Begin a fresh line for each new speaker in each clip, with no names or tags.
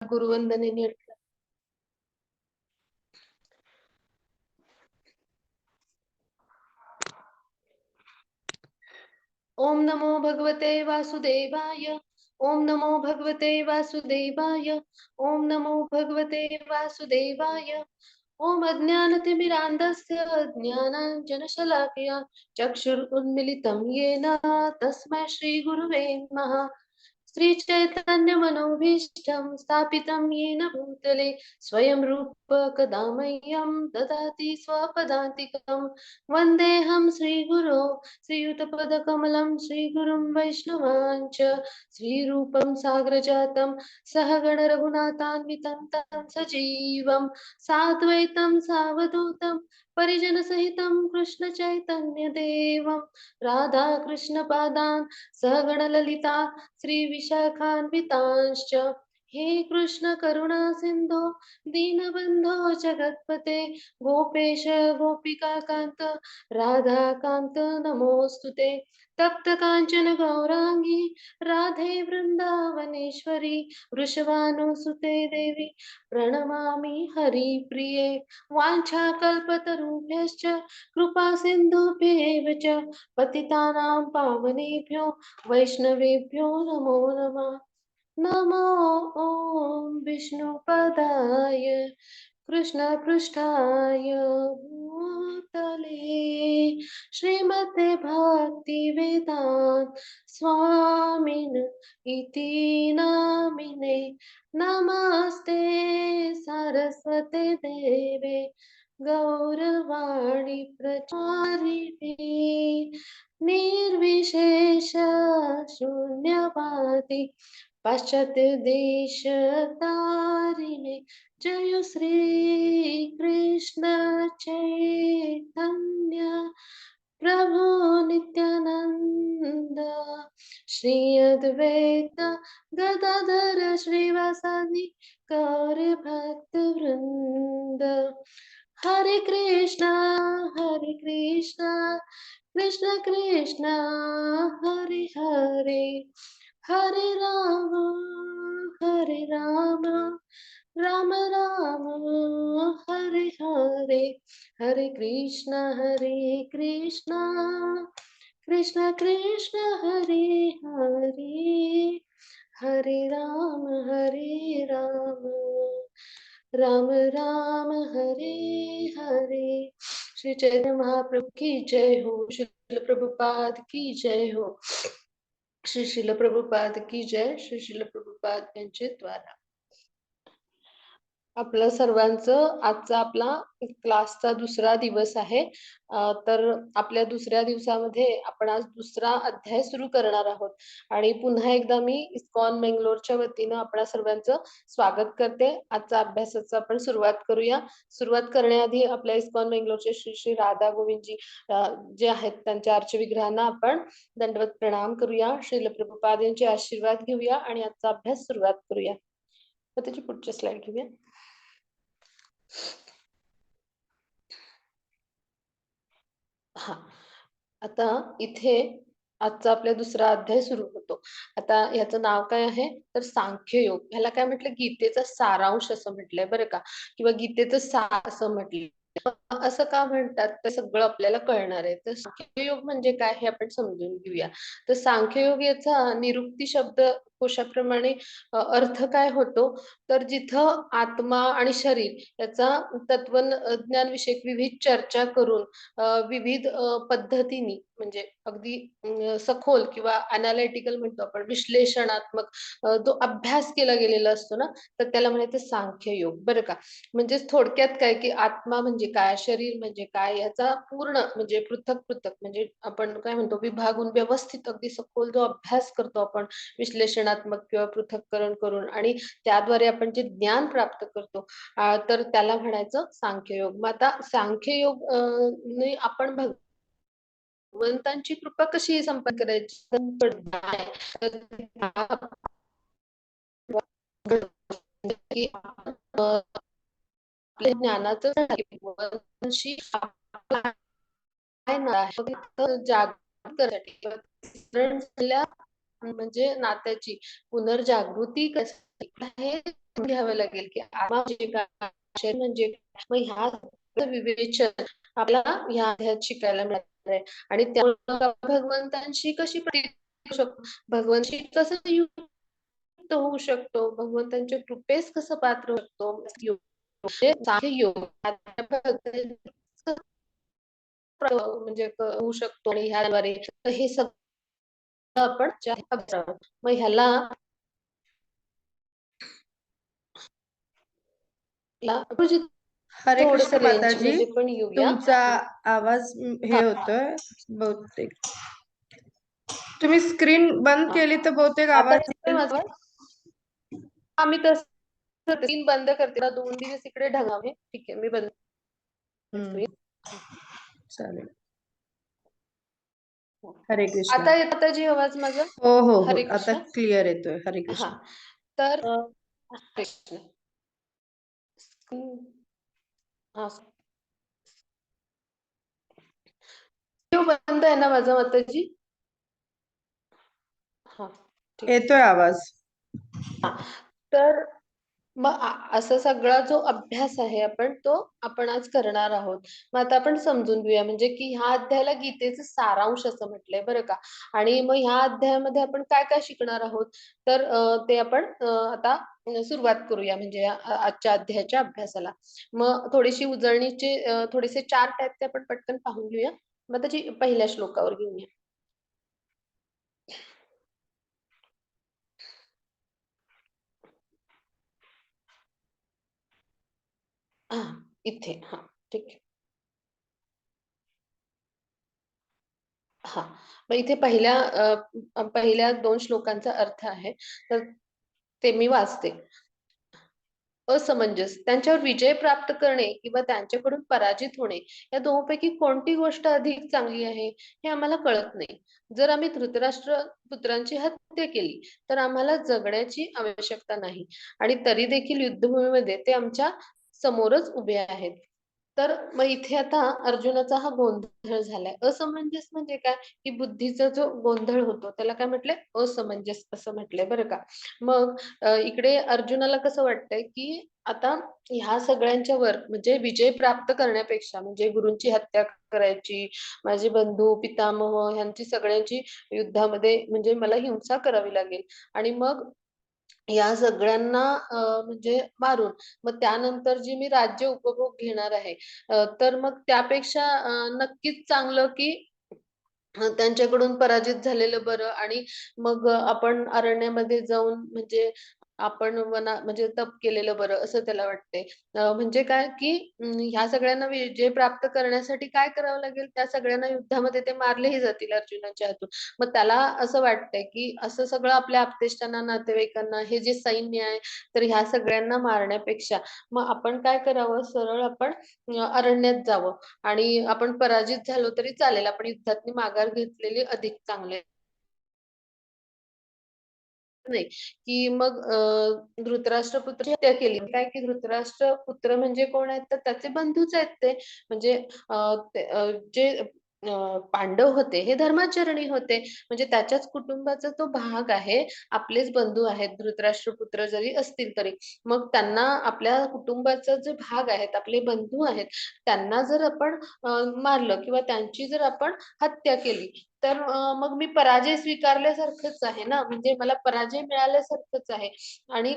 गुरुवंदने नीट. ओम नमो भगवते वासुदेवाय. ओम नमो भगवते वासुदेवाय. ओम नमो भगवते वासुदेवाय. ओम अज्ञानतिमिरान्धस्य ज्ञानाञ्जनशलाकया चक्षुरुन्मिलितं येन तस्मै श्रीगुरुवे नमः. श्रीचैतन्यमनोभीष्टं स्थापितं येन भूतले स्वयं रूप कदा मह्यं ददाति स्वपदान्तिकं. वन्देऽहं श्रीगुरो श्रीयुतपदकमलं श्रीगुरुं वैष्णवाञ्च श्रीरूपं साग्रजातं सहगण रघुनाथान्वितं तं सजीवं साद्वैतं सावधूतं परिजनसहितं कृष्ण चैतन्य देवं राधा कृष्ण पादान् सहगण ललिता श्री विशाखान्वितांश्च. हे कृष्ण करुणा सिंधो दीनबंधो जगत्पते गोपेश गोपिका कांत राधा कांत नमोस्तुते. तप्त कांचन गौरांगी राधे वृंदावनेश्वरी वृषभानुसुते देवी प्रणमामि हरिप्रिये. वाञ्छाकल्पतरुभ्यश्च कृपा सिन्धुभ्येव च पतितानां पावनेभ्यो वैष्णवेभ्यो नमो नमः. नमो ॐ विष्णुपदाय कृष्णपृष्ठाय भूतले श्रीमते भक्तिवेदान्त स्वामिन इति नामिने. नमस्ते सरस्वते देवे गौरवाणी प्रचारिणे निर्विशेष शून्यवादी पाश्चात्य देश तारिणे. जय श्री कृष्ण चैतन्य प्रभु नित्यानंद श्री अद्वैत गदाधर श्रीवासादि गौर भक्त वृंद. हरे कृष्णा कृष्ण कृष्ण हरे हरे हरे राम राम राम हरे हरे. हरे कृष्णा कृष्ण कृष्ण हरे हरे हरे राम राम राम हरे हरे. श्री चैतन्य महाप्रभु की जय हो. श्रील प्रभुपाद की जय हो. श्री शिल प्रभुपाद की जय. श्री शिल प्रभुपाद यांचे द्वारा. आपलं सर्वांचं आजचा आपला क्लासचा दुसरा दिवस आहे. तर आपल्या दुसऱ्या दिवसामध्ये आपण आज दुसरा अध्याय सुरू करणार आहोत आणि पुन्हा एकदा मी इस्कॉन बेंगलोरच्या वतीनं आपल्या सर्वांचं स्वागत करते. आजचा अभ्यासाचा आपण सुरुवात करूया. सुरुवात करण्याआधी आपल्या इस्कॉन बेंगलोरचे श्री श्री राधा गोविंदजी जे आहेत त्यांच्या अर्चविग्रहांना आपण दंडवत प्रणाम करूया. श्रील प्रभुपाद यांचे आशीर्वाद घेऊया आणि आजचा अभ्यास सुरुवात करूया. तर त्याची पुढची स्लाइड घेऊया. हा, आता इथे आजचा आपला दुसरा अध्याय सुरू होतो. आता याचं नाव काय आहे तर सांख्ययोग. ह्याला काय म्हटलं गीतेचा सारांश असं म्हटलंय बरं का, किंवा गीतेचं सार असं म्हटलंय. असं का म्हणतात ते सगळं आपल्याला कळणार आहे. तर सांख्ययोग म्हणजे काय हे आपण समजून घेऊया. तर सांख्ययोग याचा निरुक्ती शब्द कोशाप्रमाणे अर्थ काय होतो तर जिथं आत्मा आणि शरीर याचा तत्वज्ञान विषयक विविध चर्चा करून विविध पद्धतीने म्हणजे अगदी सखोल किंवा अनालिटिकल म्हणतो आपण विश्लेषणात्मक जो अभ्यास केला गेलेला असतो ना तर त्याला म्हणायचं सांख्ययोग बरं का. म्हणजे थोडक्यात काय की आत्मा म्हणजे काय शरीर म्हणजे काय याचा पूर्ण म्हणजे पृथक म्हणजे आपण काय म्हणतो विभागून व्यवस्थित अगदी सखोल जो अभ्यास करतो आपण विश्लेषणात्मक किंवा पृथक्करण करून आणि त्याद्वारे आपण जे ज्ञान प्राप्त करतो तर त्याला म्हणायचं सांख्ययोग. मग आता सांख्ययोग ने आपण भगवंतांची कृपा कशी संपादन करायची की आपल्या ज्ञानाचं जागृत करण्यासाठी म्हणजे नात्याची पुनर्जागृती कशी हे घ्यावं लागेल की आत्मा म्हणजे काय, शरीर म्हणजे काय. मग ह्या विवेचन आपल्याला ह्या अध्यायात शिकायला मिळणार आहे. आणि त्यामुळे भगवंतांशी कशी शकतो, भगवंतांशी कसं युक्त होऊ शकतो, भगवंतांच्या कृपेस कसं पात्र होतो, म्हणजे योग म्हणजे होऊ शकतो. आणि ह्याद्वारे हे सगळं आपण मग ह्याला
हरे
थोडस
कृष्ण
रेंज
माताजी,
मध्ये पण येऊया.
तुमचा आवाज हे होतोय बहुतेक. तुम्ही स्क्रीन बंद केली तर बहुतेक
आता
आवाज.
आम्ही तर स्क्रीन बंद करते, 2 दिवस इकडे ढगावे. ठीक आहे, मी बंद स्क्रीन.
चालेल. हरे कृष्ण.
आता येतो जी आवाज माझा?
हो हो हो,
हरे
आता
कृष्ण.
क्लिअर येतोय. हरे
हा,
कृष्ण.
तर कृष्ण हा बंद आहे ना माझा माताजी? हा, ठीक.
येतोय आवाज.
तर मग असा सगळा जो अभ्यास आहे आपण आज करणार आहोत. मग आता आपण समजून घेऊया, म्हणजे की ह्या अध्यायाला गीतेचं सारांश असं म्हटलंय बरं का. आणि मग ह्या अध्यायामध्ये आपण काय काय शिकणार आहोत, तर ते आपण आता सुरुवात करूया, म्हणजे आजच्या अध्यायाच्या अभ्यासाला. मग थोडीशी उजळणीचे थोडेसे चार्ट आहेत, ते आपण पटकन पाहून घेऊया. मग त्याची पहिल्या श्लोकावर घेऊया. हा, इथे. हा, ठीक आहे. हा, मग इथे पहिल्या 2 श्लोकांचा अर्थ आहे, तर ते मी वाचते. असमंजस, त्यांच्यावर विजय प्राप्त करणे किंवा त्यांच्याकडून पराजित होणे, या दोनपैकी कोणती गोष्ट अधिक चांगली आहे हे आम्हाला कळत नाही. जर आम्ही धृतराष्ट्र पुत्रांची हत्या केली तर आम्हाला जगण्याची आवश्यकता नाही, आणि तरी देखील युद्धभूमीमध्ये ते आमच्या समोरच उभे आहेत. तर मग इथे आता अर्जुनाचा हा गोंधळ झालाय. असमंजस म्हणजे काय, की बुद्धीचा जो गोंधळ होतो त्याला काय म्हटलंय, असमंजस असं म्हटलंय बरं का. मग इकडे अर्जुनाला कसं वाटतंय, की आता ह्या सगळ्यांच्या वर म्हणजे विजय प्राप्त करण्यापेक्षा, म्हणजे गुरूंची हत्या करायची, माझे बंधू पितामह ह्यांची सगळ्यांची युद्धामध्ये म्हणजे मला हिंसा करावी लागेल, आणि मग या सगळ्यांना म्हणजे मारून मग त्यानंतर जी मी राज्य उपभोग घेणार आहे, तर मग त्यापेक्षा नक्कीच चांगलं की त्यांच्याकडून पराजित झालेलं बरं. आणि मग आपण अरण्यामध्ये जाऊन म्हणजे आपण म्हणजे तप केलेलं बरं, असं त्याला वाटते. म्हणजे काय की ह्या सगळ्यांना विजय प्राप्त करण्यासाठी काय करावं लागेल, त्या सगळ्यांना युद्धामध्ये ते मारलेही जातील अर्जुनाच्या हातून. मग त्याला असं वाटतंय की असं सगळं आपल्या आप्तेष्टांना, नातेवाईकांना, हे जे सैन्य आहे, तर ह्या सगळ्यांना मारण्यापेक्षा मग आपण काय करावं, सरळ आपण अरण्यात जावं. आणि आपण पराजित झालो तरी चालेल, आपण युद्धातनी माघार घेतलेली अधिक चांगले. नाही की मग धृतराष्ट्र पुत्र हत्या केली, काय की धृतराष्ट्र पुत्र म्हणजे कोण आहेत, तर त्याचे बंधूच आहेत ते. म्हणजे जे पांडव होते हे धर्माचरणी होते, म्हणजे त्याच्याच कुटुंबाचा तो भाग आहे, आपलेच बंधू आहेत धृतराष्ट्र पुत्र जरी असतील तरी. मग त्यांना आपल्या कुटुंबाचा जे भाग आहेत, आपले बंधू आहेत, त्यांना जर आपण मारलं किंवा त्यांची जर आपण हत्या केली, तर मग मी पराजय स्वीकारल्यासारखंच आहे ना, म्हणजे मला पराजय मिळाल्यासारखंच आहे. आणि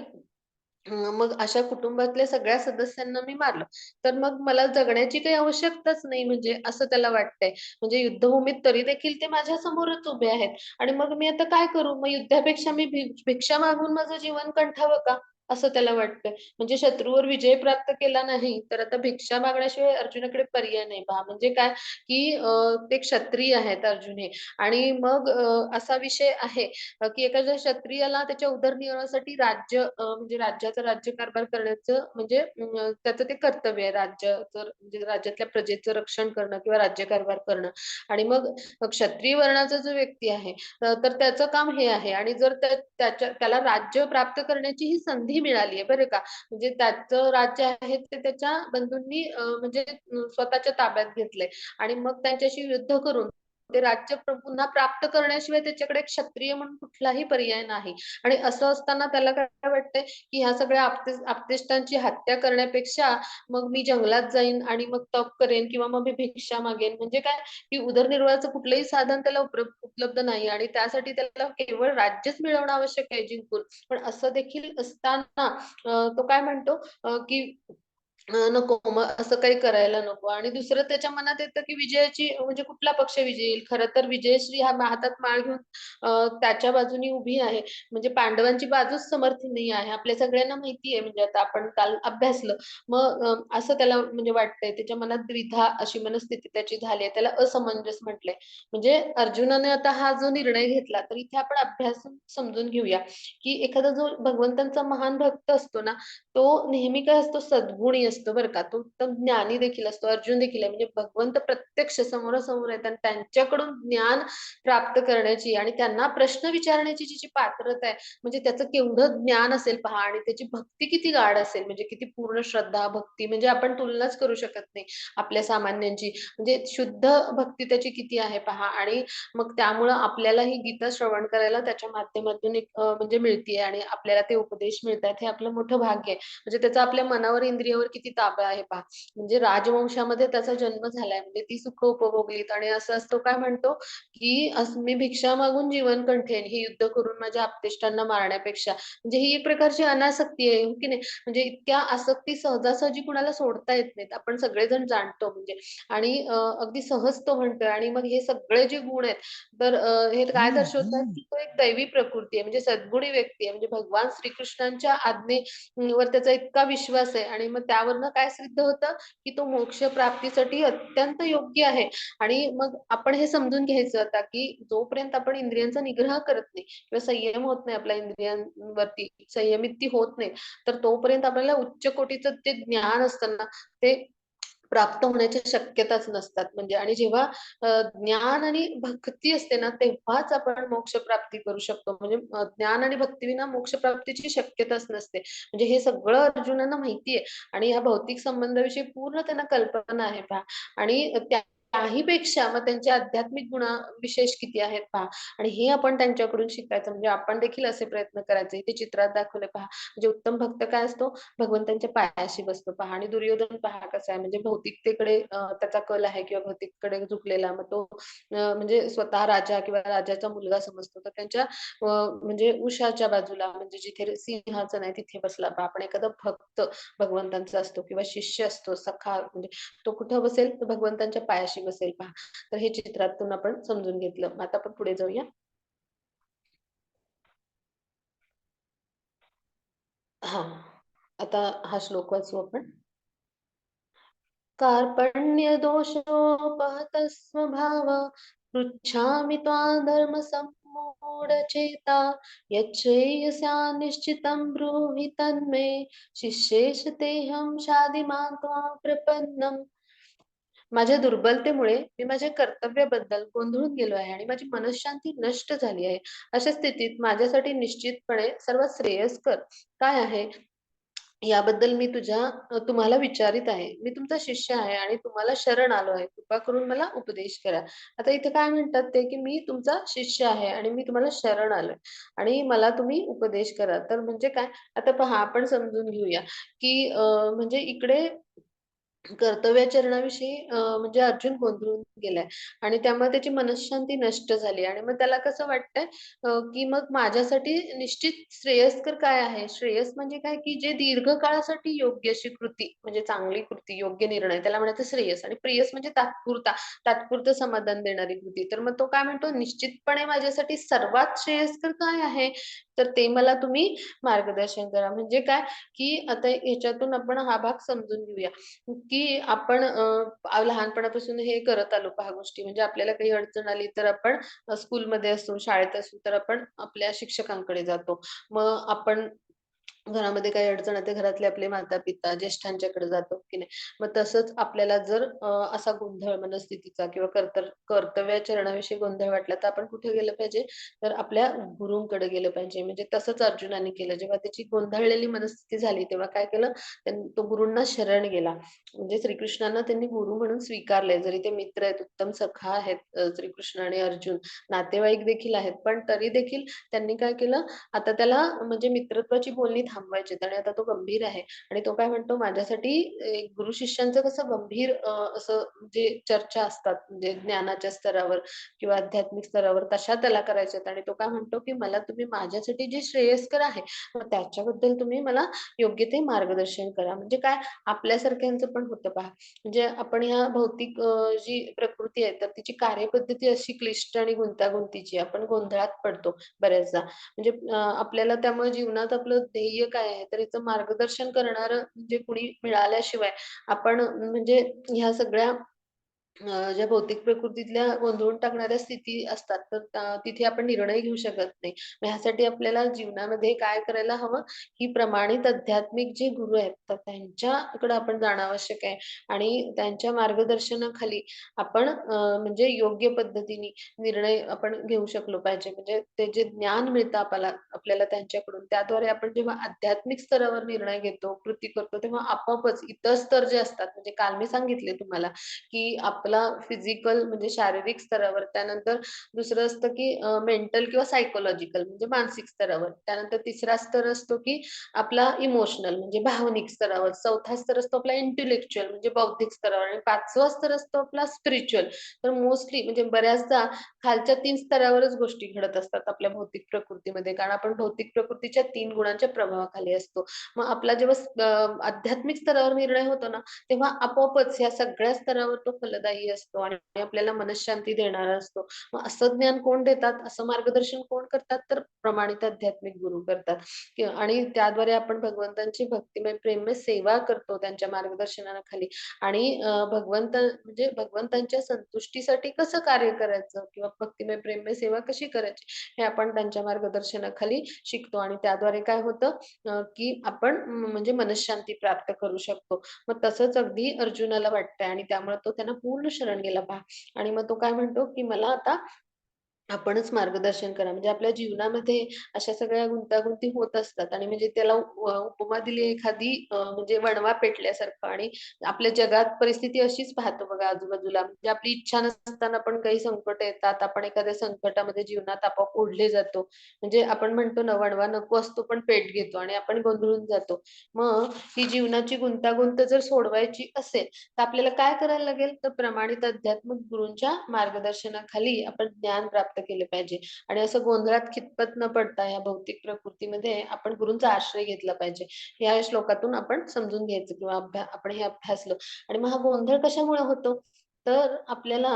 मग अशा कुटुंबातल्या सगळ्या सदस्यांना मी मारलं, तर मग मला जगण्याची काही आवश्यकताच नाही, म्हणजे असं त्याला वाटतंय. म्हणजे युद्धभूमीत तरी देखील ते माझ्या समोरच उभे आहेत, आणि मग मी आता काय करू, मग युद्धापेक्षा मी भिक्षा मागून माझं जीवन कंठावं का, असं त्याला वाटतंय. म्हणजे शत्रूवर विजय प्राप्त केला नाही तर आता भिक्षा मागण्याशिवाय अर्जुनाकडे पर्याय नाही. पहा म्हणजे काय, की ते क्षत्रिय आहेत अर्जुन हे. आणि मग असा विषय आहे की एखाद्या क्षत्रियाला त्याच्या उदरनिर्वाहासाठी राज्य म्हणजे राज्याचा राज्यकारभार करण्याचं म्हणजे त्याचं ते कर्तव्य आहे. म्हणजे राज्यातल्या प्रजेचं रक्षण करणं किंवा राज्यकारभार करणं. आणि मग क्षत्रिय वर्णाचा जो व्यक्ती आहे, तर त्याचं काम हे आहे. आणि जर त्याला राज्य प्राप्त करण्याची ही संधी मिळाली आहे बरं का, म्हणजे त्याचं राज्य आहे ते त्याच्या बंधूंनी म्हणजे स्वतःच्या ताब्यात घेतलंय, आणि मग त्यांच्याशी युद्ध करून ते राज्य पुन्हा प्राप्त करण्याशिवाय त्याच्याकडे क्षत्रिय म्हणून कुठलाही पर्याय नाही. आणि असं असताना त्याला काय वाटतंय, की ह्या सगळ्या आप्तेष्टांची हत्या करण्यापेक्षा मग मी जंगलात जाईन आणि मग तप करेन किंवा मग मी भिक्षा मागेन. म्हणजे काय, की उदरनिर्वाहाचं कुठलंही साधन त्याला उपलब्ध नाही आणि त्यासाठी त्याला केवळ राज्यच मिळवणं आवश्यक आहे जिंकून. पण असं देखील असताना तो काय म्हणतो, की नको मग असं काही करायला नको. आणि दुसरं त्याच्या मनात येतं, की विजयाची म्हणजे कुठला पक्ष विजयी येईल. खरं तर विजयश्री हा हातात माळ घेऊन त्याच्या बाजूनी उभी आहे. म्हणजे पांडवांची बाजूच समर्थनीय आहे. आपल्या सगळ्यांना माहिती आहे, म्हणजे आता आपण काल अभ्यासलं. मग असं त्याला म्हणजे वाटतंय, त्याच्या मनात द्विधा अशी मनस्थिती त्याची झाली आहे. त्याला असमंजस म्हटलंय. म्हणजे अर्जुनाने आता हा जो निर्णय घेतला, तर इथे आपण अभ्यासून समजून घेऊया, की एखादा जो भगवंतांचा महान भक्त असतो ना, तो नेहमी काय असतो, सद्गुणी असतो बरं का. तो एकदम ज्ञानी देखील असतो. अर्जुन देखील आहे. म्हणजे भगवंत प्रत्यक्ष समोरासमोर आहेत आणि त्यांच्याकडून ज्ञान प्राप्त करण्याची आणि त्यांना प्रश्न विचारण्याची जी पात्रता आहे, म्हणजे त्याचं केवढं ज्ञान असेल पहा आणि त्याची भक्ती किती गाढ असेल, म्हणजे किती पूर्ण श्रद्धा, भक्ती म्हणजे आपण तुलनाच करू शकत नाही आपल्या सामान्यांची. म्हणजे शुद्ध भक्ती त्याची किती आहे पहा. आणि मग त्यामुळं आपल्याला ही गीता श्रवण करायला त्याच्या माध्यमातून एक म्हणजे मिळतीये आणि आपल्याला ते उपदेश मिळतात. हे आपलं मोठं भाग्य आहे. म्हणजे त्याचा आपल्या मनावर, इंद्रियावर किती ताबा आहे पहा. म्हणजे राजवंशामध्ये त्याचा जन्म झालाय. म्हणजे ती सुख उपभोगलीत आणि असं तो काय म्हणतो, की मी भिक्षा मागून जीवन कंठेन, हे युद्ध करून माझ्या आप्तेष्टांना मारण्यापेक्षा. म्हणजे ही एक प्रकारची अनासक्ती आहे, हो की नाही? म्हणजे इतक्या आसक्ती सहजासहजी कुणाला सोडता येत नाहीत. आपण सगळेजण जाणतो म्हणजे. आणि अगदी सहज तो म्हणतोय आणि मग हे सगळे जे गुण आहेत, तर हे काय दर्शवतात, की तो एक दैवी प्रकृती आहे, म्हणजे सद्गुणी व्यक्ती आहे. म्हणजे भगवान श्रीकृष्णांच्या वर त्याचा इतका विश्वास आहे आणि मग त्यावरनं काय सिद्ध होतं, की तो मोक्ष प्राप्तीसाठी अत्यंत योग्य आहे. आणि मग आपण हे समजून घ्यायचं आता, की जोपर्यंत आपण इंद्रियांचा निग्रह करत नाही किंवा संयम होत नाही आपल्या इंद्रियांवरती, संयमित ती होत नाही, तर तोपर्यंत आपल्याला उच्च कोटीचं ते ज्ञान असतं ना, ते प्राप्त होण्याच्या शक्यताच नसतात. म्हणजे आणि जेव्हा ज्ञान आणि भक्ती असते ना, तेव्हाच आपण मोक्ष प्राप्ती करू शकतो. म्हणजे ज्ञान आणि भक्तीविना मोक्ष प्राप्तीची शक्यताच नसते. म्हणजे हे सगळं अर्जुनांना माहिती आहे आणि ह्या भौतिक संबंधाविषयी पूर्ण त्यांना कल्पना आहे पहा. आणि त्याही पेक्षा मग त्यांचे आध्यात्मिक गुण विशेष किती आहेत पहा. आणि हे आपण त्यांच्याकडून शिकायचं. म्हणजे आपण देखील असे प्रयत्न करायचे. ते चित्रात दाखवले पहा. म्हणजे उत्तम भक्त काय असतो, भगवंतांच्या पायाशी बसतो पहा. आणि दुर्योधन पहा कसा आहे, म्हणजे भौतिकतेकडे त्याचा कल आहे किंवा भौतिककडे झुकलेला. मग तो म्हणजे स्वतः राजा किंवा राजाचा मुलगा समजतो. तर त्यांच्या म्हणजे उशाच्या बाजूला म्हणजे जिथे सिंहासन आहे तिथे बसला पहा. पण एखादा भक्त भगवंतांचा असतो किंवा शिष्य असतो, सखा म्हणजे तो कुठं बसेल, तर भगवंतांच्या पायाशी बसेल पहा. तर हे चित्रातून आपण समजून घेतलं. मग आता आपण पुढे जाऊया. हां. आता हा श्लोक वाचू आपण. कार्पण्यदोषोपहतः स्वभाव पृच्छामि त्वां धर्मसम्मूढचेता यच्छ्रेयस्या निश्चितं ब्रूहि तन्मे शिष्येष तेऽहं शाधिमां त्वां प्रपन्नम्. माझ्या दुर्बलतेमुळे मी माझ्या कर्तव्याबद्दल गोंधळून गेलो आहे आणि माझी मनःशांती नष्ट झाली आहे. अशा स्थितीत माझ्यासाठी निश्चितपणे सर्वात श्रेयस्कर काय आहे, याबद्दल मी तुम्हाला विचारित आहे. मी तुमचा शिष्य आहे आणि तुम्हाला शरण आलो आहे. कृपा करून मला उपदेश करा. आता इथे काय म्हणतात ते, की मी तुमचा शिष्य आहे आणि मी तुम्हाला शरण आलोय आणि मला तुम्ही उपदेश करा. तर म्हणजे काय, आता पहा आपण समजून घेऊया, की म्हणजे इकडे कर्तव्याचरणाविषयी म्हणजे अर्जुन गोंधळून गेलाय आणि त्यामुळे त्याची मनःशांती नष्ट झाली आणि मग त्याला कसं वाटतंय, की मग माझ्यासाठी निश्चित श्रेयस्कर काय आहे? श्रेयस म्हणजे काय, की जे दीर्घकाळासाठी योग्य अशी कृती म्हणजे चांगली कृती, योग्य निर्णय त्याला म्हणायचं श्रेयस. आणि प्रेयस म्हणजे तात्पुरतं समाधान देणारी कृती. तर मग तो काय म्हणतो, निश्चितपणे माझ्यासाठी सर्वात श्रेयस्कर काय आहे? तर ते मला तुम्ही मार्गदर्शन करा. म्हणजे काय, की आता ह्याच्यातून आपण हा भाग समजून घेऊया. की आपण लहानपणापासून हे करत आलो पहा गोष्टी. म्हणजे आपल्याला काही अडचण आली तर आपण स्कूलमध्ये असू, शाळेत असू, तर आपण आपल्या शिक्षकांकडे जातो. मग आपण घरामध्ये काही अडचण येते, घरातले आपले माता-पिता, ज्येष्ठांच्याकडे जातो, की नाही? मग तसंच आपल्याला जर असा गोंधळ मनस्थितीचा किंवा कर्तव्याचरणाविषयी गोंधळ वाटला, तर आपण कुठे गेलं पाहिजे? तर आपल्या गुरूंकडे गेलं पाहिजे. म्हणजे तसंच अर्जुनाने केलं. जेव्हा त्याची गोंधळलेली मनस्थिती झाली, तेव्हा काय केलं? तो गुरूंना शरण गेला. म्हणजे श्रीकृष्णांना त्यांनी गुरु म्हणून स्वीकारलंय. जरी ते मित्र आहेत, उत्तम सखा आहेत श्रीकृष्ण आणि अर्जुन, नातेवाईक देखील आहेत. पण तरी देखील त्यांनी काय केलं? आता त्याला म्हणजे मित्रत्वाची बोलणी थांबवायची आहेत आणि आता तो गंभीर आहे आणि तो काय म्हणतो माझ्यासाठी गुरु शिष्यांचं कसं गंभीर असं जे चर्चा असतात म्हणजे ज्ञानाच्या स्तरावर किंवा आध्यात्मिक स्तरावर तशा त्याला करायच्या आहेत आणि तो काय म्हणतो, की मला तुम्ही माझ्यासाठी जे श्रेयस्कर आहे, मग त्याच्याबद्दल तुम्ही मला योग्य ते मार्गदर्शन करा. म्हणजे काय आपल्यासारख्यांचं पण होतं पहा. म्हणजे आपण ह्या भौतिक जी प्रकृती आहे, तर तिची कार्यपद्धती अशी क्लिष्ट आणि गुंतागुंतीची आहे. आपण गोंधळात पडतो बऱ्याचदा. म्हणजे आपल्याला त्यामुळे जीवनात आपलं ध्येय काय आहे, तर याचं मार्गदर्शन करणारं म्हणजे कुणी मिळाल्याशिवाय आपण म्हणजे ह्या सगळ्या ज्या भौतिक प्रकृतीतल्या गोंधळून टाकणाऱ्या स्थिती असतात, तर तिथे आपण निर्णय घेऊ शकत नाही. मग ह्यासाठी आपल्याला जीवनामध्ये काय करायला हवं, की प्रमाणित आध्यात्मिक जे गुरु आहेत, तर त्यांच्याकडे आपण जाणं आवश्यक आहे आणि त्यांच्या मार्गदर्शनाखाली आपण म्हणजे योग्य पद्धतीने निर्णय आपण घेऊ शकलो पाहिजे. म्हणजे ते जे ज्ञान मिळतं आपल्याला त्यांच्याकडून, त्याद्वारे आपण जेव्हा आध्यात्मिक स्तरावर निर्णय घेतो, कृती करतो, तेव्हा आपोआपच इतर स्तर जे असतात, म्हणजे काल मी सांगितले तुम्हाला, की आपला फिजिकल म्हणजे शारीरिक स्तरावर, त्यानंतर दुसरं असतं की मेंटल किंवा सायकॉलॉजिकल म्हणजे मानसिक स्तरावर. त्यानंतर तिसरा स्तर असतो की आपला इमोशनल म्हणजे भावनिक स्तरावर. चौथा स्तर असतो आपला इंटेलेक्चुअल म्हणजे बौद्धिक स्तरावर आणि 5वा स्तर असतो आपला स्पिरिच्युअल. तर मोस्टली म्हणजे बऱ्याचदा खालच्या 3 स्तरावरच गोष्टी घडत असतात आपल्या भौतिक प्रकृतीमध्ये. कारण आपण भौतिक प्रकृतीच्या 3 गुणांच्या प्रभावाखाली असतो. मग आपला जेव्हा आध्यात्मिक स्तरावर निर्णय होतो ना, तेव्हा आपोआपच या सगळ्या स्तरावर तो फलदायी असतो आणि आपल्याला मनःशांती देणारा असतो. मग असं ज्ञान कोण देतात, असं मार्गदर्शन कोण करतात, तर प्रमाणित आध्यात्मिक गुरु करतात. आणि त्याद्वारे आपण भगवंतांची भक्तिमय, प्रेममय सेवा करतो त्यांच्या मार्गदर्शनाखाली आणि म्हणजे भगवंतांच्या संतुष्टीसाठी कसं कार्य करायचं किंवा भक्तिमय, प्रेममय सेवा कशी करायची, हे आपण त्यांच्या मार्गदर्शनाखाली शिकतो आणि त्याद्वारे काय होतं की आपण म्हणजे मनःशांती प्राप्त करू शकतो. मग तसंच अगदी अर्जुनाला वाटतंय आणि त्यामुळे तो त्यांना पूर्ण शरण गेला पहा आणि मग तो काय म्हणतो, की मला आता आपणच मार्गदर्शन करा. म्हणजे आपल्या जीवनामध्ये अशा सगळ्या गुंतागुंती होत असतात आणि म्हणजे त्याला उपमा दिली एखादी म्हणजे वणवा पेटल्यासारखं आणि आपल्या जगात परिस्थिती अशीच पाहतो बघा आजूबाजूला. म्हणजे आपली इच्छा नसताना पण काही संकटं येतात. आपण एखाद्या संकटामध्ये जीवनात आपोआप ओढले जातो. म्हणजे आपण म्हणतो ना, वणवा नको असतो पण पेट घेतो आणि आपण गोंधळून जातो. मग ही जीवनाची गुंतागुंत जर सोडवायची असेल, तर आपल्याला काय करायला लागेल? तर प्रमाणित अध्यात्मिक गुरूंच्या मार्गदर्शनाखाली आपण ज्ञान प्राप्त केले पाहिजे आणि असं गोंधळात खितपत न पडता या भौतिक प्रकृतीमध्ये आपण गुरूंचा आश्रय घेतला पाहिजे. या श्लोकातून आपण समजून घ्यायचं किंवा आपण हे अभ्यासलं आणि मग हा गोंधळ कशामुळे होतो? तर आपल्याला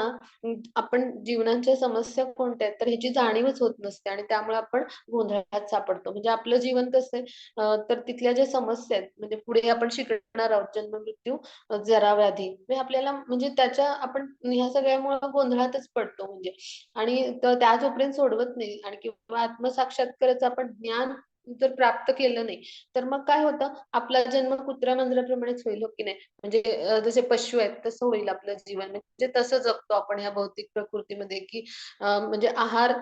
आपण जीवनाच्या समस्या कोणत्या आहेत, तर ह्याची जाणीवच होत नसते आणि त्यामुळे आपण गोंधळात सापडतो. म्हणजे आपलं जीवन कसं आहे तर तिथल्या ज्या समस्या आहेत, म्हणजे पुढे आपण शिकणार आहोत जन्म-मृत्यू, जरा-व्याधी. म्हणजे आपल्याला म्हणजे त्याच्या आपण ह्या सगळ्यामुळं गोंधळातच पडतो म्हणजे आणि त्या जोपर्यंत सोडवत नाही आणि किंवा आत्मसाक्षात्काराचं आपण ज्ञान जर प्राप्त केलं नाही, तर मग काय होतं, आपला जन्म कुत्र्या-मांजराप्रमाणेच होईल, हो की नाही? म्हणजे जसे पशु आहेत तसं होईल आपलं जीवन. म्हणजे तसं जगतो आपण ह्या भौतिक प्रकृतीमध्ये, की म्हणजे आहार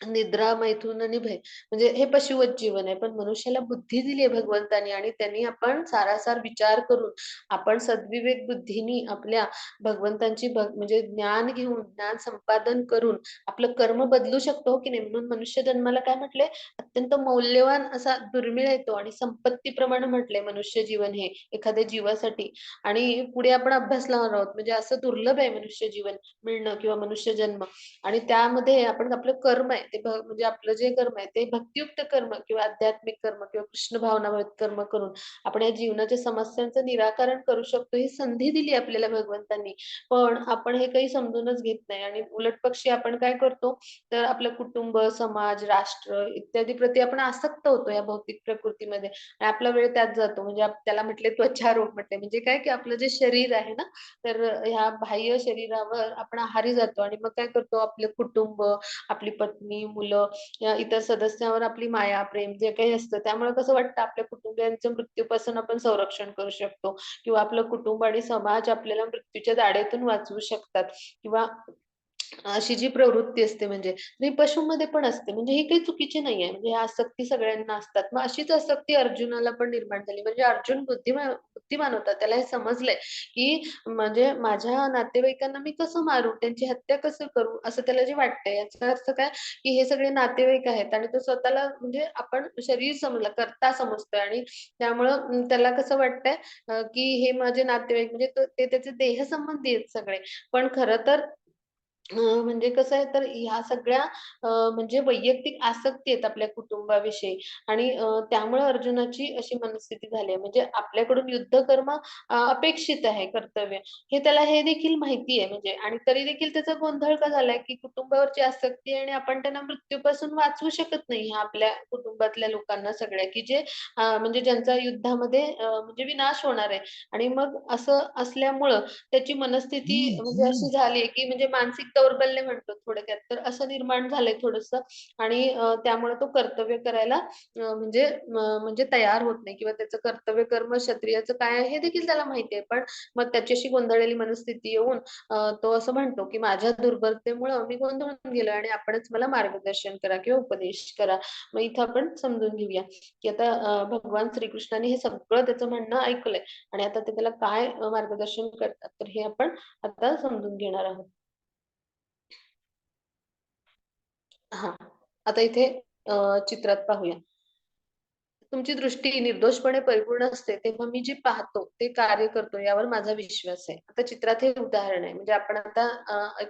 निद्रा, मैथुन आणि भय. म्हणजे हे पशुवत जीवन आहे. पण मनुष्याला बुद्धी दिली आहे भगवंतानी आणि त्यांनी आपण सारासार विचार करून, आपण सद्विवेक बुद्धीनी आपल्या भगवंतांची म्हणजे ज्ञान घेऊन, ज्ञान संपादन करून आपलं कर्म बदलू शकतो, हो की नाही? म्हणून मनुष्य जन्माला काय म्हटलंय? अत्यंत मौल्यवान असा दुर्मिळ आहे तो आणि संपत्तीप्रमाणे म्हटलंय मनुष्य जीवन हे एखाद्या जीवासाठी आणि पुढे आपण अभ्यास लावणार आहोत. म्हणजे असं दुर्लभ आहे मनुष्य जीवन मिळणं किंवा मनुष्य जन्म. आणि त्यामध्ये आपण आपलं कर्म आहे ते म्हणजे आपलं जे कर्म आहे ते भक्तियुक्त कर्म किंवा आध्यात्मिक कर्म किंवा कृष्ण भावनामय कर्म करून आपण या जीवनाच्या समस्यांचं निराकरण करू शकतो. ही संधी दिली आपल्याला भगवंतांनी. पण आपण हे काही समजूनच घेत नाही आणि उलट पक्षी आपण काय करतो, तर आपलं कुटुंब, समाज, राष्ट्र इत्यादी प्रती आपण आसक्त होतो या भौतिक प्रकृतीमध्ये आणि आपला वेळ त्यात जातो. म्हणजे त्याला म्हटले त्वचारोग म्हटले. म्हणजे काय, की आपलं जे शरीर आहे ना, तर ह्या बाह्य शरीरावर आपण आहारी जातो आणि मग काय करतो आपलं कुटुंब, आपली पत्नी, पत्नी, मुलं या इतर सदस्यांवर आपली माया, प्रेम जे काही असतं त्यामुळे कसं वाटतं आपल्या कुटुंबियांचं मृत्यूपासून आपण संरक्षण करू शकतो किंवा आपलं कुटुंब आणि समाज आपल्याला मृत्यूच्या दाढेतून वाचवू शकतात किंवा अशी जी प्रवृत्ती असते म्हणजे ही पशूमध्ये पण असते. म्हणजे ही काही चुकीची नाहीये. म्हणजे आसक्ती सगळ्यांना असतात. मग अशीच आसक्ती अर्जुनाला पण निर्माण झाली. म्हणजे अर्जुन बुद्धिमान होता. त्याला हे समजलंय, की म्हणजे माझ्या नातेवाईकांना मी कसं मारू? त्यांची हत्या कसं करू? असं त्याला जे वाटतंय. याचा अर्थ काय, की हे सगळे नातेवाईक आहेत आणि तो स्वतःला म्हणजे आपण शरीर समजला, कर्ता समजतोय आणि त्यामुळं त्याला कसं वाटतंय की हे माझे नातेवाईक म्हणजे ते त्याचे देहसंबंधी आहेत सगळे. पण खरं तर म्हणजे कसं आहे तर ह्या सगळ्या म्हणजे वैयक्तिक आसक्ती आहेत आपल्या कुटुंबाविषयी आणि त्यामुळे अर्जुनाची अशी मनस्थिती झाली आहे. म्हणजे आपल्याकडून युद्ध कर्म अपेक्षित आहे कर्तव्य. हे त्याला हे देखील माहिती आहे म्हणजे आणि तरी देखील त्याचा गोंधळ का झालाय, की कुटुंबावरची आसक्ती आहे आणि आपण त्यांना मृत्यूपासून वाचवू शकत नाही ह्या आपल्या कुटुंबातल्या लोकांना सगळ्या, की जे म्हणजे ज्यांचा युद्धामध्ये म्हणजे विनाश होणार आहे आणि मग असं असल्यामुळं त्याची मनस्थिती म्हणजे अशी झाली आहे, की म्हणजे मानसिक दौर्बल्य म्हणतो थोडक्यात. तर असं निर्माण झालंय थोडंसं आणि त्यामुळे तो कर्तव्य करायला म्हणजे म्हणजे तयार होत नाही किंवा त्याचं कर्तव्य कर्म क्षत्रियाचं काय आहे हे देखील त्याला माहिती आहे. पण मग त्याची अशी गोंधळलेली मनस्थिती येऊन तो असं म्हणतो, की माझ्या दुर्बलतेमुळं मी गोंधळून गेलोय आणि आपणच मला मार्गदर्शन करा किंवा उपदेश करा. मग इथं आपण समजून घेऊया, की आता भगवान श्रीकृष्णाने हे सगळं त्याचं म्हणणं ऐकलंय. आणि आता ते त्याला काय मार्गदर्शन करतात, तर हे आपण आता समजून घेणार आहोत. हां. आता इथे चित्रात पाहूया. तुमची दृष्टी निर्दोषपणे परिपूर्ण असते, तेव्हा मी जे पाहतो, ते कार्य करतो यावर माझा विश्वास आहे. आता चित्रात हे उदाहरण आहे. म्हणजे आपण आता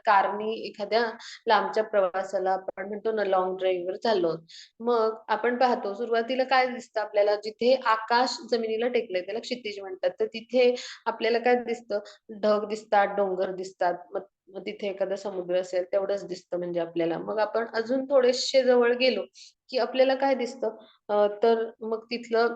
कारनी एखाद्या लांबच्या प्रवासाला आपण म्हणतो ना लाँग ड्राईव्हवर चाललो आहोत. मग आपण पाहतो सुरुवातीला काय दिसतं आपल्याला जिथे आकाश जमिनीला टेकलंय त्याला क्षितिज म्हणतात. तर तिथे आपल्याला काय दिसतं? ढग दिसतात, डोंगर दिसतात. मग मग तिथे एखादा समुद्र असेल तेवढंच दिसतं म्हणजे आपल्याला. मग आपण अजून थोडेसे जवळ गेलो, की आपल्याला काय दिसतं? तर मग तिथलं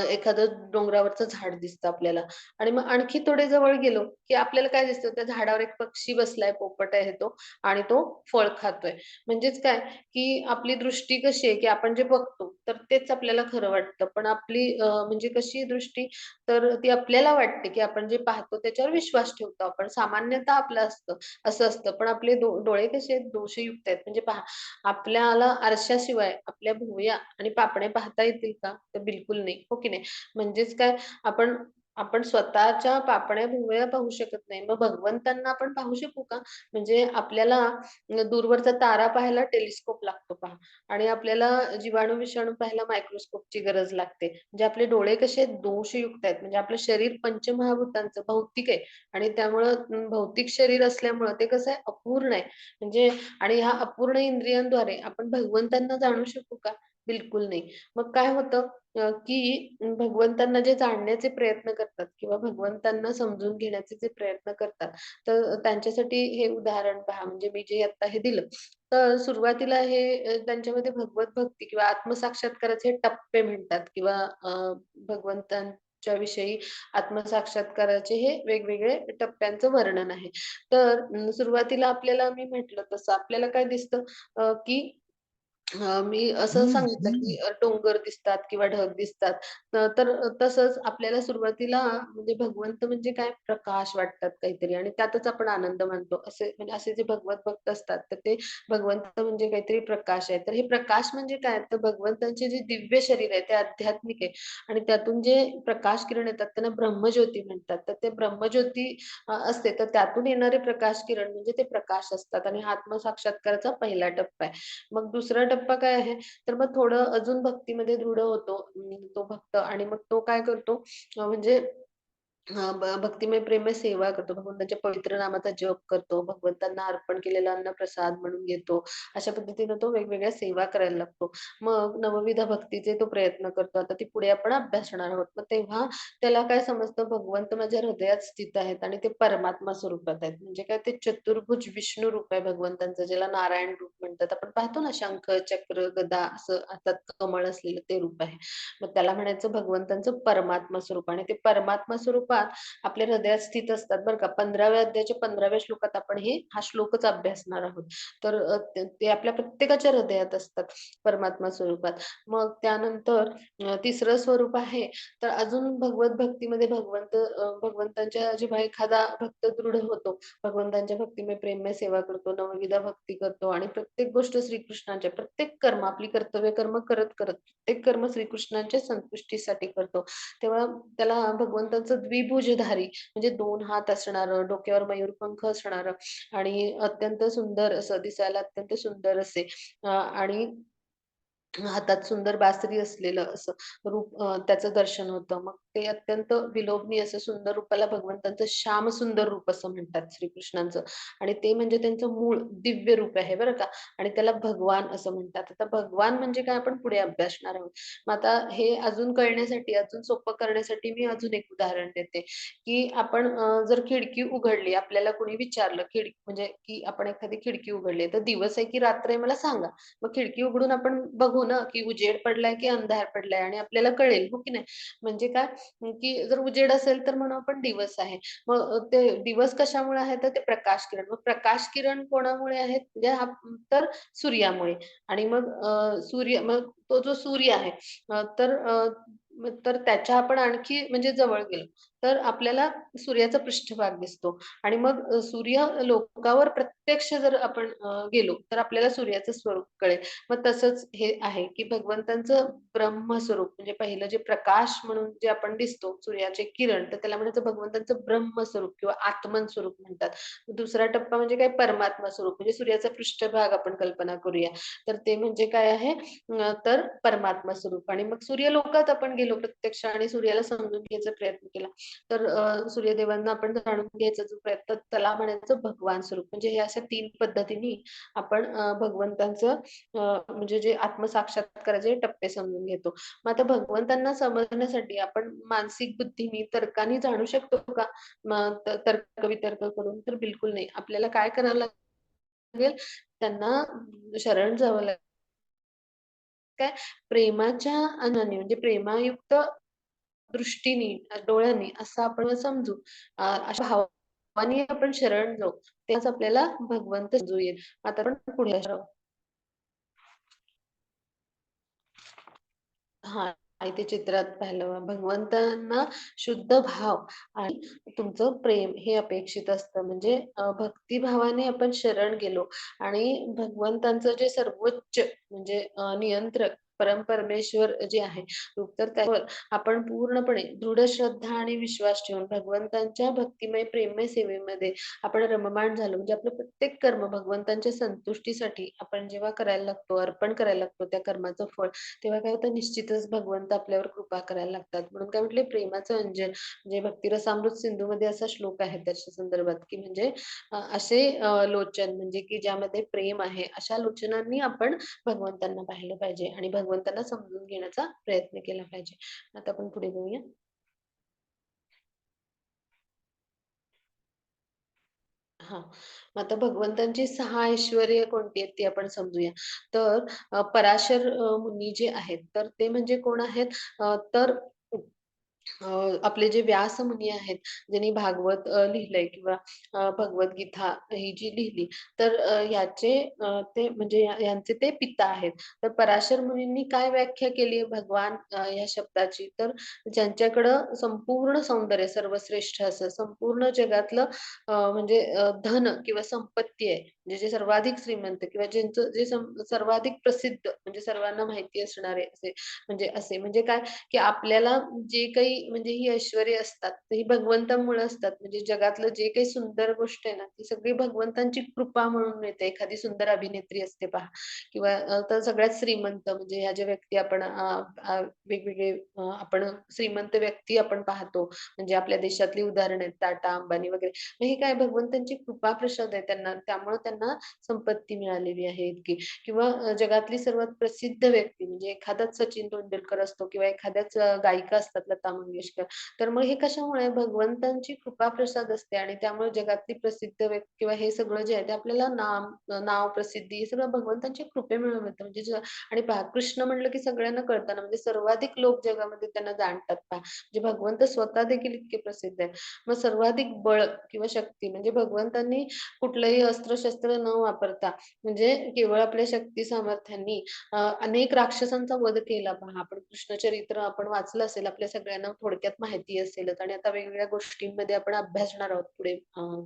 एखादं डोंगरावरचं झाड दिसतं आपल्याला आणि मग आणखी थोडे जवळ गेलो, की आपल्याला काय दिसतं त्या झाडावर एक पक्षी बसलाय, पोपट आहे तो आणि तो फळ खातोय. म्हणजेच काय, की आपली दृष्टी कशी आहे, की आपण जे बघतो तर तेच आपल्याला खरं वाटतं. पण आपली म्हणजे कशी आहे दृष्टी, तर ती आपल्याला वाटते, की आपण जे पाहतो त्याच्यावर विश्वास ठेवतो आपण. सामान्यतः आपलं असतं, असं असतं. पण आपले डोळे कसे आहेत, दोषयुक्त आहेत. म्हणजे पहा आपल्याला आरशाशिवाय आपल्या भुवया आणि पापण्या पाहता येतील का? तर बिलकुल नाही. हो की नाही? म्हणजेच काय आपण आपण स्वतःच्या पापण्या, भुवया पाहू शकत नाही. मग भगवंतांना आपण पाहू शकू का? म्हणजे आपल्याला दूरवरचा तारा पाहायला टेलिस्कोप लागतो पहा आणि आपल्याला जीवाणू, विषाणू पाहायला मायक्रोस्कोपची गरज लागते. म्हणजे आपले डोळे कसे दोषयुक्त आहेत. म्हणजे आपलं शरीर पंचमहाभूतांचं भौतिक आहे आणि त्यामुळं भौतिक शरीर असल्यामुळं ते कसं आहे अपूर्ण आहे. म्हणजे आणि ह्या अपूर्ण इंद्रियांद्वारे आपण भगवंतांना जाणू शकू का? बिलकुल नाही. मग काय होतं की भगवंतांना जे जाणण्याचे प्रयत्न करतात किंवा भगवंतांना समजून घेण्याचे जे प्रयत्न करतात, तर त्यांच्यासाठी हे उदाहरण पहा. म्हणजे मी जे आता हे दिलं. तर सुरुवातीला हे त्यांच्यामध्ये भगवत भक्ती किंवा आत्मसाक्षात्काराचे टप्पे म्हणतात किंवा भगवंतांच्या विषयी आत्मसाक्षात्काराचे हे वेगवेगळे टप्प्यांचं वर्णन आहे. तर सुरुवातीला आपल्याला मी म्हटलं तसं आपल्याला काय दिसतं की मी असं सांगितलं की डोंगर दिसतात किंवा ढग दिसतात. तर तसंच आपल्याला सुरुवातीला म्हणजे भगवंत म्हणजे काय प्रकाश वाटतात काहीतरी आणि त्यातच आपण आनंद मानतो. असे म्हणजे असे जे भगवत भक्त असतात, तर ते भगवंत म्हणजे काहीतरी प्रकाश आहे. तर हे प्रकाश म्हणजे काय? तर भगवंतांचे जे दिव्य शरीर आहे ते आध्यात्मिक आहे आणि त्यातून जे प्रकाश किरण येतात त्यांना ब्रह्मज्योती म्हणतात. तर ते ब्रह्मज्योती असते तर त्यातून येणारे प्रकाश किरण म्हणजे ते प्रकाश असतात आणि हा आत्मसाक्षात्काराचा पहिला टप्पा आहे. मग दुसरा टप्पा काय आहे, तर मग थोडं अजून भक्तीमध्ये दृढ होतो तो भक्त आणि मग तो काय करतो म्हणजे भक्तिमय प्रेममय सेवा करतो. भगवंताच्या पवित्र नामाचा जप करतो. भगवंतांना अर्पण केलेलं अन्न प्रसाद म्हणून घेतो. अशा पद्धतीनं तो वेगवेगळ्या सेवा करायला लागतो. मग नवविध भक्तीचे तो प्रयत्न करतो. आता ती पुढे आपण अभ्यासणार आहोत. मग तेव्हा त्याला काय समजतं भगवंत माझ्या हृदयात स्थित आहेत आणि ते परमात्मा स्वरूपात आहेत. म्हणजे काय ते चतुर्भुज विष्णू रूप आहे भगवंतांचं ज्याला नारायण रूप म्हणतात. आपण पाहतो ना शंख, चक्र, गदा असं हातात कमळ असलेलं ते रूप आहे. मग त्याला म्हणायचं भगवंतांचं परमात्मा स्वरूप आणि ते परमात्मा स्वरूपात श्लोकात आपल्या हृदयात स्थित असतात बरं का. 15व्या अध्यायाच्या 15व्या श्लोकात आपण हा श्लोकच अभ्यासणार आहोत. तर ते आपल्या प्रत्येकाच्या हृदयात असतात परमात्मा स्वरूपात. मग त्यानंतर तिसरं स्वरूप आहे, तर अजून भगवत भक्तीमध्ये भगवंतांच्या जेव्हा एखादा भक्त दृढ होतो, भगवंतांच्या भक्तिमय प्रेममय सेवा करतो, नवविधा भक्ती करतो आणि प्रत्येक गोष्ट श्रीकृष्णाच्या प्रत्येक कर्म आपली कर्तव्य कर्म करत प्रत्येक कर्म श्रीकृष्णांच्या संतुष्टीसाठी करतो. तेव्हा त्याला भगवंताचं द्विभुजधारी म्हणजे 2 हात असणारं, डोक्यावर मयूरपंख असणारं आणि अत्यंत सुंदर असं दिसायला अत्यंत सुंदर असे आणि हातात सुंदर बासरी असलेलं असं रूप त्याचं दर्शन होतं. मग ते अत्यंत विलोभनीय असं सुंदर रूपाला भगवंतांचं श्यामसुंदर रूप असं म्हणतात श्रीकृष्णांचं आणि ते म्हणजे त्यांचं मूळ दिव्य रूप आहे बरं का आणि त्याला भगवान असं म्हणतात. आता भगवान म्हणजे काय आपण पुढे अभ्यासणार आहोत. मग आता हे अजून कळण्यासाठी, अजून सोपं करण्यासाठी मी अजून एक उदाहरण देते, की आपण जर खिडकी उघडली, आपल्याला कोणी विचारलं म्हणजे की आपण एखादी खिडकी उघडली तर दिवस आहे की रात्र आहे मला सांगा. मग खिडकी उघडून आपण बघू ना, की उजेड पडलाय की अंधार पडलाय आणि आपल्याला कळेल, हो की नाही? म्हणजे काय, की जर उजेड असेल तर म्हणू आपण दिवस आहे. मग ते दिवस कशामुळे आहे तर ते प्रकाश किरण. मग प्रकाश किरण कोणामुळे आहेत? म्हणजे तर सूर्यामुळे आणि मग मग तो जो सूर्य आहे तर त्याच्या आपण आणखी म्हणजे जवळ गेलो, तर आपल्याला सूर्याचा पृष्ठभाग दिसतो आणि मग सूर्य लोकावर प्रत्यक्ष जर आपण गेलो, तर आपल्याला सूर्याचं स्वरूप कळेल. मग तसंच हे आहे, की भगवंतांचं ब्रह्मस्वरूप म्हणजे पहिलं जे प्रकाश म्हणून जे आपण दिसतो, सूर्याचे किरण, तर त्याला म्हणायचं भगवंतांचं ब्रह्मस्वरूप किंवा आत्मन स्वरूप म्हणतात. दुसरा टप्पा म्हणजे काय परमात्मा स्वरूप म्हणजे सूर्याचा पृष्ठभाग आपण कल्पना करूया. तर ते म्हणजे काय आहे तर परमात्मा स्वरूप आणि मग सूर्यलोकात आपण गेलो प्रत्यक्ष आणि सूर्याला समजून घ्यायचा प्रयत्न केला. तर सूर्यदेवांना आपण जाणून घ्यायचा जो प्रयत्न त्याला म्हणायचं भगवान स्वरूप. म्हणजे हे अशा 3 पद्धतीने आपण भगवंतांचं म्हणजे जे आत्मसाक्षात्काराचे टप्पे समजून घेतो. मग आता भगवंतांना समजण्यासाठी आपण मानसिक बुद्धीने, तर्काने जाणू शकतो का? मग तर्क-वितर्क करून? तर बिलकुल नाही. आपल्याला काय करावं लागेल? त्यांना शरण जावं लागेल. काय प्रेमाच्या अनाने म्हणजे प्रेमायुक्त दृष्टीने, डोळ्यांनी असं आपण समजू. अशा भावाने आपण शरण जाऊ. तेव्हाच आपल्याला भगवंत समजू येईल. आता आपण पुढे असं हां, इथे चित्रात पाहिलं भगवंतांना शुद्ध भाव आणि तुमचं प्रेम हे अपेक्षित असतं. म्हणजे भक्तिभावाने आपण शरण गेलो आणि भगवंतांचं जे सर्वोच्च म्हणजे नियंत्रक परमेश्वर जे आहे रूप तर त्यावर आपण पूर्णपणे दृढ श्रद्धा आणि विश्वास ठेवून भगवंतांच्या भक्तिमय प्रेममय सेवेमध्ये आपण रममाण झालो. म्हणजे आपलं प्रत्येक कर्म भगवंतांच्या संतुष्टीसाठी आपण जेव्हा करायला लागतो, अर्पण करायला लागतो त्या कर्माचं फळ तेव्हा काय होतं निश्चितच भगवंत आपल्यावर कृपा करायला लागतात. म्हणून काय म्हटले प्रेमाचं अंजन म्हणजे भक्तिरसामृत सिंधूमध्ये असा श्लोक आहे त्याच्या संदर्भात, की म्हणजे असे लोचन म्हणजे की ज्यामध्ये प्रेम आहे, अशा लोचनांनी आपण भगवंतांना पाहिलं पाहिजे आणि भगवंतांना समजून घेण्याचा प्रयत्न केला पाहिजे. आता आपण पुढे जाऊया. हां. मग आता भगवंतांची 6 ऐश्वर्य कोणती आहेत ती आपण समजूया. तर पराशर मुनी जे आहेत, तर ते म्हणजे कोण आहेत? तर आपले जे व्यास मुनी आहेत, ज्यांनी भागवत लिहिलंय किंवा भगवद्गीता ही जी लिहिली, तर ते म्हणजे यांचे ते पिता आहेत. तर पराशर मुनींनी काय व्याख्या केली आहे भगवान या शब्दाची, तर ज्यांच्याकडं संपूर्ण सौंदर्य सर्वश्रेष्ठ असं संपूर्ण जगातलं म्हणजे धन किंवा संपत्ती आहे, म्हणजे जे सर्वाधिक श्रीमंत किंवा ज्यांचं जे सर्वाधिक प्रसिद्ध म्हणजे सर्वांना माहिती असणारे असे म्हणजे काय की आपल्याला जे काही म्हणजे ही ऐश्वर्य असतात, तर ही भगवंतांमुळे असतात. म्हणजे जगातलं जे काही सुंदर गोष्ट आहे ना, ती सगळी भगवंतांची कृपा म्हणून मिळते. एखादी सुंदर अभिनेत्री असते पहा किंवा तर सगळ्यात श्रीमंत म्हणजे ह्या ज्या व्यक्ती आपण वेगवेगळे आपण श्रीमंत व्यक्ती आपण पाहतो. म्हणजे आपल्या देशातली उदाहरणं आहेत टाटा, अंबानी वगैरे. मग हे काय भगवंतांची कृपा प्रसाद आहे त्यांना. त्यामुळे त्यांना त्यांना संपत्ती मिळालेली आहे इतकी किंवा जगातली सर्वात प्रसिद्ध व्यक्ती म्हणजे एखादाच सचिन तेंडुलकर असतो किंवा एखाद्याच गायिका असतात लता मंगेशकर. तर मग हे कशामुळे भगवंतांची कृपाप्रसाद असते आणि त्यामुळे जगातली प्रसिद्ध व्यक्ती किंवा हे सगळं जे आहे ते आपल्याला नाव, प्रसिद्धी हे सगळं भगवंतांच्या कृपेमुळे मिळतं. म्हणजे आणि पहा कृष्ण म्हटलं की सगळ्यांना कळतं ना, म्हणजे सर्वाधिक लोक जगामध्ये त्यांना जाणतात पहा. म्हणजे भगवंत स्वतः देखील इतके प्रसिद्ध आहेत. मग सर्वाधिक बळ किंवा शक्ती म्हणजे भगवंतांनी कुठलंही अस्त्र-शस्त्र न वापरता म्हणजे केवळ आपल्या शक्ती सामर्थ्यांनी अनेक राक्षसांचा वध केला पहा. आपण कृष्णचरित्र आपण वाचलं असेल, आपल्या सगळ्यांना थोडक्यात माहिती असेलच आणि आता वेगवेगळ्या गोष्टींमध्ये आपण अभ्यासणार आहोत पुढे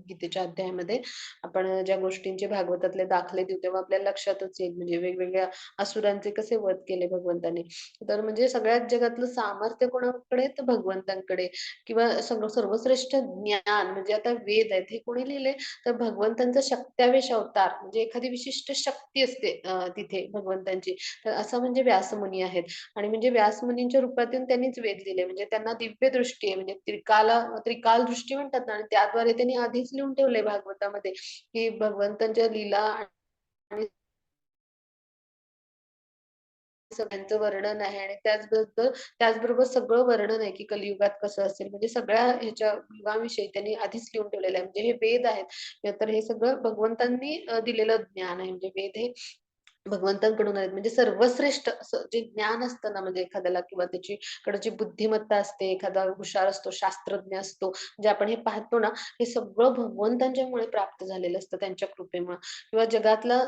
गीतेच्या अध्यायामध्ये. आपण ज्या गोष्टींचे भागवतातले दाखले देऊ तेव्हा आपल्याला लक्षातच येईल म्हणजे वेगवेगळ्या असुरांचे कसे वध केले भगवंतांनी. तर म्हणजे सगळ्यात जगातलं सामर्थ्य कोणाकडे? तर भगवंतांकडे किंवा सर्वश्रेष्ठ ज्ञान म्हणजे आता वेद आहेत हे कोणी लिहिले? तर भगवंतांचा शक्त्यावेश अवतार म्हणजे एखादी विशिष्ट शक्ती असते तिथे भगवंतांची. तर असं म्हणजे व्यासमुनी आहेत आणि म्हणजे व्यासमुनींच्या रूपातून त्यांनीच वेद लिहिले. म्हणजे त्यांना दिव्य दृष्टी आहे म्हणजे त्रिकाल दृष्टी म्हणतात ना आणि त्याद्वारे त्यांनी आधीच लिहून ठेवलंय भागवतामध्ये, की भगवंतांच्या लीला आणि सगळ्यांचं वर्णन आहे आणि त्याचबरोबर सगळं वर्णन आहे, की कलियुगात कसं असेल. म्हणजे सगळ्या ह्याच्या युगांविषयी त्यांनी आधीच लिहून ठेवलेलं आहे. म्हणजे हे वेद आहेत. तर हे सगळं भगवंतांनी दिलेलं ज्ञान आहे. म्हणजे वेद हे भगवंतांकडून आहेत. म्हणजे सर्वश्रेष्ठ असं जे ज्ञान असतं ना, म्हणजे एखाद्याला किंवा त्याच्याकडे जी बुद्धिमत्ता असते, एखादा हुशार असतो, शास्त्रज्ञ असतो, म्हणजे आपण हे पाहतो ना, हे सगळं भगवंतांच्यामुळे प्राप्त झालेलं असतं त्यांच्या कृपेमुळं किंवा जगातला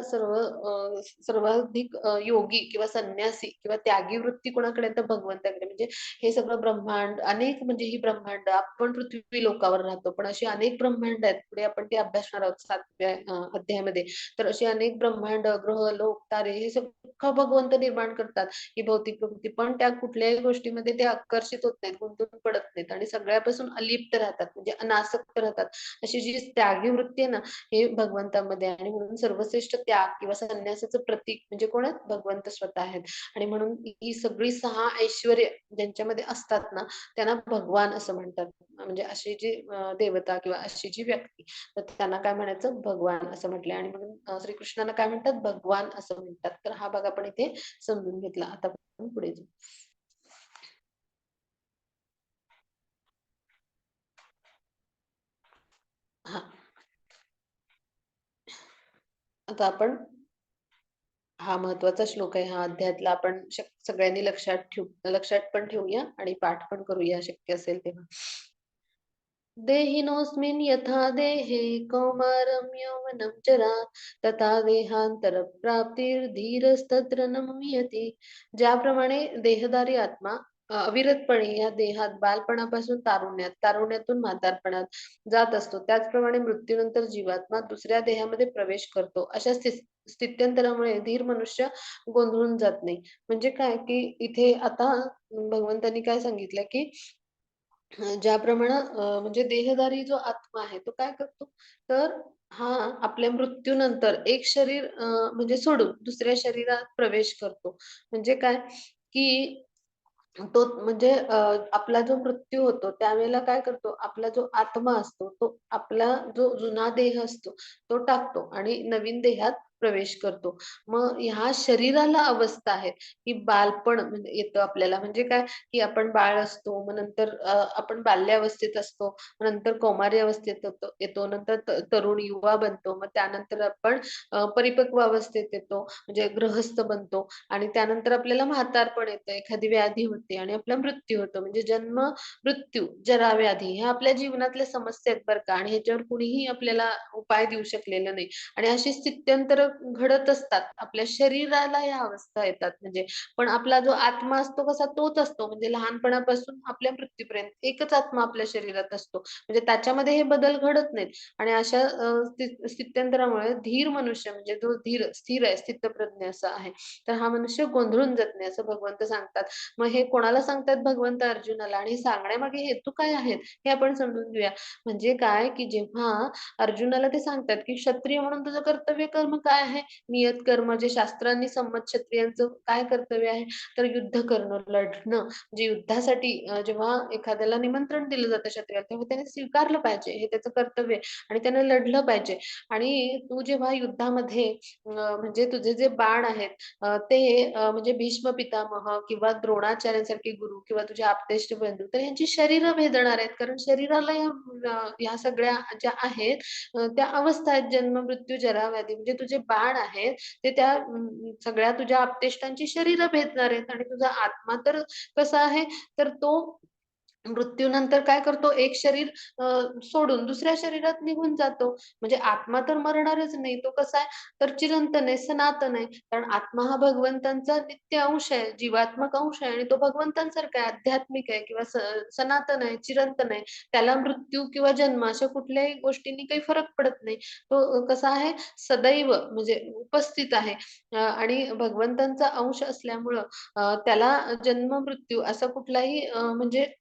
सर्वाधिक योगी किंवा संन्यासी किंवा त्यागी वृत्ती कोणाकडे आहे तर भगवंताकडे. म्हणजे हे सगळं ब्रह्मांड अनेक म्हणजे ही ब्रह्मांड आपण पृथ्वी लोकावर राहतो, पण अशी अनेक ब्रह्मांड आहेत. पुढे आपण ते अभ्यासणार आहोत 7व्या अध्यायामध्ये. तर अशी अनेक ब्रह्मांड, ग्रह, लोक, तारे हे सगळं भगवंत निर्माण करतात, ही भौतिक प्रकृती. पण त्या कुठल्याही गोष्टीमध्ये ते आकर्षित होत नाहीत, गुंतून पडत नाहीत आणि सगळ्यापासून अलिप्त राहतात, म्हणजे अनासक्त राहतात. अशी जी त्यागी वृत्ती आहे ना, हे भगवंतामध्ये आहे आणि म्हणून सर्वश्रेष्ठ त्याग किंवा संन्यासाचं प्रतीक म्हणजे कोण आहेत? भगवंत स्वतः आहेत आणि म्हणून ही सगळी 6 ऐश्वर्य ज्यांच्यामध्ये असतात ना, त्यांना भगवान असं म्हणतात. म्हणजे अशी जी देवता किंवा अशी जी व्यक्ती तर त्यांना काय म्हणायचं? भगवान असं म्हटलंय आणि म्हणून श्रीकृष्णांना काय म्हणतात? भगवान असं म्हणतात. तर हा भाग आपण इथे समजून घेतला. आता आपण पुढे जाऊ. हां. आता आपण हा महत्वाचा श्लोक आहे. हा अध्यायातला आपण सगळ्यांनी लक्षात पण ठेवूया आणि पाठ पण करूया शक्य असेल तेव्हा. देहिनोऽस्मिन् यथा देहे कौमारं यौवनं जरा तथा देहान्तरप्राप्तिर्धीरस्तत्र न मुह्यते. ज्याप्रमाणे देहधारी आत्मा अविरतपणे या देहात बालपणापासून तारुण्यात, तारुण्यातून म्हातारपणात जात असतो, त्याचप्रमाणे मृत्यूनंतर जीवात्मा दुसऱ्या देहामध्ये प्रवेश करतो. अशा स्थित्यंतरामुळे धीर मनुष्य गोंधळून जात नाही. म्हणजे काय, की इथे आता भगवंतांनी काय सांगितलं, की ज्याप्रमाणे म्हणजे देहधारी जो आत्मा आहे तो काय करतो? तर हा आपल्या मृत्यूनंतर एक शरीर म्हणजे सोडून दुसऱ्या शरीरात प्रवेश करतो. म्हणजे काय, की तो म्हणजे आपला जो मृत्यू होतो त्यावेळेला काय करतो, आपला जो आत्मा असतो, तो आपला जो जुना देह असतो, तो टाकतो आणि नवीन देहात प्रवेश करतो. मग ह्या शरीराला अवस्था आहे, की बालपण म्हणजे येतं आपल्याला. म्हणजे काय, की आपण बाळ असतो, मग नंतर आपण बाल्यावस्थेत असतो, मग नंतर कौमार्य अवस्थेत येतो, नंतर तरुण युवा बनतो, मग त्यानंतर आपण परिपक्व अवस्थेत येतो, म्हणजे गृहस्थ बनतो आणि त्यानंतर आपल्याला म्हातारपण येतं, एखादी व्याधी होते आणि आपला मृत्यू होतो. म्हणजे जन्म, मृत्यू, जरा, व्याधी ह्या आपल्या जीवनातल्या समस्या आहेत बरं का आणि ह्याच्यावर कुणीही आपल्याला उपाय देऊ शकलेलं नाही. आणि अशी स्थित्यंतर घडत असतात. आपल्या शरीराला ह्या अवस्था येतात म्हणजे. पण आपला जो आत्मा असतो कसा तोच असतो. म्हणजे लहानपणापासून आपल्या मृत्यूपर्यंत एकच आत्मा आपल्या शरीरात असतो. म्हणजे त्याच्यामध्ये हे बदल घडत नाहीत आणि अशा स्थित्यंतरामुळे धीर मनुष्य म्हणजे जो स्थिर आहे, स्थितप्रज्ञ असा आहे. तर हा मनुष्य गोंधळून जात नाही असं भगवंत सांगतात. मग हे कोणाला सांगतात भगवंत अर्जुनाला आणि सांगण्यामागे हेतू काय आहेत हे आपण समजून घेऊया. म्हणजे काय की जेव्हा अर्जुनाला ते सांगतात की क्षत्रिय म्हणून तुझं कर्तव्य कर्म काय काय आहे नियत कर्म, जे शास्त्रांनी संमत क्षत्रियांचं काय कर्तव्य आहे, तर युद्ध करणं, लढणं. म्हणजे युद्धासाठी जेव्हा एखाद्याला निमंत्रण दिलं जातं क्षत्रियाला, तेव्हा त्याने स्वीकारलं पाहिजे, हे त्याचं कर्तव्य आहे आणि त्याने लढलं पाहिजे. आणि तू जेव्हा युद्धामध्ये म्हणजे तुझे जे बाण आहेत ते म्हणजे भीष्म पितामह किंवा द्रोणाचार्यांसारखे गुरु किंवा तुझे आप्तेष्ट बंधू, तर यांची शरीरं भेदणार आहेत. कारण शरीराला ह्या सगळ्या ज्या आहेत त्या अवस्था आहेत, जन्म, मृत्यू, जरा, व्याधी. म्हणजे तुझे बाण आहेत ते त्या सगळ्या तुझ्या आप्तेष्टांची शरीरं भेदणार आहेत आणि तुझा आत्मा तर कसा आहे, तर तो मृत्यूनंतर काय करतो, एक शरीर सोडून दुसऱ्या शरीरात निघून जातो. म्हणजे आत्मा तर मरणारच नाही. तो कसा आहे, तर चिरंतन आहे, सनातन आहे. कारण आत्मा हा भगवंतांचा नित्य अंश आहे, जीवात्मक अंश आहे आणि तो भगवंतांसारखा आहे, आध्यात्मिक आहे किंवा सनातन आहे, चिरंतन आहे. त्याला मृत्यू किंवा जन्म अशा कुठल्याही गोष्टींनी काही फरक पडत नाही. तो कसा आहे, सदैव म्हणजे उपस्थित आहे आणि भगवंतांचा अंश असल्यामुळं त्याला जन्म, मृत्यू असा कुठलाही म्हणजे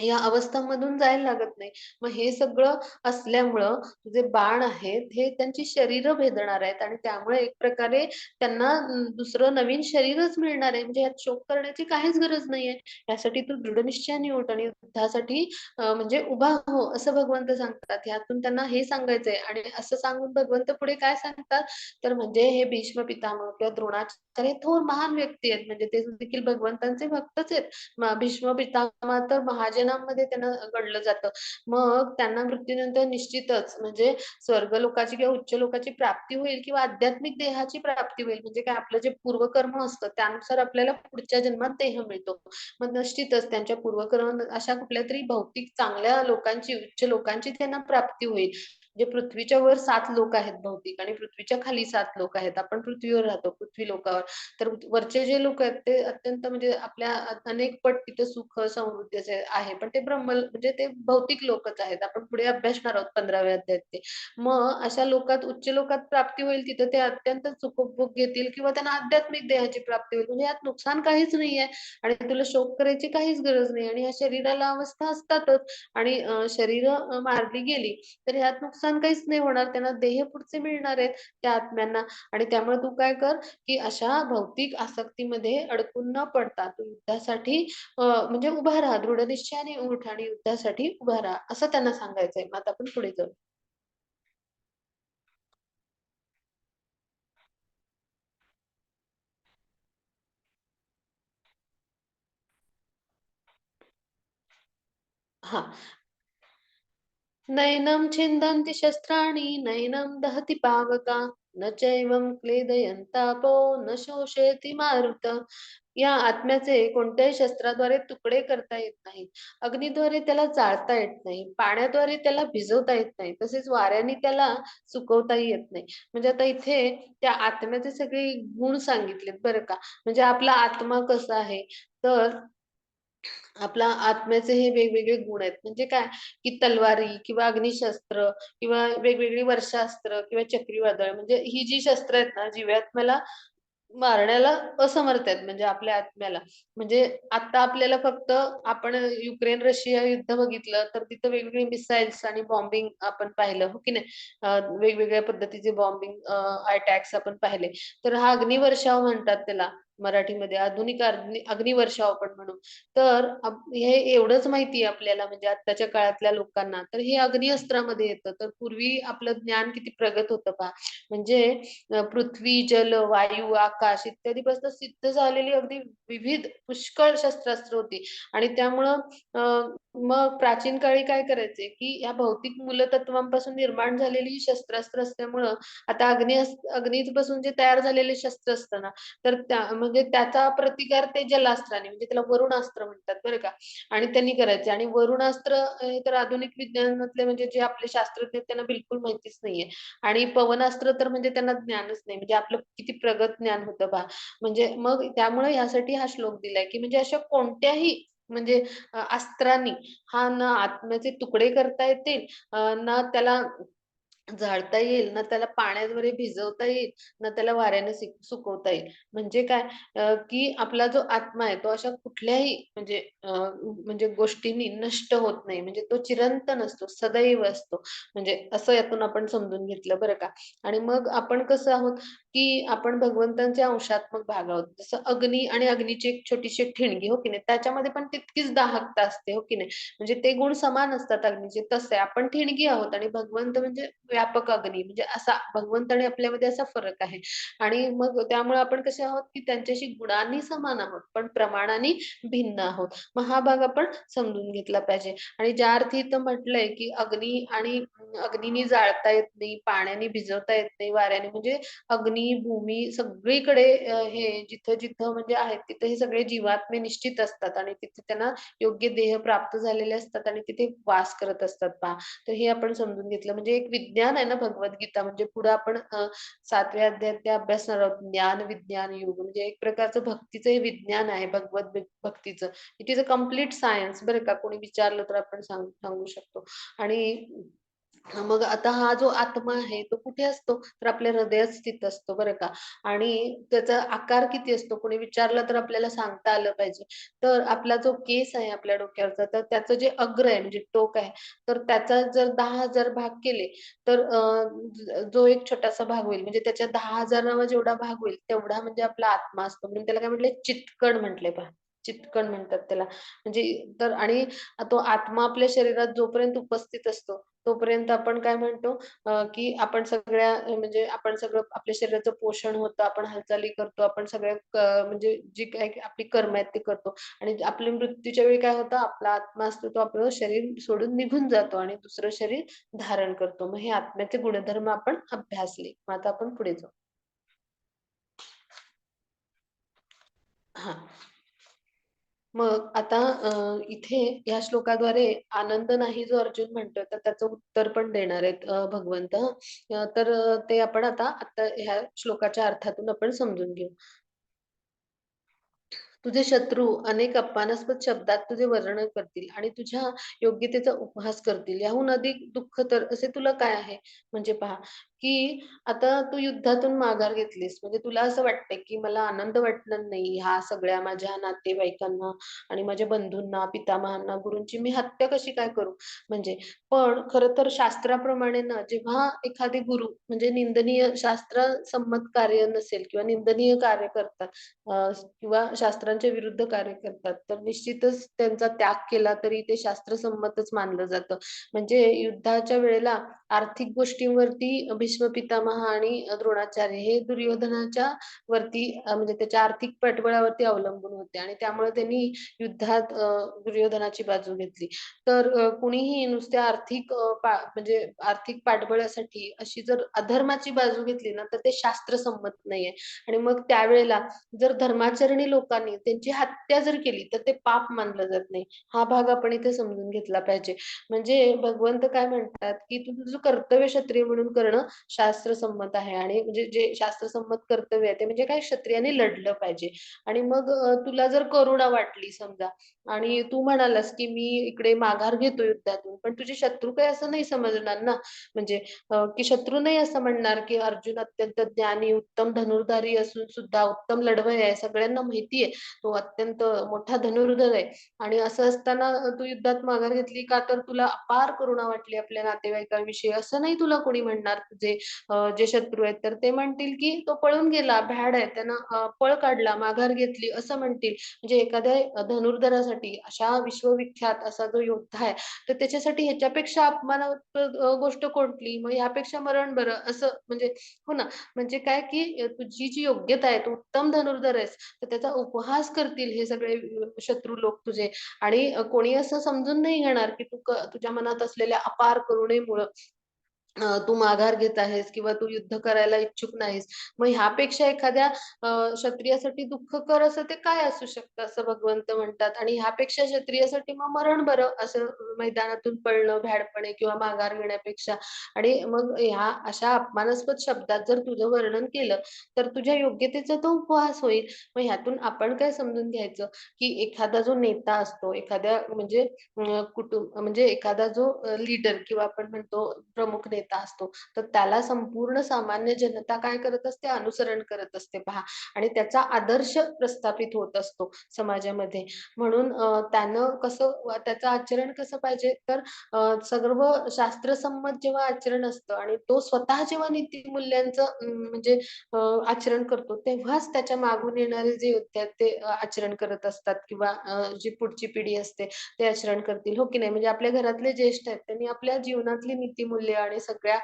या अवस्थांमधून जायला लागत नाही. मग हे सगळं असल्यामुळं जे बाण आहेत, हे त्यांची शरीरं भेदणार आहेत आणि त्यामुळे एक प्रकारे त्यांना दुसरं नवीन शरीरच मिळणार आहे. म्हणजे यात शोक करण्याची काहीच गरज नाहीये. यासाठी तू दृढनिश्चयाने उठ आणि युद्धासाठी म्हणजे उभा हो, असं भगवंत सांगतात. ह्यातून त्यांना हे सांगायचंय आणि असं सांगून भगवंत पुढे काय सांगतात, तर म्हणजे हे भीष्म पितामह किंवा द्रोणाचार्य हे थोर महान व्यक्ती आहेत. म्हणजे ते देखील भगवंतांचे भक्तच आहेत. भीष्म पितामह तर महाजनांमध्ये त्यांना गणलं जातं. मग त्यांना मृत्यूनंतर निश्चितच म्हणजे स्वर्गलोकाची किंवा उच्च लोकाची प्राप्ती होईल किंवा आध्यात्मिक देहाची प्राप्ती होईल. म्हणजे काय आपलं जे पूर्वकर्म असतं त्यानुसार आपल्याला पुढच्या जन्मात देह मिळतो. मग निश्चितच त्यांच्या पूर्वकर्म अशा कुठल्यातरी भौतिक चांगल्या लोकांची, उच्च लोकांची त्यांना प्राप्ती होईल. म्हणजे पृथ्वीच्या वर 7 लोक आहेत भौतिक आणि पृथ्वीच्या खाली 7 लोक आहेत. आपण पृथ्वीवर राहतो, पृथ्वी लोकावर. तर वरचे जे लोक आहेत ते अत्यंत म्हणजे आपल्या अनेक पट तिथे सुख समृद्धी असे आहे. पण ते म्हणजे ते भौतिक लोकच आहेत. आपण पुढे अभ्यासणार आहोत 15व्या अध्यायात ते. मग अशा लोकात उच्च लोकात प्राप्ती होईल तिथं ते अत्यंत सुखभोग घेतील किंवा त्यांना आध्यात्मिक देहाची प्राप्ती होईल. म्हणजे यात नुकसान काहीच नाहीये आणि तुला शोक करायची काहीच गरज नाही आणि या शरीराला अवस्था असतातच आणि शरीरं मारली गेली तर ह्यात नुकसान काहीच नाही होणार. त्यांना देह पुढचे मिळणार आहेत त्या आत्म्यांना आणि त्यामुळे तू काय कर, की अशा भौतिक आसक्तीमध्ये अडकून न पडता तू युद्धासाठी म्हणजे उभा राहा, दृढ निश्चयाने उठ आणि युद्धासाठी उभा राहा, असं त्यांना सांगायचंय. मग आता आपण पुढे जाऊ. हां. नैनं छिन्दन्ति शस्त्राणि नैनं दहति पावका न चैवं क्लेदयन्तापो न शोषयति मारुत. या आत्म्याचे कोणत्याही शस्त्राद्वारे तुकडे करता येत नाहीत. अग्नीद्वारे त्याला जाळता येत नाही. पाण्याद्वारे त्याला भिजवता येत नाही. तसेच वाऱ्याने त्याला सुकवताही येत नाही. म्हणजे आता इथे त्या आत्म्याचे सगळे गुण सांगितलेत बरं का. म्हणजे आपला आत्मा कसा आहे, तर आपला आत्म्याचे हे वेगवेगळे गुण आहेत. म्हणजे काय, की तलवारी किंवा अग्निशस्त्र किंवा वेगवेगळी वर्षास्त्र किंवा चक्रीवादळ म्हणजे ही जी शस्त्र आहेत ना, जीवात्म्याला मारण्याला असमर्थ आहेत म्हणजे आपल्या आत्म्याला. म्हणजे आता आपल्याला फक्त आपण युक्रेन-रशिया युद्ध बघितलं, तर तिथं वेगवेगळे मिसाईल्स आणि बॉम्बिंग आपण पाहिलं, हो की नाही? वेगवेगळ्या पद्धतीचे बॉम्बिंग अटॅक्स आपण पाहिले. तर हा अग्निवर्षाव म्हणतात त्याला मराठीमध्ये. आधुनिक अग्निवर्षाव आपण म्हणू. तर हे एवढंच माहिती आहे आपल्याला म्हणजे आत्ताच्या काळातल्या लोकांना. तर हे अग्निअस्त्रामध्ये येतं. तर पूर्वी आपलं ज्ञान किती प्रगत होतं पहा. म्हणजे पृथ्वी, जल, वायू, आकाश इत्यादीपासून सिद्ध झालेली अगदी विविध पुष्कळ शस्त्रास्त्र होती आणि त्यामुळं मग प्राचीन काळी काय करायचे, की या भौतिक मूलतत्वांपासून निर्माण झालेली ही शस्त्रास्त्र असल्यामुळं आता अग्नीपासून जे तयार झालेले शस्त्र असतं ना, तर त्या म्हणजे त्याचा प्रतिकार ते जलास्त्राने म्हणजे त्याला वरुणास्त्र म्हणतात बरं का आणि त्यांनी करायचे आणि वरुणास्त्र हे तर आधुनिक विज्ञानातले म्हणजे जे आपले शास्त्रज्ञ आहेत त्यांना बिलकुल माहितीच नाहीये. आणि पवनास्त्र तर म्हणजे त्यांना ज्ञानच नाही. म्हणजे आपलं किती प्रगत ज्ञान होतं पहा. म्हणजे मग त्यामुळे यासाठी हा श्लोक दिलाय, की म्हणजे अशा कोणत्याही म्हणजे अस्त्रांनी हा ना आत्म्याचे तुकडे करता येतील, ना त्याला जाळता येईल, ना त्याला पाण्याद्वारे भिजवता येईल, ना त्याला वाऱ्याने सुकवता येईल. म्हणजे काय की आपला जो आत्मा आहे तो अशा कुठल्याही म्हणजे गोष्टींनी नष्ट होत नाही. म्हणजे तो चिरंतन असतो, सदैव असतो. म्हणजे असं यातून आपण समजून घेतलं बरं का. आणि मग आपण कसं आहोत, की आपण भगवंतांचे अंशात्मक भाग आहोत. जसं अग्नी आणि अग्नीची एक छोटीशी ठिणगी, हो की नाही? त्याच्यामध्ये पण तितकीच दाहकता असते, हो की नाही? म्हणजे ते गुण समान असतात अग्नीचे. तसे आपण ठिणगी आहोत आणि भगवंत म्हणजे व्यापक अग्नी म्हणजे असा भगवंत आणि आपल्यामध्ये असा फरक आहे. आणि मग त्यामुळे आपण कसे आहोत, की त्यांच्याशी गुणांनी समान आहोत, पण प्रमाणाने भिन्न आहोत. मग हा भाग आपण समजून घेतला पाहिजे. आणि ज्या अर्थी इथं म्हटलंय, की अग्नी आणि अग्नीनी जाळता येत नाही, पाण्याने भिजवता येत नाही, वाऱ्याने म्हणजे अग्नी, भूमी सगळीकडे हे जिथं-जिथं म्हणजे आहेत, तिथे हे सगळे जीवात्मे निश्चित असतात आणि तिथे त्यांना योग्य देह प्राप्त झालेले असतात आणि तिथे वास करत असतात पहा. तर हे आपण समजून घेतलं. म्हणजे एक विज्ञान आहे ना भगवद्गीता म्हणजे पुढे आपण 7व्या अध्यायात ते अभ्यासणार आहोत. ज्ञान, विज्ञान, योग म्हणजे एक प्रकारचं भक्तीचं हे विज्ञान आहे भक्तीचं. It is a complete science बरं का. कोणी विचारलं तर आपण सांगू शकतो. आणि मग आता हा जो आत्मा आहे तो कुठे असतो? तर आपल्या हृदयात स्थित असतो बरं का. आणि त्याचा आकार किती असतो? कोणी विचारलं तर आपल्याला सांगता आलं पाहिजे. तर आपला जो केस आहे आपल्या डोक्यावरचा, तर त्याचं जे अग्र आहे म्हणजे टोक आहे, तर त्याचा जर 10,000 भाग केले, तर जो एक छोटासा भाग होईल म्हणजे त्याच्या 10,000वा जेवढा भाग होईल, तेवढा म्हणजे आपला आत्मा असतो. म्हणून त्याला काय म्हटलंय? चित्कण म्हटलंय पहा. चित्कण म्हणतात त्याला. म्हणजे तर आणि तो आत्मा आपल्या शरीरात जोपर्यंत उपस्थित असतो, तोपर्यंत आपण काय म्हणतो की आपण म्हणजे आपण सगळं आपल्या शरीराचं पोषण होतं, आपण हालचाली करतो, आपण सगळ्या म्हणजे जी काही आपली कर्म आहेत ती करतो आणि आपल्या मृत्यूच्या वेळी काय होतं, आपला आत्मा असतो तो आपलं शरीर सोडून निघून जातो आणि दुसरं शरीर धारण करतो. मग हे आत्म्याचे गुणधर्म आपण अभ्यासले. मग आता आपण पुढे जाऊ. हां. मग आता इथे या श्लोकाद्वारे आनंद नाही जो अर्जुन म्हणतोय, तर त्याचं उत्तर पण देणार आहेत भगवंत हं. तर ते आपण आता ह्या श्लोकाच्या अर्थातून आपण समजून घेऊ. तुझे शत्रू अनेक अपमानास्पद शब्दात तुझे वर्णन करतील आणि तुझ्या योग्यतेचा उपहास करतील. याहून अधिक दुःख तर असे तुला काय आहे? म्हणजे पहा, की आता तू युद्धातून माघार घेतलीस. म्हणजे तुला असं वाटतंय, की मला आनंद वाटणार नाही ह्या सगळ्या माझ्या नातेवाईकांना आणि माझ्या बंधूंना, पितामहांना, गुरूंची मी हत्या कशी काय करू? म्हणजे पण खरं तर शास्त्राप्रमाणे ना, जेव्हा एखादे गुरु म्हणजे निंदनीय शास्त्रसंमत कार्य नसेल किंवा निंदनीय कार्य करतात किंवा शास्त्रांच्या विरुद्ध कार्य करतात, तर निश्चितच त्यांचा त्याग केला तरी ते शास्त्रसंमतच मानलं जातं. म्हणजे युद्धाच्या वेळेला आर्थिक गोष्टींवरती भीष्म पितामह आणि द्रोणाचार्य हे दुर्योधनाच्या वरती म्हणजे त्याच्या आर्थिक पाठबळावरती अवलंबून होते आणि त्यामुळे त्यांनी युद्धात दुर्योधनाची बाजू घेतली. तर कुणीही नुसत्या आर्थिक म्हणजे आर्थिक पाठबळासाठी अशी जर अधर्माची बाजू घेतली ना, तर ते शास्त्रसंमत नाहीये आणि मग त्यावेळेला जर धर्माचरणी लोकांनी त्यांची हत्या जर केली, तर ते पाप मानलं जात नाही. हा भाग आपण इथे समजून घेतला पाहिजे. म्हणजे भगवंत काय म्हणतात, की "तू तुझं कर्तव्य क्षत्रिय म्हणून करणं शास्त्रसंमत आहे." आणि म्हणजे जे शास्त्रसंमत कर्तव्य आहे, ते म्हणजे काय क्षत्रियाने लढलं पाहिजे. आणि मग तुला जर करुणा वाटली समजा आणि तू म्हणालास, की "मी इकडे माघार घेतो युद्धातून." पण तुझे शत्रू काही असं नाही समजणार ना. म्हणजे की शत्रू नाही असं म्हणणार, की अर्जुन अत्यंत ज्ञानी, उत्तम धनुर्धारी असून सुद्धा उत्तम लढवय्या आहे. सगळ्यांना माहिती आहे, तो अत्यंत मोठा धनुर्धर आहे आणि असं असताना तू युद्धात माघार घेतली का तर तुला अपार करुणा वाटली आपल्या नातेवाईकांविषयी, असं नाही तुला कोणी म्हणणार. तुझे जे शत्रू आहेत, तर ते म्हणतील, की "तो पळून गेला, भ्याड आहे, त्यानं पळ काढला, माघार घेतली," असं म्हणतील. म्हणजे एखाद्या धनुर्धरासाठी अशा विश्वविख्यात असा जो योद्धा आहे, तर त्याच्यासाठी ह्याच्यापेक्षा अपमानास्पद गोष्ट कुठली? मग ह्यापेक्षा मरण बरं, असं म्हणजे हो ना. म्हणजे काय, की तुझी जी योग्यता आहे, तू उत्तम धनुर्धर आहेस, तर त्याचा उपहास करतील हे सगळे शत्रू लोक तुझे आणि कोणी असं समजून नाही घेणार, की तुझ्या मनात असलेल्या अपार करुणेमुळं तू माघार घेत आहेस किंवा तू युद्ध करायला इच्छुक नाहीस. मग ह्यापेक्षा एखाद्या क्षत्रियासाठी दुःखकर असं ते काय असू शकतं, असं भगवंत म्हणतात आणि ह्यापेक्षा क्षत्रियासाठी मग मरण बरं, असं मैदानातून पळणं भ्याडपणे किंवा माघार घेण्यापेक्षा. आणि मग ह्या अशा अपमानास्पद शब्दात जर तुझं वर्णन केलं, तर तुझ्या योग्यतेचा तो उपहास होईल. मग ह्यातून आपण काय समजून घ्यायचं, की एखादा जो नेता असतो, एखाद्या म्हणजे म्हणजे एखादा जो लीडर किंवा आपण म्हणतो प्रमुख नेता नेता असतो, तर त्याला संपूर्ण सामान्य जनता काय करत असते? अनुसरण करत असते पहा आणि त्याचा आदर्श प्रस्थापित होत असतो समाजामध्ये. म्हणून त्यानं त्याचं आचरण कसं पाहिजे तर सर्व शास्त्रसंमत जेव्हा आचरण असतं आणि तो स्वतः जेव्हा नीतिमूल्यांचं म्हणजे आचरण करतो, तेव्हाच त्याच्या मागून येणारे जे योद्धे आहेत ते आचरण करत असतात किंवा जी पुढची पिढी असते ते आचरण करतील, हो की नाही? म्हणजे आपल्या घरातले ज्येष्ठ आहेत, त्यांनी आपल्या जीवनातली नीतिमूल्य आणि सगळ्या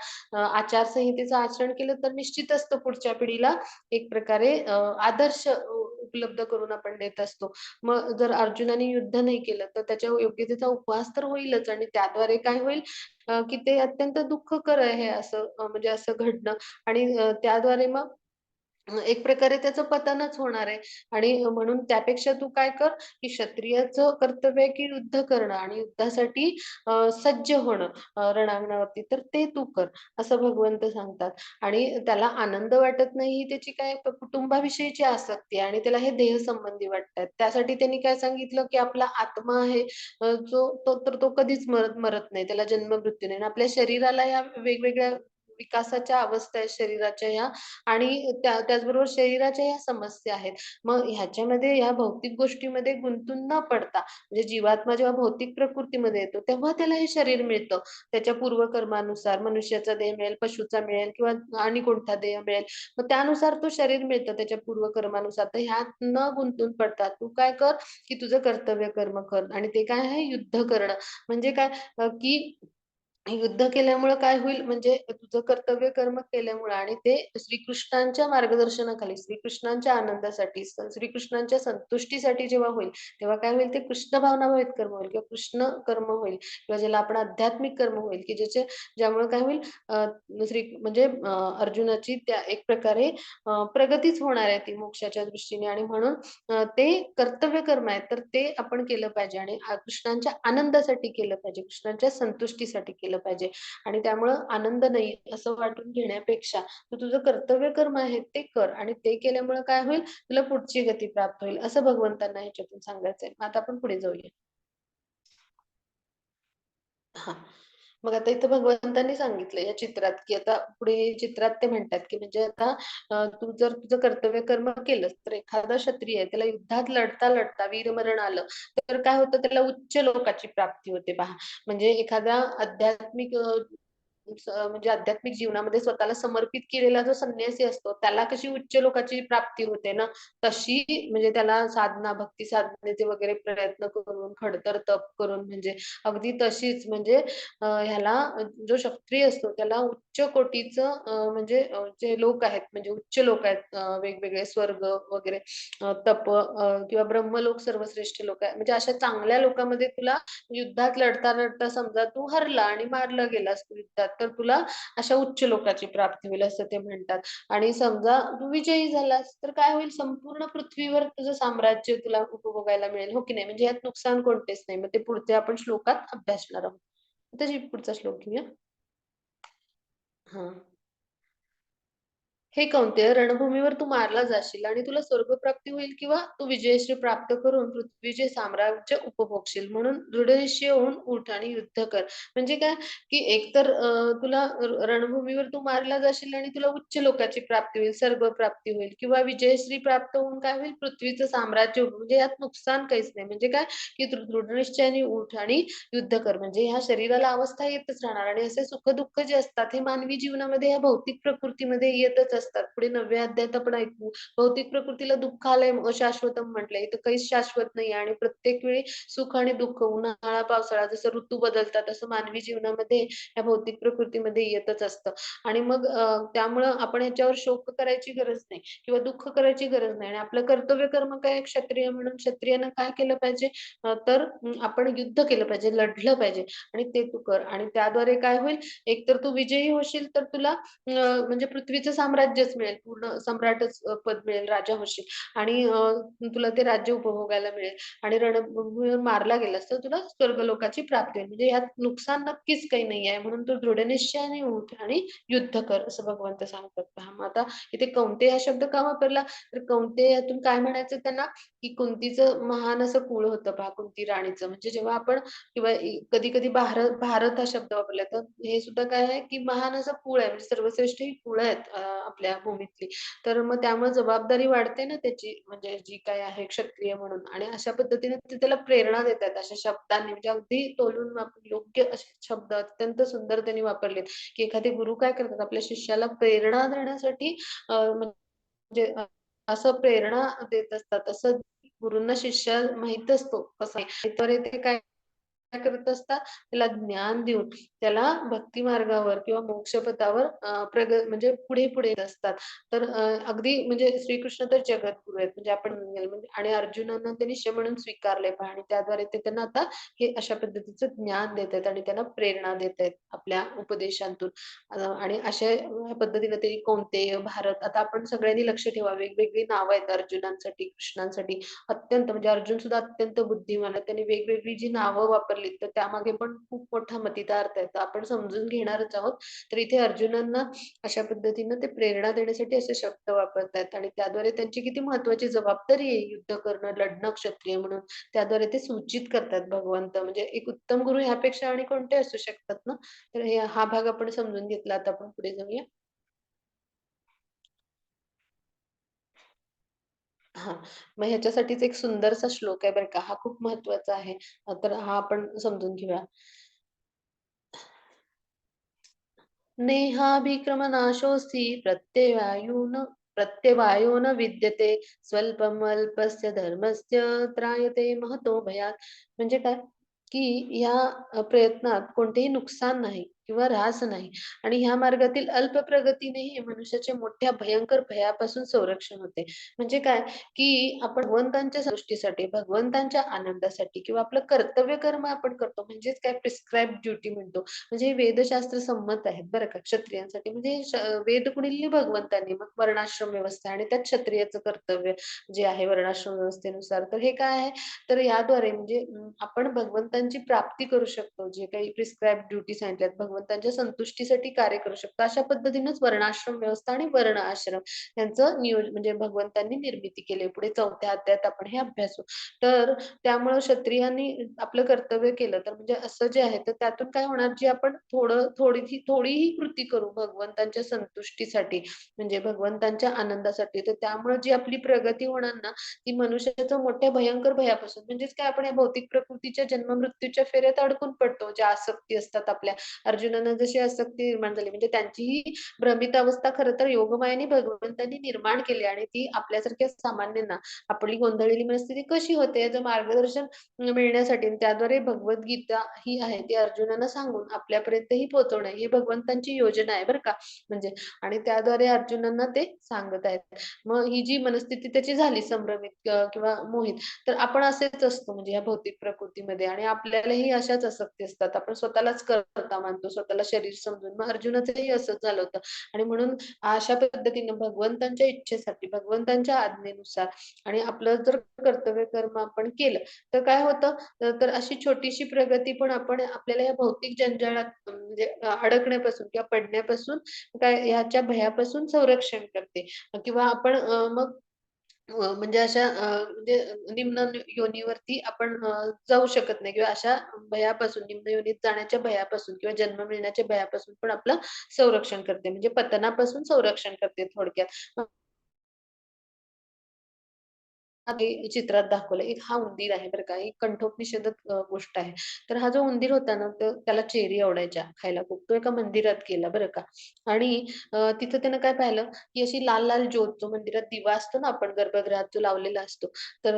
आचारसंहितेचं आचरण केलं तर निश्चितच तो पुढच्या पिढीला एक प्रकारे आदर्श उपलब्ध करून आपण देत असतो. मग जर अर्जुनाने युद्ध नाही केलं, तर त्याच्या योग्यतेचा उपहास तर होईलच आणि त्याद्वारे काय होईल की ते अत्यंत दुःखकर आहे असं म्हणजे असं घडणं आणि त्याद्वारे मग एक प्रकारे त्याचं पतनच होणार आहे आणि म्हणून त्यापेक्षा तू काय कर, की क्षत्रियाचं कर्तव्य आहे, की युद्ध करणं आणि युद्धासाठी सज्ज होणं रणांगणावरती, तर ते तू कर, असं भगवंत सांगतात. आणि त्याला आनंद वाटत नाही ही त्याची काय कुटुंबाविषयीची आसक्ती आहे आणि त्याला हे देहसंबंधी वाटतात. त्यासाठी त्यांनी काय सांगितलं, की आपला आत्मा आहे तो कधीच मरत नाही. त्याला जन्म-मृत्यू नाही आणि आपल्या शरीराला या वेगवेगळ्या विकासाच्या अवस्था आहेत शरीराच्या ह्या आणि त्याचबरोबर शरीराच्या ह्या समस्या आहेत. मग ह्याच्यामध्ये ह्या भौतिक गोष्टीमध्ये गुंतून न पडता म्हणजे जीवात्मा जेव्हा भौतिक प्रकृतीमध्ये येतो, तेव्हा त्याला हे शरीर मिळतं. त्याच्या पूर्वकर्मानुसार मनुष्याचा देह मिळेल, पशुचा मिळेल किंवा आणि कोणता देह मिळेल. मग त्यानुसार तो शरीर मिळतं त्याच्या पूर्वकर्मानुसार. तर ह्यात न गुंतून पडता तू काय कर, की तुझं कर्तव्य कर्म कर आणि ते काय आहे युद्ध करणं. म्हणजे काय की युद्ध केल्यामुळं काय होईल म्हणजे तुझं कर्तव्य कर्म केल्यामुळं आणि ते श्रीकृष्णांच्या मार्गदर्शनाखाली, श्रीकृष्णांच्या आनंदासाठी, श्रीकृष्णांच्या संतुष्टीसाठी जेव्हा होईल, तेव्हा काय होईल ते कृष्ण भावनाभावित कर्म होईल किंवा कृष्ण कर्म होईल किंवा ज्याला आपण आध्यात्मिक कर्म होईल, की ज्यामुळे काय होईल म्हणजे अर्जुनाची त्या एक प्रकारे प्रगतीच होणार आहे ती मोक्षाच्या दृष्टीने आणि म्हणून ते कर्तव्य कर्म आहे, तर ते आपण केलं पाहिजे आणि कृष्णांच्या आनंदासाठी केलं पाहिजे, कृष्णांच्या संतुष्टीसाठी केलं पाहिजे आणि त्यामुळं आनंद नाही असं वाटून घेण्यापेक्षा तू तुझं कर्तव्य कर्म आहे ते कर आणि ते केल्यामुळं काय होईल, तुला पुढची गती प्राप्त होईल, असं भगवंतांना ह्याच्यातून सांगायचंय. आता आपण पुढे जाऊया. हां. मग आता इथं भगवंतांनी सांगितलं या चित्रात, की आता पुढे चित्रात ते म्हणतात, की म्हणजे आता तू जर तुझं कर्तव्य कर्म केलंस, तर एखादा क्षत्रिय आहे, त्याला युद्धात लढता-लढता वीरमरण आलं, तर काय होतं त्याला उच्च लोकाची प्राप्ती होते पहा. म्हणजे एखादा आध्यात्मिक म्हणजे आध्यात्मिक जीवनामध्ये स्वतःला समर्पित केलेला जो संन्यासी असतो, त्याला कशी उच्च लोकाची प्राप्ती होते ना, तशी म्हणजे त्याला साधना, भक्ती साधनेचे वगैरे प्रयत्न करून, खडतर तप करून म्हणजे अगदी तशीच म्हणजे ह्याला जो क्षत्रिय असतो त्याला उच्च कोटीचं म्हणजे जे लोक आहेत म्हणजे उच्च लोक आहेत वेगवेगळे स्वर्ग वगैरे तप किंवा ब्रह्मलोक सर्वश्रेष्ठ लोक आहे. म्हणजे अशा चांगल्या लोकांमध्ये तुला युद्धात लढता-लढता समजा तू हरला आणि मारला गेलास तू युद्धात, तर तुला अशा उच्च लोकाची प्राप्ती होईल असं ते म्हणतात. आणि समजा तू विजयी झालास, तर काय होईल संपूर्ण पृथ्वीवर तुझं साम्राज्य तुला उपभोगायला मिळेल, हो की नाही? म्हणजे यात नुकसान कोणतेच नाही. मग ते पुढचे आपण श्लोकात अभ्यासणार आहोत. त्याची पुढचा श्लोक घेऊया. हां. हे कौंतेय रणभूमीवर तू मारला जाशील आणि तुला स्वर्गप्राप्ती होईल किंवा तू विजयश्री प्राप्त करून पृथ्वीचे साम्राज्य उपभोगशील. म्हणून दृढनिश्चय होऊन उठ आणि युद्ध कर. म्हणजे काय, की एकतर तुला रणभूमीवर तू मारला जाशील आणि तुला उच्च लोकाची प्राप्ती होईल, स्वर्गप्राप्ती होईल किंवा विजयश्री प्राप्त होऊन काय होईल पृथ्वीचं साम्राज्य म्हणजे यात नुकसान काहीच नाही. म्हणजे काय, की दृढनिश्चयाने उठ आणि युद्ध कर. म्हणजे ह्या शरीराला अवस्था येतच राहणार आणि असे सुख-दुःख जे असतात हे मानवी जीवनामध्ये या भौतिक प्रकृतीमध्ये येतच असतात. पुढे 9व्या अध्यायात आपण ऐकू, भौतिक प्रकृतीला दुःख आलंय अशाश्वतम म्हटलंय. इथं काहीच शाश्वत नाही आणि प्रत्येक वेळी सुख आणि दुःख, उन्हाळा, पावसाळा जसं ऋतू बदलतात तसं मानवी जीवनामध्ये या भौतिक प्रकृतीमध्ये येतच असतं. आणि मग त्यामुळं आपण ह्याच्यावर शोक करायची गरज नाही किंवा दुःख करायची गरज नाही आणि आपलं कर्तव्य कर्म काय क्षत्रिय म्हणून क्षत्रियानं काय केलं पाहिजे तर आपण युद्ध केलं पाहिजे, लढलं पाहिजे आणि ते तू कर आणि त्याद्वारे काय होईल, एकतर तू विजयी होशील तर तुला म्हणजे पृथ्वीचं साम्राज्य साम्राज्यच मिळेल, पूर्ण सम्राटच पद मिळेल, राजा होशील आणि तुला ते राज्य उपभोगायला मिळेल आणि रणभूमीवर मारला गेलास तर तुला स्वर्गलोकाची प्राप्ती होईल. म्हणजे ह्यात नुकसान नक्कीच काही नाही आहे. म्हणून तू दृढनिश्चयाने उठ आणि युद्ध कर, असं भगवंत सांगतात. पहा मग आता इथे कौंतेय हा शब्द का वापरला? तर कौंतेय यातून काय म्हणायचं त्यांना, की कुंतीचं महान असं कुळ होतं पहा, कुंती राणीचं. म्हणजे जेव्हा आपण किंवा कधी-कधी भारत भारत हा शब्द वापरला, तर हे सुद्धा काय आहे, की महान असं कुळ आहे. म्हणजे सर्वश्रेष्ठ ही कुळं आहेत आपल्या भूमीतली. तर मग त्यामुळे जबाबदारी वाढते ना त्याची, म्हणजे जी काही आहे क्षत्रिय म्हणून आणि अशा पद्धतीने ते त्याला प्रेरणा देतात अशा शब्दांनी. म्हणजे अगदी तोलून योग्य असे शब्द अत्यंत सुंदर त्यांनी वापरलेत, की एखादे गुरु काय करतात आपल्या शिष्याला प्रेरणा देण्यासाठी म्हणजे असं प्रेरणा देत असतात. असं गुरूंना शिष्य माहीत असतो कसा आहे. तर ते काय काय करत असतात, त्याला ज्ञान देऊन त्याला भक्ती मार्गावर किंवा मोक्षपथावर म्हणजे पुढे-पुढे येत असतात. तर अगदी म्हणजे श्रीकृष्ण तर जगद्गुरू आहेत. म्हणजे आपण म्हणजे आणि अर्जुनांना ते शिष्य म्हणून स्वीकारलंय पहा आणि त्याद्वारे ते त्यांना आता हे अशा पद्धतीचं ज्ञान देत आहेत आणि त्यांना प्रेरणा देत आहेत आपल्या उपदेशांतून. आणि अशा पद्धतीने ते कोणते भारत आता आपण सगळ्यांनी लक्ष ठेवा, वेगवेगळी नावं आहेत अर्जुनांसाठी, कृष्णांसाठी. अत्यंत म्हणजे अर्जुन सुद्धा अत्यंत बुद्धिमान आहे. त्यांनी वेगवेगळी जी नावं वापरलीत, तर त्यामागे पण खूप मोठा मतितार्थ आहे. तर आपण समजून घेणारच आहोत. तर इथे अर्जुनांना अशा पद्धतीनं ते प्रेरणा देण्यासाठी असे शब्द वापरतायत आणि त्याद्वारे त्यांची किती महत्त्वाची जबाबदारी आहे युद्ध करणं, लढणं क्षत्रिय म्हणून. त्याद्वारे ते सूचित करतात भगवंत. म्हणजे एक उत्तम गुरु ह्यापेक्षा आणि कोणते असू शकतात ना? तर हा भाग आपण समजून घेतला. आता आपण पुढे जाऊया. हां. मग ह्याच्यासाठीच एक सुंदरसा श्लोक आहे बरं का. हा खूप महत्त्वाचा आहे. तर हा आपण समजून घेऊया. नेहाभिक्रमनाशोऽस्ति प्रत्यवायो न विद्यते स्वल्पमल्पस्य धर्मस्य त्रायते महतो भयात्. म्हणजे काय? की या प्रयत्नात कोणतेही नुकसान नाही किंवा ऱ्हास नाही आणि ह्या मार्गातील अल्प प्रगतीनेही मनुष्याच्या मोठ्या भयंकर भयापासून संरक्षण होते. म्हणजे काय? की आपण भगवंतांच्या सृष्टीसाठी, भगवंतांच्या आनंदासाठी किंवा आपलं कर्तव्य कर्म आपण करतो म्हणजेच काय प्रिस्क्राईब्ड ड्युटी म्हणतो. म्हणजे हे वेदशास्त्र संमत आहेत बरं का क्षत्रियांसाठी. म्हणजे वेद कुणी लिहिले भगवंतांनी. मग वर्णाश्रम व्यवस्था आणि त्यात क्षत्रियाचं कर्तव्य जे आहे वर्णाश्रम व्यवस्थेनुसार. तर हे काय आहे, तर याद्वारे म्हणजे आपण भगवंतांची प्राप्ती करू शकतो. जे काही प्रिस्क्राईब्ड ड्युटी सांगितल्यात, भगवंतांच्या संतुष्टीसाठी कार्य करू शकतो. अशा पद्धतीनेच वर्णाश्रम व्यवस्था आणि वर्ण आश्रम यांचं म्हणजे भगवंतांनी निर्मिती केली. पुढे 4थ्या अध्यायात आपण हे अभ्यासू. तर त्यामुळं क्षत्रियांनी आपलं कर्तव्य केलं तर म्हणजे असं जे आहे तर त्यातून काय होणार जी आपण थोडीही कृती करू भगवंतांच्या संतुष्टीसाठी म्हणजे भगवंतांच्या आनंदासाठी तर त्यामुळे जी आपली प्रगती होणार ना ती मनुष्याचं मोठ्या भयंकर भयापासून म्हणजेच काय आपण या भौतिक प्रकृतीच्या जन्म मृत्यूच्या फेऱ्यात अडकून पडतो ज्या आसक्ती असतात आपल्या अर्जुनांना जशी आसक्ती निर्माण झाली म्हणजे त्यांचीही भ्रमित अवस्था खरं तर योगमायेने भगवंतांनी निर्माण केली आणि ती आपल्यासारख्या सामान्यांना आपली गोंधळलेली मनस्थिती कशी होते याचं मार्गदर्शन मिळण्यासाठी आणि त्याद्वारे भगवद्गीता ही आहे ती अर्जुनांना सांगून आपल्यापर्यंत ही पोहोचवणं ही भगवंतांची योजना आहे बरं का म्हणजे आणि त्याद्वारे अर्जुनांना ते सांगत आहेत. मग ही जी मनस्थिती त्याची झाली संभ्रमित किंवा मोहित तर आपण असेच असतो म्हणजे या भौतिक प्रकृतीमध्ये आणि आपल्यालाही अशाच आसक्ती असतात. आपण स्वतःलाच कर्ता मानतो, स्वतःला शरीर समजून. मग अर्जुनाचंही असंच झालं होतं आणि म्हणून अशा पद्धतीनं भगवंतांच्या इच्छेसाठी, भगवंतांच्या आज्ञेनुसार आणि आपलं जर कर्तव्य कर्म आपण केलं, तर काय होतं तर अशी छोटीशी प्रगती पण आपण आपल्याला या भौतिक जंजाळात म्हणजे अडकण्यापासून किंवा पडण्यापासून काय ह्याच्या भयापासून संरक्षण करते किंवा आपण मग म्हणजे अशा म्हणजे निम्न योनीवरती आपण जाऊ शकत नाही किंवा अशा भयापासून निम्न योनीत जाण्याच्या भयापासून किंवा जन्म मिळण्याच्या भयापासून पण आपलं संरक्षण करते. म्हणजे पतनापासून संरक्षण करते थोडक्यात. हे चित्रात दाखवलंय. एक हा उंदीर आहे बरं का. एक कंठोपनिषदक गोष्ट आहे. तर हा जो उंदीर होता ना, तर त्याला चेरी आवडायच्या खायला खूप. तो एका मंदिरात गेला बरं का आणि तिथं त्यानं काय पाहिलं, की अशी लाल-लाल ज्योत जो मंदिरात दिवा असतो ना, आपण गर्भगृहात जो लावलेला असतो. तर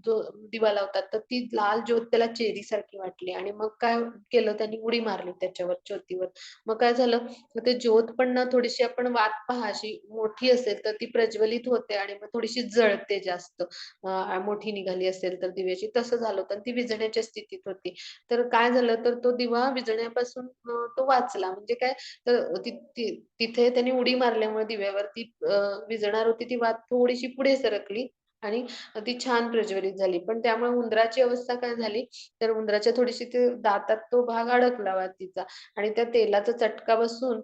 जो दिवा लावतात, तर ती लाल ज्योत त्याला चेरीसारखी वाटली आणि मग काय केलं त्यांनी उडी मारली त्याच्यावर ज्योतीवर. मग काय झालं, मग ते ज्योत पण ना थोडीशी आपण वाट पहा अशी मोठी असेल, तर ती प्रज्वलित होते आणि मग थोडीशी जळते. जळते जास्त. मोठी निघाली असेल तर दिव्याची तसं झालं होतं आणि ती विझण्याच्या स्थितीत होती. तर काय झालं तर तो दिवा विझण्यापासून तो वाचला. म्हणजे काय तर ती ती तिथे त्याने उडी मारल्यामुळे दिव्यावरती विझणार होती ती वात थोडीशी पुढे सरकली आणि ती छान प्रज्वलित झाली. पण त्यामुळे उंदराची अवस्था काय झाली, तर उंदराच्या थोडीशी ते दातात तो भाग अडकला वातीचा आणि त्या तेलाचा चटका बसून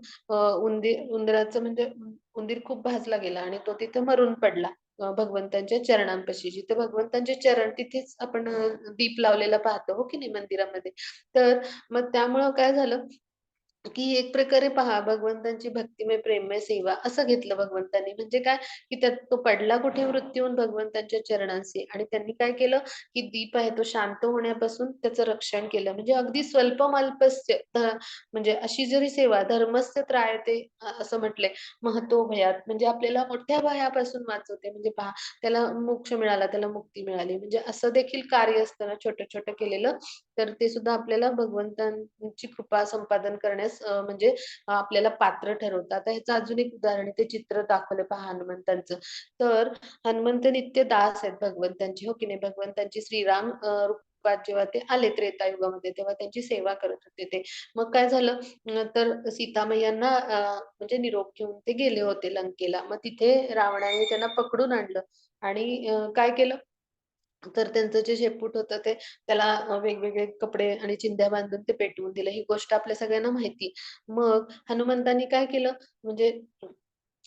उंदराचं म्हणजे उंदीर खूप भाजला गेला आणि तो तिथे मरून पडला. भगवंतांच्या चरणांपाशी. जिथे भगवंतांचे चरण तिथेच आपण दीप लावलेला पाहतो, हो की नाही मंदिरामध्ये. तर मग त्यामुळं काय झालं की एक प्रकारे पहा भगवंतांची भक्तिमय, प्रेममय सेवा असं घेतलं भगवंतांनी. म्हणजे काय, की त्यात तो पडला कुठे मृत्यू होऊन भगवंतांच्या चरणांशी आणि त्यांनी काय केलं, की दीप आहे तो शांत होण्यापासून त्याचं रक्षण केलं. म्हणजे अगदी स्वल्पमल्पस्य म्हणजे अशी जरी सेवा धर्मस्य त्रायते असं म्हटलंय. महतो भयात म्हणजे आपल्याला मोठ्या भयापासून वाचवते. म्हणजे पहा त्याला मोक्ष मिळाला, त्याला मुक्ती मिळाली. म्हणजे असं देखील कार्य असतं ना छोटं-छोटं केलेलं, तर ते सुद्धा आपल्याला भगवंतांची कृपा संपादन करण्यास म्हणजे आपल्याला पात्र ठरवतं. आता ह्याचं अजून एक उदाहरण आहे, ते चित्र दाखवलं पहा हनुमंतांचं. तर हनुमंत नित्य दास आहेत भगवंतांचे, हो की नाही? भगवंतांचे श्रीराम रूपात जेव्हा ते आले त्रेतायुगामध्ये, तेव्हा त्यांची सेवा करत होते ते. मग काय झालं तर सीतामैयांना म्हणजे निरोप घेऊन ते गेले होते लंकेला. मग तिथे रावणाने त्यांना पकडून आणलं आणि काय केलं तर त्यांचं जे शेपूट होतं ते त्याला वेगवेगळे कपडे आणि चिंध्या बांधून ते पेटवून दिलं. ही गोष्ट आपल्या सगळ्यांना माहिती. मग हनुमंतांनी काय केलं म्हणजे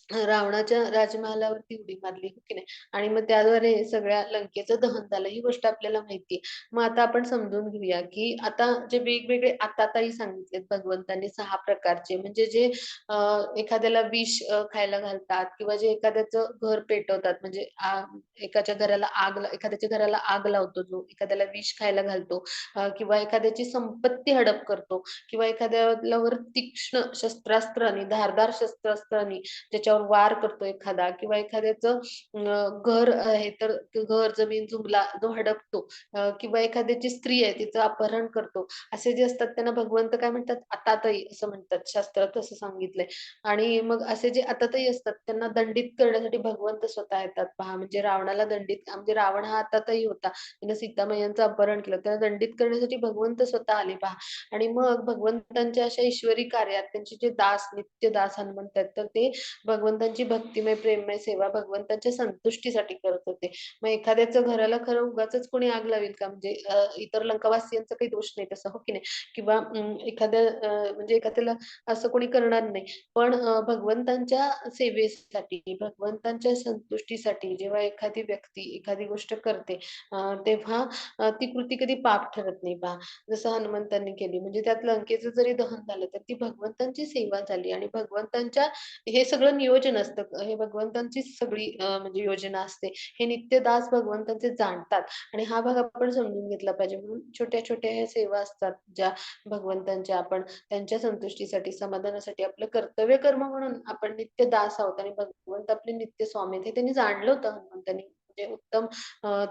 रावणाच्या राजमहालावरती उडी मारली, हो की नाही? आणि मग त्याद्वारे सगळ्या लंकेचं दहन झालं. ही गोष्ट आपल्याला माहिती आहे. मग आता आपण समजून घेऊया, की आता जे वेगवेगळे आताताई सांगितलेत भगवंतांनी 6 प्रकारचे म्हणजे जे अ, एखाद्याला विष खायला घालतात किंवा जे एखाद्याचं घर पेटवतात म्हणजे एखाद्याच्या घराला आग लावतो जो, एखाद्याला विष खायला घालतो किंवा एखाद्याची संपत्ती हडप करतो किंवा एखाद्यावर तीक्ष्ण शस्त्रास्त्रांनी, धारदार शस्त्रास्त्रांनी त्याच्यावर वार करतो एखादा किंवा एखाद्याचं घर आहे तर ते घर, जमीन, जुमला जो हडपतो किंवा एखाद्याची स्त्री आहे तिचं अपहरण करतो. असे जे असतात त्यांना भगवंत काय म्हणतात? आतातायी असं म्हणतात. शास्त्रात असं सांगितलंय. आणि मग असे जे आतातायी असतात त्यांना दंडित करण्यासाठी भगवंत स्वतः येतात पहा. म्हणजे रावणाला दंडित म्हणजे रावण हा आतातायी होता. त्यानं सीतामय्यांचं अपहरण केलं. त्याला दंडित करण्यासाठी भगवंत स्वतः आले पहा. आणि मग भगवंतांच्या अशा ईश्वरी कार्यात त्यांचे जे दास, नित्य दास हनुमंत आहेत, तर ते भगवंतांची भक्तिमय, प्रेममय सेवा भगवंतांच्या संतुष्टीसाठी करत होते. मग एखाद्याचं घराला खरं उगाचच कोणी आग लावेल का? म्हणजे इतर लंकावासियांचा काही दोष नाही तसा, हो की नाही? किंवा म्हणजे एखाद्याला असं कोणी करणार नाही. पण भगवंतांच्या सेवेसाठी, भगवंतांच्या संतुष्टीसाठी जेव्हा एखादी व्यक्ती एखादी गोष्ट करते तेव्हा ती कृती कधी पाप ठरत नाही पहा. जसं हनुमंतांनी केली. म्हणजे त्यात लंकेचं जरी दहन झालं, तर ती भगवंतांची सेवा झाली आणि भगवंतांच्या हे सगळं नियोजन असतं. हे भगवंतांचीच सगळी म्हणजे योजना असते. हे नित्यदास भगवंतांचे जाणतात आणि हा भाग आपण समजून घेतला पाहिजे. म्हणून छोट्या-छोट्या ह्या सेवा असतात, ज्या भगवंतांच्या आपण त्यांच्या संतुष्टीसाठी, समाधानासाठी आपलं कर्तव्य कर्म म्हणून आपण नित्य दास आहोत आणि भगवंत आपले नित्य स्वामी आहेत. हे त्यांनी जाणलं होतं हनुमंतांनी. म्हणजे उत्तम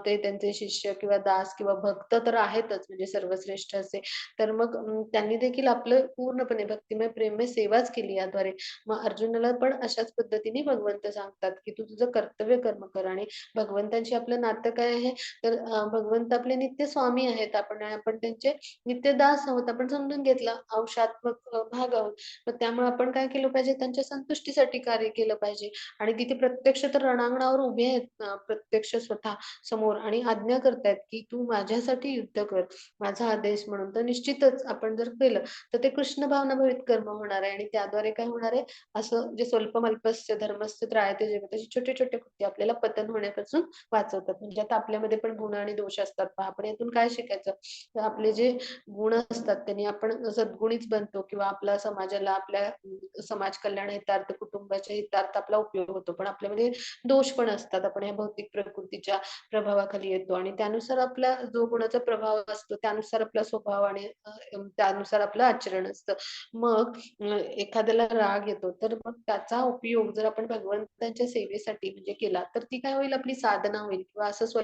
ते त्यांचे शिष्य किंवा दास किंवा भक्त तर आहेतच म्हणजे सर्वश्रेष्ठ असे. तर मग त्यांनी देखील आपलं पूर्णपणे भक्तिमय, प्रेममय सेवाच केली याद्वारे. मग अर्जुनाला पण अशाच पद्धतीने भगवंत सांगतात, की "तू तुझं कर्तव्य कर्म कर" आणि भगवंतांशी आपलं नातं काय आहे? तर भगवंत आपले नित्य स्वामी आहेत. आपण त्यांचे नित्य दास आहोत. आपण समजून घेतलं. अंशात्मक भाग आहोत. मग त्यामुळे आपण काय केलं पाहिजे? त्यांच्या संतुष्टीसाठी कार्य केलं पाहिजे आणि तिथे प्रत्यक्ष तर रणांगणावर उभे आहेत प्रत्यक्ष स्वतः समोर आणि आज्ञा करतायत, की "तू माझ्यासाठी युद्ध कर." माझा आदेश म्हणून. तर निश्चितच आपण जर केलं, तर ते कृष्ण भावनाभरित कर्म होणार आहे आणि त्याद्वारे काय होणार आहे? असं जे स्वल्पमल्पस्य धर्मस्य त्रायते जगत असे छोटे-छोटे कृत्य आपल्याला पतन होण्यापासून वाचवतात. म्हणजे आता आपल्यामध्ये पण गुण आणि दोष असतात पहा. आपण यातून काय शिकायचं? तर आपले जे गुण असतात त्यांनी आपण सद्गुणीच बनतो किंवा आपल्या समाजाला, आपल्या समाज कल्याण हितार्थ, कुटुंबाच्या हितार्थ आपला उपयोग होतो. पण आपल्यामध्ये दोष पण असतात. आपण या भौतिक प्रकृतीच्या प्रभावाखाली येतो आणि त्यानुसार आपला जो गुणाचा प्रभाव असतो, त्यानुसार आपला स्वभाव आणि त्यानुसार आपलं आचरण असतं. मग एखाद्याला राग येतो, तर मग त्याचा उपयोग जर आपण भगवंतांच्या सेवेसाठी म्हणजे केला, तर ती काय होईल आपली साधना होईल किंवा असं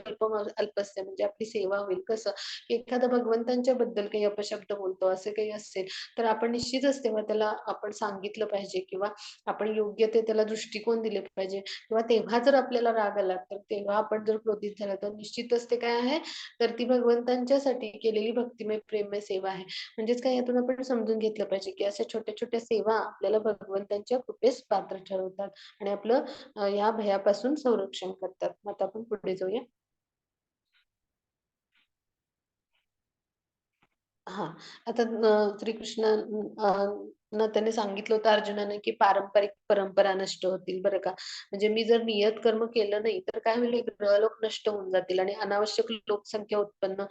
अल्पस्य म्हणजे आपली सेवा होईल. कसं? की एखादा भगवंतांच्या बद्दल काही अपशब्द बोलतो, असं काही असेल, तर आपण निश्चितच तेव्हा त्याला आपण सांगितलं पाहिजे किंवा आपण योग्य ते त्याला दृष्टिकोन दिले पाहिजे किंवा तेव्हा जर आपल्याला राग आला, तर तेव्हा तेव्हा आपण जर क्रोधित झालो तर निश्चितच ते काय आहे, तर ती भगवंतांच्यासाठी केलेली भक्तिमय प्रेममय सेवा आहे. म्हणजेच काय यातून आपण समजून घेतलं पाहिजे, की अशा छोट्या-छोट्या सेवा आपल्याला भगवंतांच्या कृपेस पात्र ठरवतात आणि आपलं या भयापासून संरक्षण करतात. मग आता आपण पुढे जाऊया. हां. आता श्रीकृष्ण न त्याने सांगितलं होतं अर्जुनाने, की पारंपरिक परंपरा नष्ट होतील बरं का. म्हणजे मी जर नियत कर्म केलं नाही, तर काय होईल हे ग्रहलोक नष्ट होऊन जातील आणि अनावश्यक लोकसंख्या उत्पन्न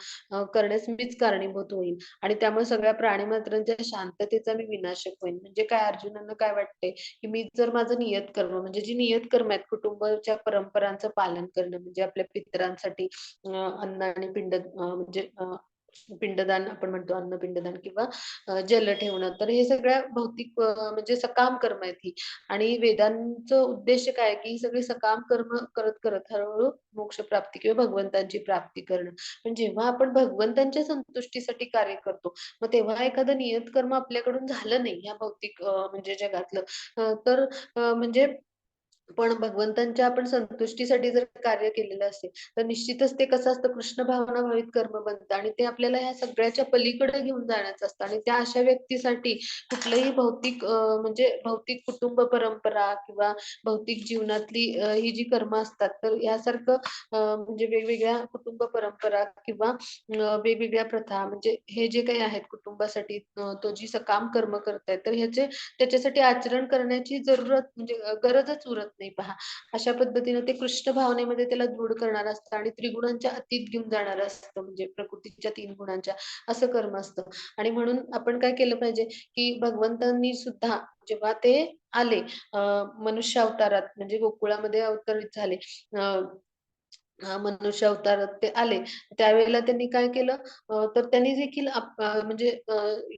करण्यास मीच कारणीभूत होईल आणि त्यामुळे सगळ्या प्राणीमात्रांच्या शांततेचा मी विनाशक होईन. म्हणजे काय अर्जुनांना काय वाटतंय, की मी जर माझं नियत कर्म म्हणजे जी नियत कर्म आहेत कुटुंबाच्या परंपरांचं पालन करणं म्हणजे आपल्या पितरांसाठी अन्न आणि म्हणजे पिंडदान आपण म्हणतो अन्नपिंडदान किंवा जल ठेवणं. तर हे सगळ्या भौतिक म्हणजे सकाम कर्म आहेत ही आणि वेदांचं उद्देश काय आहे, की ही सगळी सकाम कर्म करत-करत हळू-हळू मोक्षप्राप्ती किंवा भगवंतांची प्राप्ती करणं. पण जेव्हा आपण भगवंतांच्या संतुष्टीसाठी कार्य करतो, मग तेव्हा एखादं नियत कर्म आपल्याकडून झालं नाही या भौतिक म्हणजे जगातलं तर म्हणजे पण भगवंतांच्या आपण संतुष्टीसाठी जर कार्य केलेलं असेल, तर निश्चितच ते कसं असतं कृष्ण भावना भावित कर्म बनतं आणि ते आपल्याला ह्या सगळ्याच्या पलीकडे घेऊन जाण्याचं असतं आणि त्या अशा व्यक्तीसाठी कुठलंही भौतिक म्हणजे भौतिक कुटुंब परंपरा किंवा भौतिक जीवनातली ही जी कर्म असतात, तर यासारखं म्हणजे वेगवेगळ्या कुटुंब परंपरा किंवा वेगवेगळ्या प्रथा म्हणजे हे जे काही आहेत कुटुंबासाठी तो जी सकाम कर्म करतायत, तर ह्याचे त्याच्यासाठी आचरण करण्याची जरूरत म्हणजे गरजच उरत नाही पहा. अशा पद्धतीनं ते कृष्ण भावनेमध्ये त्याला दृढ करणारं असतं आणि त्रिगुणांच्या अतीत घेऊन जाणारं असतं म्हणजे प्रकृतीच्या 3 गुणांच्या असं कर्म असतं. आणि म्हणून आपण काय केलं पाहिजे, की भगवंतांनी सुद्धा जेव्हा ते आले अ, मनुष्य अवतारात म्हणजे गोकुळामध्ये अवतरित झाले. अ, मनुष्य अवतारात ते आले. त्यावेळेला त्यांनी काय केलं तर त्यांनी देखील म्हणजे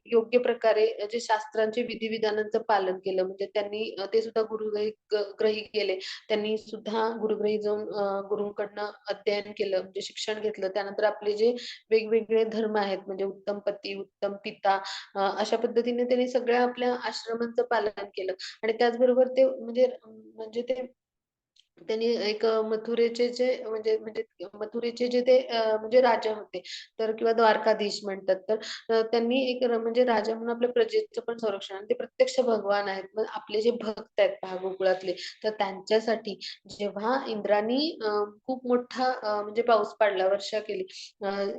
योग्य प्रकारे जे शास्त्रांचे विधी-विधानांचं पालन केलं. म्हणजे त्यांनी ते सुद्धा गुरुग्रही गेले. त्यांनी सुद्धा गुरुग्रही जाऊन गुरूंकडनं अध्ययन केलं, म्हणजे शिक्षण घेतलं. त्यानंतर आपले जे वेगवेगळे धर्म आहेत, म्हणजे उत्तम पती, उत्तम पिता अशा पद्धतीने त्यांनी सगळ्या आपल्या आश्रमांचं पालन केलं आणि त्याचबरोबर ते म्हणजे ते त्यांनी एक मथुरेचे जे म्हणजे म्हणजे मथुरेचे जे ते म्हणजे राजा होते, तर किंवा द्वारकाधीश म्हणतात. तर त्यांनी एक म्हणजे राजा म्हणून आपल्या प्रजेचं पण संरक्षण आणि ते प्रत्यक्ष भगवान आहेत. मग आपले जे भक्त आहेत पहा गोकुळातले, तर त्यांच्यासाठी जेव्हा इंद्रानी खूप मोठा म्हणजे पाऊस पाडला, वर्षा केली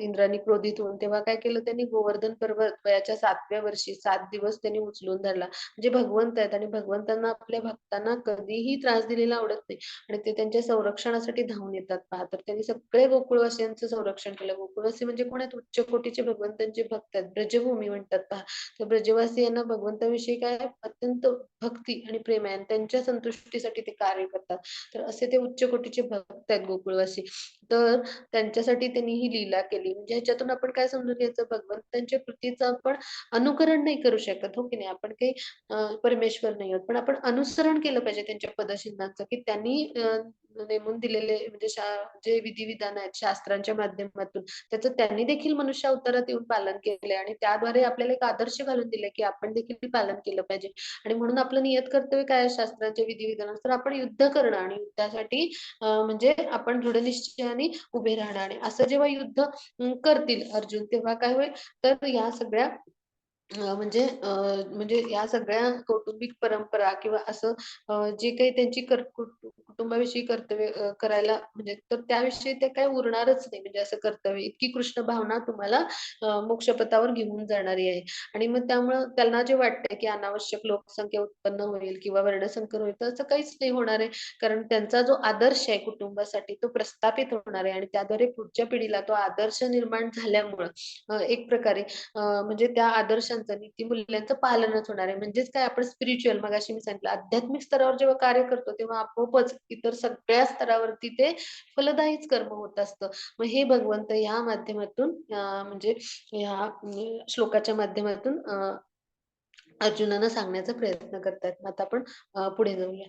इंद्रानी क्रोधित होऊन, तेव्हा काय केलं त्यांनी गोवर्धन पर्वत वयाच्या 7व्या वर्षी 7 दिवस त्यांनी उचलून धरला. म्हणजे भगवंत आहेत आणि भगवंतांना आपल्या भक्तांना कधीही त्रास दिलेला आवडत नाही. आणि ते त्यांच्या संरक्षणासाठी धावून येतात पहा. तर त्यांनी सगळे गोकुळवासियांचं संरक्षण केलं. गोकुळवासी म्हणजे कोण आहेत? उच्च कोटीचे भगवंतांचे भक्त आहेत. ब्रजभूमी म्हणतात पहा. तर ब्रजवासियांना भगवंताविषयी काय आहे? अत्यंत भक्ती आणि प्रेम आहे आणि त्यांच्या संतुष्टीसाठी ते कार्य करतात. तर असे ते उच्च कोटीचे भक्त आहेत गोकुळवासी. तर त्यांच्यासाठी त्यांनी ही लीला केली. म्हणजे ह्याच्यातून आपण काय समजून घ्यायचं? भगवंतांच्या कृतीचं आपण अनुकरण नाही करू शकत, हो की नाही? आपण काही परमेश्वर नाही आहोत. पण आपण अनुसरण केलं पाहिजे त्यांच्या पदचिन्हांचं, की त्यांनी नेमून दिलेले म्हणजे जे विधी-विधान आहेत शास्त्रांच्या माध्यमातून, त्याचं त्यांनी देखील मनुष्य अवतारात येऊन पालन केलंय आणि त्याद्वारे आपल्याला एक आदर्श घालून दिलाय, की आपण देखील पालन केलं पाहिजे. आणि म्हणून आपलं नियत कर्तव्य काय आहे शास्त्रांच्या विधी-विधानानुसार तर आपण युद्ध करणं आणि युद्धासाठी म्हणजे आपण दृढनिश्चयाने उभे राहणं आणि असं जेव्हा युद्ध करतील अर्जुन, तेव्हा काय होईल, तर या सगळ्या म्हणजे या सगळ्या कौटुंबिक परंपरा किंवा असं जे काही त्यांची कुटुंबाविषयी कर्तव्य करायला म्हणजे तर त्याविषयी ते काही उरणारच नाही म्हणजे असं कर्तव्य. इतकी कृष्ण भावना तुम्हाला मोक्षपथावर घेऊन जाणारी आहे. आणि मग त्यामुळं त्यांना जे वाटतंय, की अनावश्यक लोकसंख्या उत्पन्न होईल किंवा वर्णसंकर होईल, तर असं काहीच नाही होणार आहे. कारण त्यांचा जो आदर्श आहे कुटुंबासाठी तो प्रस्थापित होणार आहे आणि त्याद्वारे पुढच्या पिढीला तो आदर्श निर्माण झाल्यामुळं एक प्रकारे म्हणजे त्या आदर्शांचं, नीतिमूल्यांचं पालनच होणार आहे. म्हणजेच काय आपण स्पिरिच्युअल मगाशी मी सांगितलं आध्यात्मिक स्तरावर जेव्हा कार्य करतो, तेव्हा आपोआपच इतर सगळ्या स्तरावरती ते फलदायीच कर्म होत असतं. मग हे भगवंत या माध्यमातून म्हणजे या श्लोकाच्या माध्यमातून अर्जुनाला सांगण्याचा प्रयत्न करतायत. मग आता आपण पुढे जाऊया.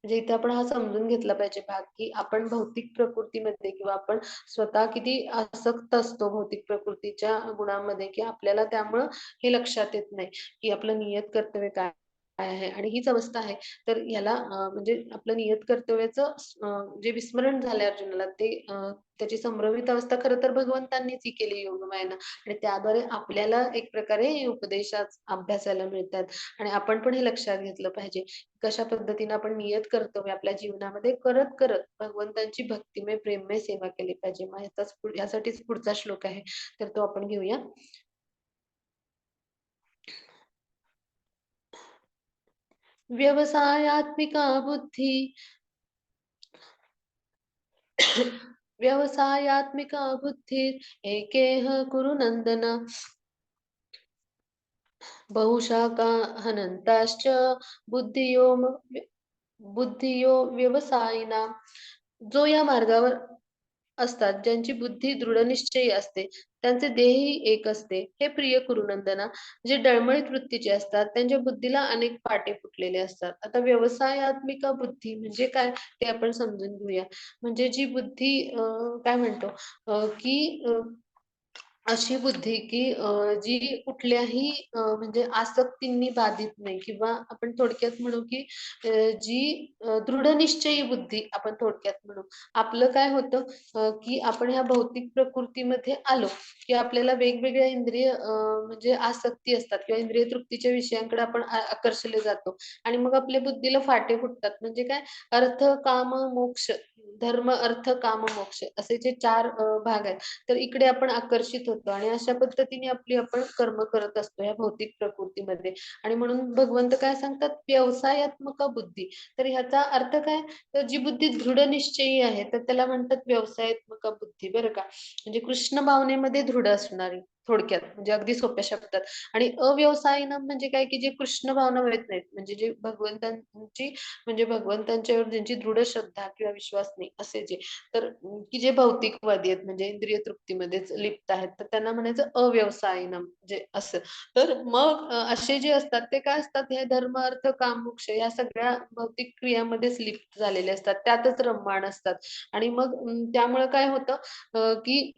म्हणजे इथे आपण हा समजून घेतला पाहिजे भाग, की आपण भौतिक प्रकृतीमध्ये किंवा आपण स्वतः किती आसक्त असतो भौतिक प्रकृतीच्या गुणांमध्ये, की आपल्याला त्यामुळं हे लक्षात येत नाही, की आपलं नियत कर्तव्य काय काय आहे आणि हीच अवस्था आहे. तर ह्याला म्हणजे आपलं नियत कर्तव्याचं जे विस्मरण झालंय अर्जुनाला ते त्याची संभ्रमित अवस्था खरं तर भगवंतांनीच ही केली योगमायेनं आणि त्याद्वारे आपल्याला एक प्रकारे हे उपदेशात अभ्यासायला मिळतात आणि आपण पण हे लक्षात घेतलं पाहिजे. कशा पद्धतीने आपण नियत कर्तव्य आपल्या जीवनामध्ये करत भगवंतांची भक्तिमय, प्रेममय सेवा केली पाहिजे. मग यासाठीच पुढचा श्लोक आहे. तर तो आपण घेऊया. व्यवसायात्मिका बुद्धी व्यवसायात्मिका बुद्धिः एकेह कुरु नन्दन बहुशाखा हनन्ताश्च बुद्धियो बुद्धियो व्यवसायिना जो या मार्गावर असतात, ज्यांची बुद्धी दृढनिश्चयी असते, त्यांचे ध्येयही एक असते. हे प्रिय कुरुनंदना, जे डळमळीत वृत्तीचे असतात, त्यांच्या बुद्धीला अनेक पाटे फुटलेले असतात. आता व्यवसायात्मिका बुद्धी म्हणजे काय, ते आपण समजून घेऊया. म्हणजे जी बुद्धी काय म्हणतो की अशी बुद्धी की जी कुठल्याही म्हणजे आसक्तींनी बाधित नाही किंवा आपण थोडक्यात म्हणू की जी दृढनिश्चयी बुद्धी आपण थोडक्यात म्हणू. आपलं काय होतं की आपण ह्या भौतिक प्रकृतीमध्ये आलो, की आपल्याला वेगवेगळ्या इंद्रिय म्हणजे आसक्ती असतात किंवा इंद्रिय तृप्तीच्या विषयांकडे आपण आकर्षले जातो आणि मग आपल्या बुद्धीला फाटे फुटतात. म्हणजे काय अर्थ, काम, मोक्ष, धर्म, अर्थ, काम, मोक्ष असे जे 4 भाग आहेत. तर इकडे आपण आकर्षित होतो आणि अशा पद्धतीने आपण कर्म करत असतो या भौतिक प्रकृतीमध्ये आणि म्हणून भगवंत काय सांगतात व्यवसायात्मक बुद्धी. तर ह्याचा अर्थ काय तर जी बुद्धी दृढ निश्चयी आहे तर त्याला म्हणतात व्यवसायात्मक बुद्धी बरं का. म्हणजे कृष्ण भावनेमध्ये दृढ असणारी थोडक्यात म्हणजे अगदी सोप्या शब्दात आणि अव्यवसायिनम म्हणजे काय की जे कृष्ण भावना मिळत नाहीत म्हणजे जे भगवंतांची म्हणजे भगवंतांच्यावर ज्यांची दृढ श्रद्धा किंवा विश्वास नाही असे जे तर की जे भौतिकवादी आहेत म्हणजे इंद्रिय तृप्तीमध्येच लिप्त आहेत, तर त्यांना म्हणायचं अव्यवसायिनम म्हणजे असं. तर मग असे जे असतात ते काय असतात हे धर्म, अर्थ, काम, मोक्ष या सगळ्या भौतिक क्रियामध्येच लिप्त झालेले असतात. त्यातच रममाण असतात आणि मग त्यामुळे काय होतं की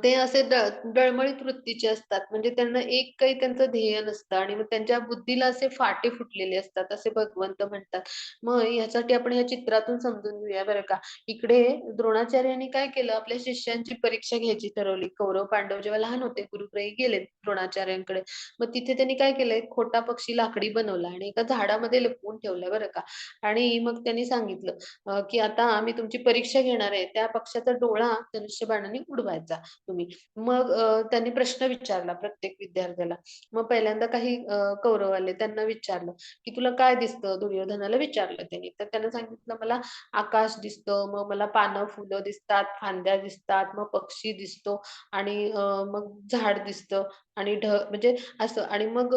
ते असे डळमळीत वृत्तीचे असतात. म्हणजे त्यांना एक काही त्यांचं ध्येय नसतं आणि मग त्यांच्या बुद्धीला असे फाटे फुटलेले असतात, असे भगवंत म्हणतात. मग यासाठी आपण ह्या चित्रातून समजून घेऊया बरं का. इकडे द्रोणाचार्यांनी काय केलं, आपल्या शिष्यांची परीक्षा घ्यायची ठरवली. कौरव, पांडव जेव्हा लहान होते, गुरुग्रही गेले द्रोणाचार्यांकडे. मग तिथे त्यांनी काय केलं, एक खोटा पक्षी लाकडी बनवला आणि एका झाडामध्ये लपवून ठेवला बरं का. आणि मग त्यांनी सांगितलं की आता आम्ही तुमची परीक्षा घेणार आहे. त्या पक्षाचा डोळा धनुष्यबाणाने उडवायचा. तुम्ही. मग त्यांनी प्रश्न विचारला प्रत्येक विद्यार्थ्याला. मग पहिल्यांदा काही कौरव आले त्यांना विचारलं, की "तुला काय दिसतं?" दुर्योधनाला विचारलं त्यांनी. तर त्यानं सांगितलं, "मला आकाश दिसतं, मग मला पानं, फुलं दिसतात, फांद्या दिसतात, मग पक्षी दिसतो आणि मग झाड दिसतं आणि म्हणजे असं आणि मग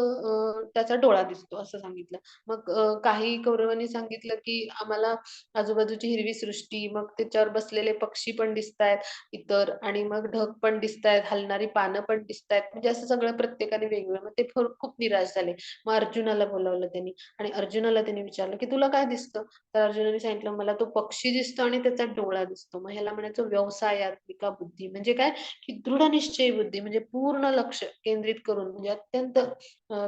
त्याचा डोळा दिसतो." असं सांगितलं. मग काही कौरवांनी सांगितलं, की "आम्हाला आजूबाजूची हिरवी सृष्टी, मग त्याच्यावर बसलेले पक्षी पण दिसतायत इतर आणि मग ढग पण दिसतायत, हलणारी पानं पण दिसतायत. म्हणजे असं सगळं प्रत्येकाने वेगवेगळं. मग ते खूप निराश झाले. मग अर्जुनाला बोलावलं त्यांनी आणि अर्जुनाला त्यांनी विचारलं, की "तुला काय दिसतं?" तर अर्जुनाने सांगितलं, "मला तो पक्षी दिसतो आणि त्याचा डोळा दिसतो." मग ह्याला म्हणायचं व्यवसायात्मिका बुद्धी. म्हणजे काय, की दृढनिश्चयी बुद्धी म्हणजे पूर्ण लक्ष केंद्रित करून म्हणजे अत्यंत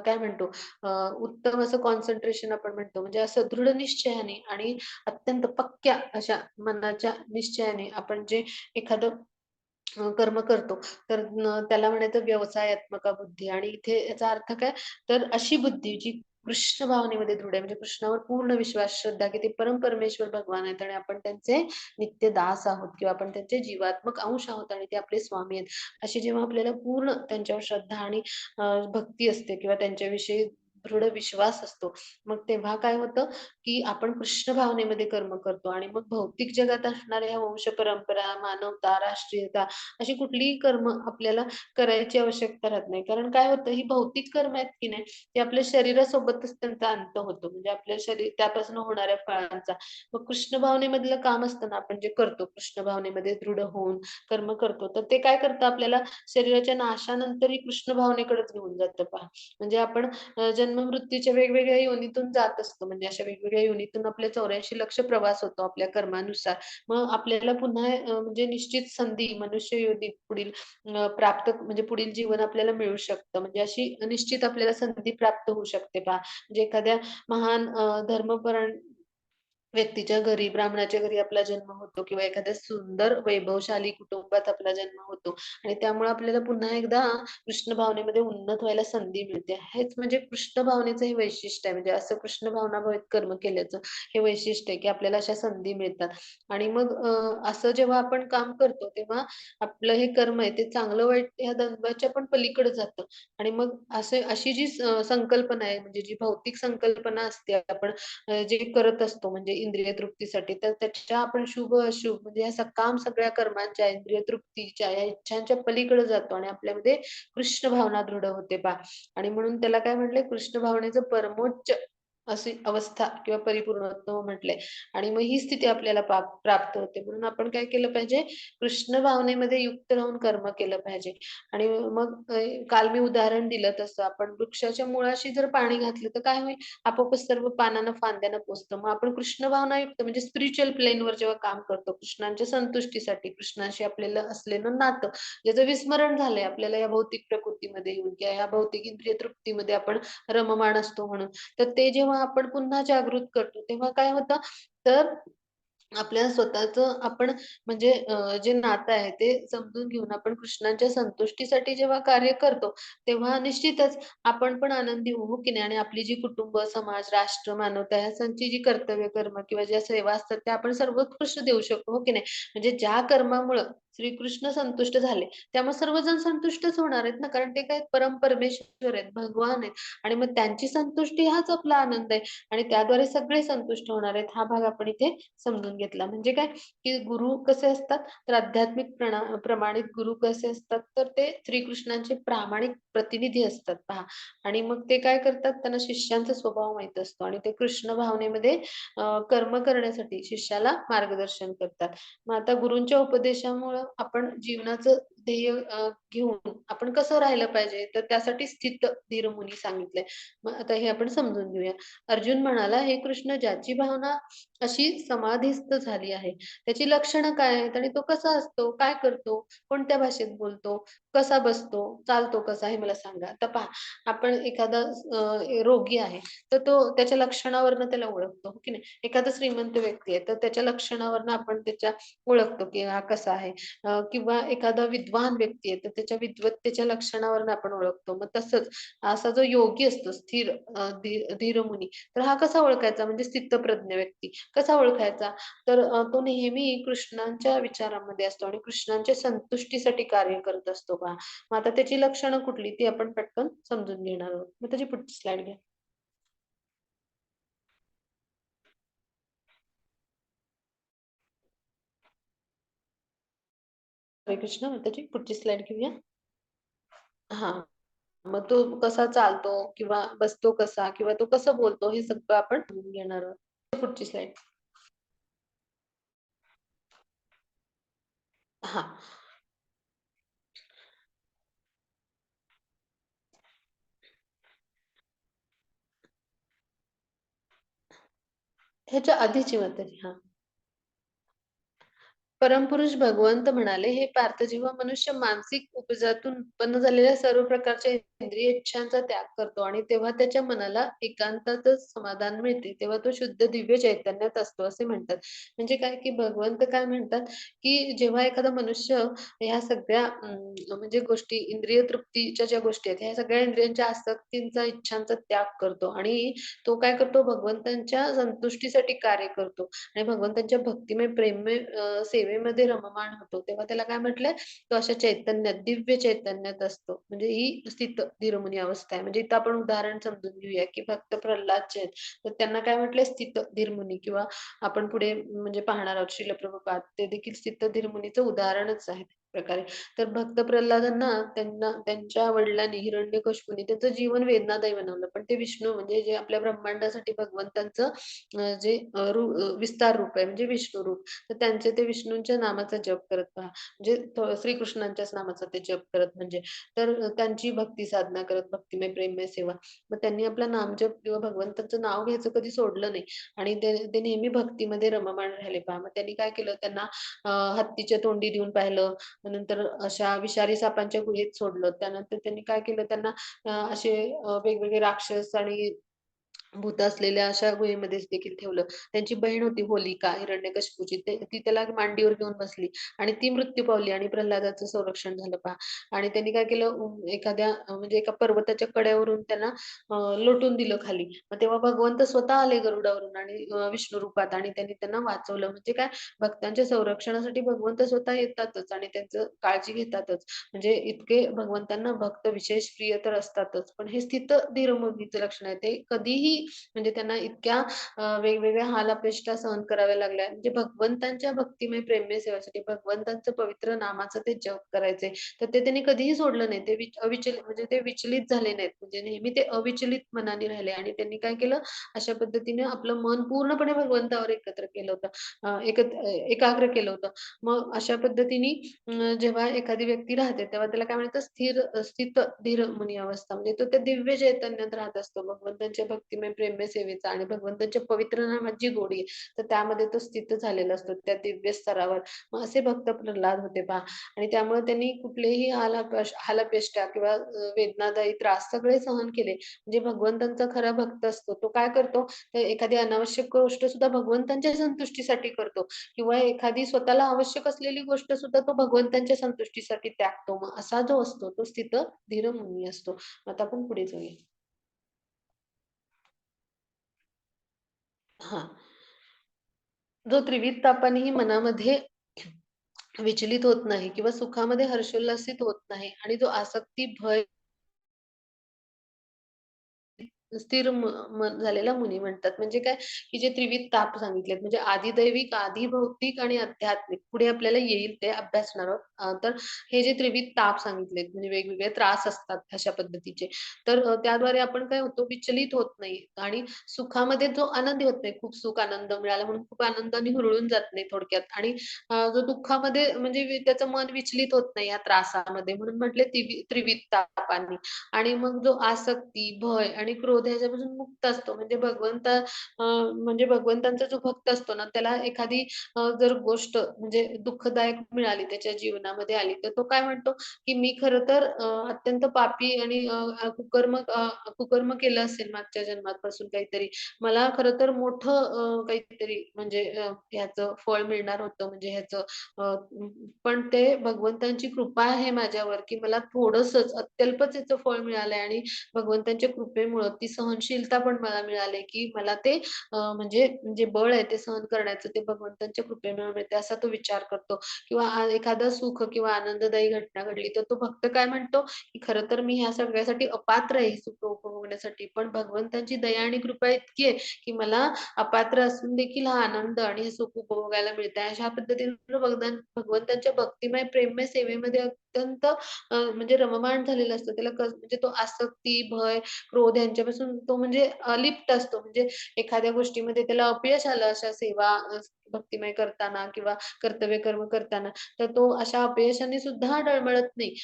काय म्हणतो उत्तम असं कॉन्सन्ट्रेशन आपण म्हणतो. म्हणजे असं दृढ निश्चयाने आणि अत्यंत पक्क्या अशा मनाच्या निश्चयाने आपण जे एखादं कर्म करतो. तर त्याला म्हणायचं व्यवसायात्मक बुद्धी आणि इथे याचा अर्थ काय? तर अशी बुद्धी जी कृष्ण भावनेमध्ये दृढ आहे. म्हणजे कृष्णावर पूर्ण विश्वास, श्रद्धा की ते परमेश्वर भगवान आहेत आणि आपण त्यांचे नित्य दास आहोत किंवा आपण त्यांचे जीवात्मक अंश आहोत आणि ते आपले स्वामी आहेत. अशी जेव्हा आपल्याला पूर्ण त्यांच्यावर श्रद्धा आणि भक्ती असते किंवा त्यांच्याविषयी दृढ विश्वास असतो. मग तेव्हा काय होतं, की आपण कृष्ण भावनेमध्ये कर्म करतो आणि मग भौतिक जगात असणाऱ्या ह्या वंश परंपरा, मानवता, राष्ट्रीयता अशी कुठलीही कर्म आपल्याला करायची आवश्यकता राहत नाही. कारण काय होतं, ही भौतिक कर्म आहेत की नाही, ते आपल्या शरीरासोबतच त्यांचा अंत होतो. म्हणजे आपल्या शरीर त्यापासून होणाऱ्या फळांचा. मग कृष्ण भावनेमधलं काम असतं ना, आपण जे करतो कृष्ण भावनेमध्ये दृढ होऊन कर्म करतो, तर ते काय करतं आपल्याला शरीराच्या नाशानंतरही कृष्ण भावनेकडेच घेऊन जातं पहा. म्हणजे आपण जन्म-मृत्यूच्या वेगवेगळ्या योनीतून जात असतो. म्हणजे अशा वेगवेगळ्या योनीतून आपल्या 84 लक्ष प्रवास होतो आपल्या कर्मानुसार. मग आपल्याला पुन्हा म्हणजे निश्चित संधी मनुष्य योनीत पुढील प्राप्त म्हणजे पुढील जीवन आपल्याला मिळू शकतं. म्हणजे अशी निश्चित आपल्याला संधी प्राप्त होऊ शकते पहा. म्हणजे एखाद्या महान धर्मपरायण व्यक्तीच्या घरी, ब्राह्मणाच्या घरी आपला जन्म होतो किंवा एखाद्या सुंदर वैभवशाली कुटुंबात आपला जन्म होतो आणि त्यामुळे आपल्याला पुन्हा एकदा कृष्ण भावनेमध्ये उन्नत व्हायला संधी मिळते. हेच म्हणजे कृष्ण भावनेचं हे वैशिष्ट्य आहे. म्हणजे असं कृष्ण भावनाभावित कर्म केल्याचं हे वैशिष्ट्य आहे, की आपल्याला अशा संधी मिळतात. आणि मग असं जेव्हा आपण काम करतो, तेव्हा आपलं हे कर्म आहे ते चांगलं-वाईट या द्वंद्वाच्या पण पलीकडे जातं. आणि मग अशी जी संकल्पना आहे, म्हणजे जी भौतिक संकल्पना असते आपण जे करत असतो म्हणजे इंद्रिय तृप्तीसाठी, तर त्याच्या आपण शुभ-अशुभ म्हणजे या सकाम सगळ्या कर्मांच्या, इंद्रिय तृप्तीच्या, या इच्छांच्या पलीकडे जातो आणि आपल्यामध्ये कृष्ण भावना दृढ होते पहा. आणि म्हणून त्याला काय म्हटलंय, कृष्ण भावनेचं परमोच्च अशी अवस्था किंवा परिपूर्णत्व म्हटलंय. आणि मग ही स्थिती आपल्याला प्राप्त होते. म्हणून आपण काय केलं पाहिजे, कृष्ण भावनेमध्ये युक्त राहून कर्म केलं पाहिजे. आणि मग काल मी उदाहरण दिलं तसं आपण वृक्षाच्या मुळाशी जर पाणी घातलं, तर काय होईल? आपोआपच सर्व पानांना, फांद्यांना पोचतं. मग आपण कृष्ण भावनायुक्त म्हणजे स्पिरिच्युअल प्लेनवर जेव्हा काम करतो, कृष्णांच्या संतुष्टीसाठी, कृष्णाशी आपल्याला असलेलं नातं, ज्याचं विस्मरण झालंय आपल्याला या भौतिक प्रकृतीमध्ये येऊन किंवा या भौतिक इंद्रिय तृप्तीमध्ये आपण रममाण असतो म्हणून. तर ते जेव्हा आपण पुन्हा जागृत करतो, तेव्हा काय होतं, तर आपल्या स्वतःचं आपण म्हणजे जे नातं आहे ते समजून घेऊन आपण कृष्णांच्या संतुष्टीसाठी जेव्हा कार्य करतो, तेव्हा निश्चितच आपण पण आनंदी होऊ, हो की नाही? आणि आपली जी कुटुंब, समाज, राष्ट्र, मानवता ह्याची जी कर्तव्य कर्म किंवा ज्या सेवा असतात, त्या आपण सर्वोत्कृष्ट देऊ शकतो, हो की नाही? म्हणजे ज्या कर्मामुळं श्रीकृष्ण संतुष्ट झाले, त्यामुळे सर्वजण संतुष्टच होणार आहेत ना, कारण ते काय परमेश्वर आहेत, भगवान आहेत आणि मग त्यांची संतुष्टी हाच आपला आनंद आहे आणि त्याद्वारे सगळे संतुष्ट होणार आहेत. हा भाग आपण इथे समजून घेतला. म्हणजे काय, की गुरु कसे असतात, तर आध्यात्मिक प्रमाणित गुरु कसे असतात, तर ते श्रीकृष्णांचे प्रामाणिक प्रतिनिधी असतात पहा. आणि मग ते काय करतात, त्यांना शिष्यांचा स्वभाव माहीत असतो आणि ते कृष्ण भावनेमध्ये कर्म करण्यासाठी शिष्याला मार्गदर्शन करतात. मग आता गुरूंच्या उपदेशामुळं आपण जीवनाचं ध्येय घेऊन आपण कसं राहिलं पाहिजे, तर त्यासाठी स्थित धीर मुनी सांगितलंय. मग आता हे आपण समजून घेऊया. अर्जुन म्हणाला, "हे कृष्ण, ज्याची भावना अशी समाधिस्थ झाली आहे. त्याची लक्षणं काय आहेत आणि तो कसा असतो? काय करतो? कोणत्या भाषेत बोलतो? कसा बसतो? चालतो कसा? हे मला सांगा." आता पहा, आपण एखादा रोगी आहे, तर तो त्याच्या लक्षणावरनं त्याला ओळखतो, हो की नाही? एखादा श्रीमंत व्यक्ती आहे, तर त्याच्या लक्षणावरनं आपण त्याच्या ओळखतो, की हा कसा आहे. किंवा एखादा विद्वान व्यक्ती आहे, तर त्याच्या विद्वत्तेच्या लक्षणावरून आपण ओळखतो. मग तसंच असा जो योगी असतो, स्थिर धीरमुनी, तर हा कसा ओळखायचा म्हणजे स्थितप्रज्ञ व्यक्ती. कसा ओळखायचा? तर तो नेहमी कृष्णांच्या विचारामध्ये असतो आणि कृष्णांच्या संतुष्टीसाठी कार्य करत असतो पहा. मग आता त्याची लक्षणं कुठली ती आपण पटकन समजून घेणार आहोत. मग त्याची पुढची स्लाईड घ्या. हरे कृष्ण. मग त्याची पुढची स्लाईड घेऊया. हां. मग तो कसा चालतो किंवा बसतो कसा किंवा तो कसं बोलतो हे सगळं आपण समजून घेणार आहोत. पुढची स्लाईड. हां. ह्याच्या आधीची माताजी. हां. परमपुरुष भगवंत म्हणाले, "हे पार्थ, जेव्हा मनुष्य मानसिक उपजातून उत्पन्न झालेल्या सर्व प्रकारच्या इंद्रिय इच्छांचा त्याग करतो आणि तेव्हा त्याच्या मनाला एकांतातच समाधान मिळते, तेव्हा तो शुद्ध दिव्य चैतन्यात असतो," असे म्हणतात. म्हणजे काय, की भगवंत काय म्हणतात, की जेव्हा एखादा मनुष्य ह्या सगळ्या म्हणजे गोष्टी, इंद्रिय तृप्तीच्या ज्या गोष्टी आहेत, ह्या सगळ्या इंद्रियांच्या आसक्तींचा, इच्छांचा त्याग करतो आणि तो काय करतो, भगवंतांच्या संतुष्टीसाठी कार्य करतो आणि भगवंतांच्या भक्तिमय, प्रेममय सेवेमध्ये रममाण होतो. तेव्हा त्याला काय म्हटलंय, तो अशा चैतन्यात, दिव्य चैतन्यात असतो. म्हणजे ही स्थित धीरमुनी अवस्था आहे. म्हणजे इथं आपण उदाहरण समजून घेऊया, की भक्त प्रल्हाद जे आहेत, तर त्यांना काय म्हटलंय, स्थित धीरमुनी किंवा आपण पुढे म्हणजे पाहणार आहोत श्रील प्रभुपाद, ते देखील स्थित धीरमुनीचं उदाहरणच आहे. प्रकारे. तर भक्त प्रल्हादांना त्यांना त्यांच्या वडिलांनी हिरण्यकशिपूनी त्यांचं जीवन वेदनादायी बनवलं. पण ते विष्णू म्हणजे जे आपल्या ब्रह्मांडासाठी भगवंतांचं जे विस्तार रूप आहे म्हणजे विष्णू रूप. तर त्यांचे ते विष्णूंच्या नामाचा जप करत पहा. म्हणजे श्रीकृष्णांच्याच नामाचा ते जप करत म्हणजे. तर त्यांची भक्ती साधना करत भक्तिमय प्रेममय सेवा. मग त्यांनी आपला नामजप किंवा भगवंताचं नाव घ्यायचं कधी सोडलं नाही आणि ते ते नेहमी भक्तीमध्ये रममाण राहिले पहा. मग त्यांनी काय केलं त्यांना हत्तीच्या तोंडी देऊन पाहिलं. नंतर अशा विषारी सापांच्या गुहेत सोडलं. त्यानंतर त्यांनी काय केलं त्यांना असे वेगवेगळे राक्षस आणि भूत असलेल्या अशा गुहेमध्येच देखील ठेवलं. त्यांची बहीण होती होलिका हिरण्यकशिपूची ती त्याला मांडीवर घेऊन बसली आणि ती मृत्यू पावली आणि प्रल्हादाचं संरक्षण झालं पहा. आणि त्यांनी काय केलं एखाद्या म्हणजे एका पर्वताच्या कड्यावरून त्यांना लोटून दिलं खाली. मग तेव्हा भगवंत स्वतः आले गरुडावरून आणि विष्णू रूपात आणि त्यांनी त्यांना वाचवलं. म्हणजे काय भक्तांच्या संरक्षणासाठी भगवंत स्वतः येतातच आणि त्यांचं काळजी घेतातच. म्हणजे इतके भगवंतांना भक्त विशेष प्रिय तर असतातच. पण हे स्थित धीरमुनीचं लक्षण आहे. ते कधीही म्हणजे त्यांना इतक्या वेगवेगळ्या हाल-अपेष्टा सहन कराव्या लागल्या. म्हणजे भगवंतांच्या भक्तिमय प्रेममय सेवेसाठी भगवंतांचं पवित्र नामाचं ते जप करायचे. तर ते त्यांनी कधीही सोडलं नाही. ते अविचलित म्हणजे ते विचलित झाले नाहीत. म्हणजे नेहमी ते अविचलित मनाने राहिले आणि त्यांनी काय केलं, अशा पद्धतीने आपलं मन पूर्णपणे भगवंतावर एकत्र केलं होतं. एकाग्र केलं होतं. मग अशा पद्धतीने जेव्हा एखादी व्यक्ती राहते, तेव्हा त्याला काय म्हणतात स्थित धीर मुनी अवस्था. म्हणजे तो त्या दिव्य चैतन्यात राहत असतो. भगवंतांच्या भक्तिमय प्रेममय सेवेचा आणि भगवंतांच्या पवित्र नामात जी गोडी आहे, तर त्यामध्ये तो स्थित झालेला असतो त्या दिव्य स्तरावर. मग असे भक्त प्रल्हाद होते पहा आणि त्यामुळे त्यांनी कुठलेही हालापेष्टा किंवा वेदनादायी त्रास सगळे सहन केले. म्हणजे भगवंतांचा खरा भक्त असतो. तो काय करतो, तर एखादी अनावश्यक गोष्ट सुद्धा भगवंतांच्या संतुष्टीसाठी करतो किंवा एखादी स्वतःला आवश्यक असलेली गोष्ट सुद्धा तो भगवंतांच्या संतुष्टीसाठी त्यागतो. मग असा जो असतो, तो स्थित धीर मुनी असतो. आता आपण पुढे जाऊया. हां. जो त्रिविध तापानेही मनामध्ये विचलित होत नाही किंवा सुखामध्ये हर्षोल्लसित होत नाही आणि जो आसक्ती, भय स्थिर मन झालेला मुनी म्हणतात. म्हणजे काय, की जे त्रिविध ताप सांगितलेत म्हणजे आधिदैविक, आधिभौतिक आणि आध्यात्मिक. पुढे आपल्याला येईल ते अभ्यासणार आहोत. तर हे जे त्रिविध ताप सांगितलेत म्हणजे वेगवेगळे त्रास असतात अशा पद्धतीचे. तर त्याद्वारे आपण काय होतो विचलित होत नाही आणि सुखामध्ये जो आनंदी होत नाही. खूप सुख, आनंद मिळाला म्हणून खूप आनंदाने हुरळून जात नाही थोडक्यात आणि जो दुःखामध्ये म्हणजे त्याचं मन विचलित होत नाही या त्रासामध्ये म्हणून म्हटले त्रिविध तापांनी. आणि मग जो आसक्ती, भय आणि क्रोध ह्याच्यापासून मुक्त असतो. म्हणजे म्हणजे भगवंतांचा जो भक्त असतो ना, त्याला एखादी जर गोष्ट म्हणजे दुःखदायक मिळाली त्याच्या जीवनामध्ये आली, तर तो काय म्हणतो, की मी खरं तर अत्यंत पापी आणि कुकर्म केलं असेल मागच्या जन्मापासून काहीतरी. मला खरं तर मोठं काहीतरी म्हणजे ह्याचं फळ मिळणार होतं म्हणजे ह्याचं पण ते भगवंतांची कृपा आहे माझ्यावर, की मला थोडंसंच अत्यल्पच याचं फळ मिळालंय आणि भगवंतांच्या कृपेमुळं ती सहनशीलता पण मला मिळाली, की मला ते म्हणजे जे बळ आहे ते सहन करण्याचं ते भगवंतांच्या कृपेमुळे मिळते असा तो विचार करतो. किंवा एखादं सुख किंवा आनंददायी घटना घडली, तर तो भक्त काय म्हणतो, की खरं तर मी ह्या सगळ्यासाठी अपात्र आहे, हे सुख उपभोगण्यासाठी. पण भगवंतांची दया आणि कृपा इतकी आहे, की मला अपात्र असून देखील हा आनंद आणि हे सुख उपभोगायला मिळतंय. अशा पद्धतीने भगवंतांच्या भक्तिमय प्रेममय सेवेमध्ये अत्यंत म्हणजे रममाण झालेला असतो. त्याला म्हणजे तो आसक्ती, भय, क्रोध यांच्यापासून तो म्हणजे अलिप्त असतो. म्हणजे एखाद्या गोष्टीमध्ये त्याला अपयश आलं अशा सेवा भक्तिमय करताना किंवा कर्तव्य कर्म करताना, तर तो अशा अपयशाने सुद्धा डळमळत नाही.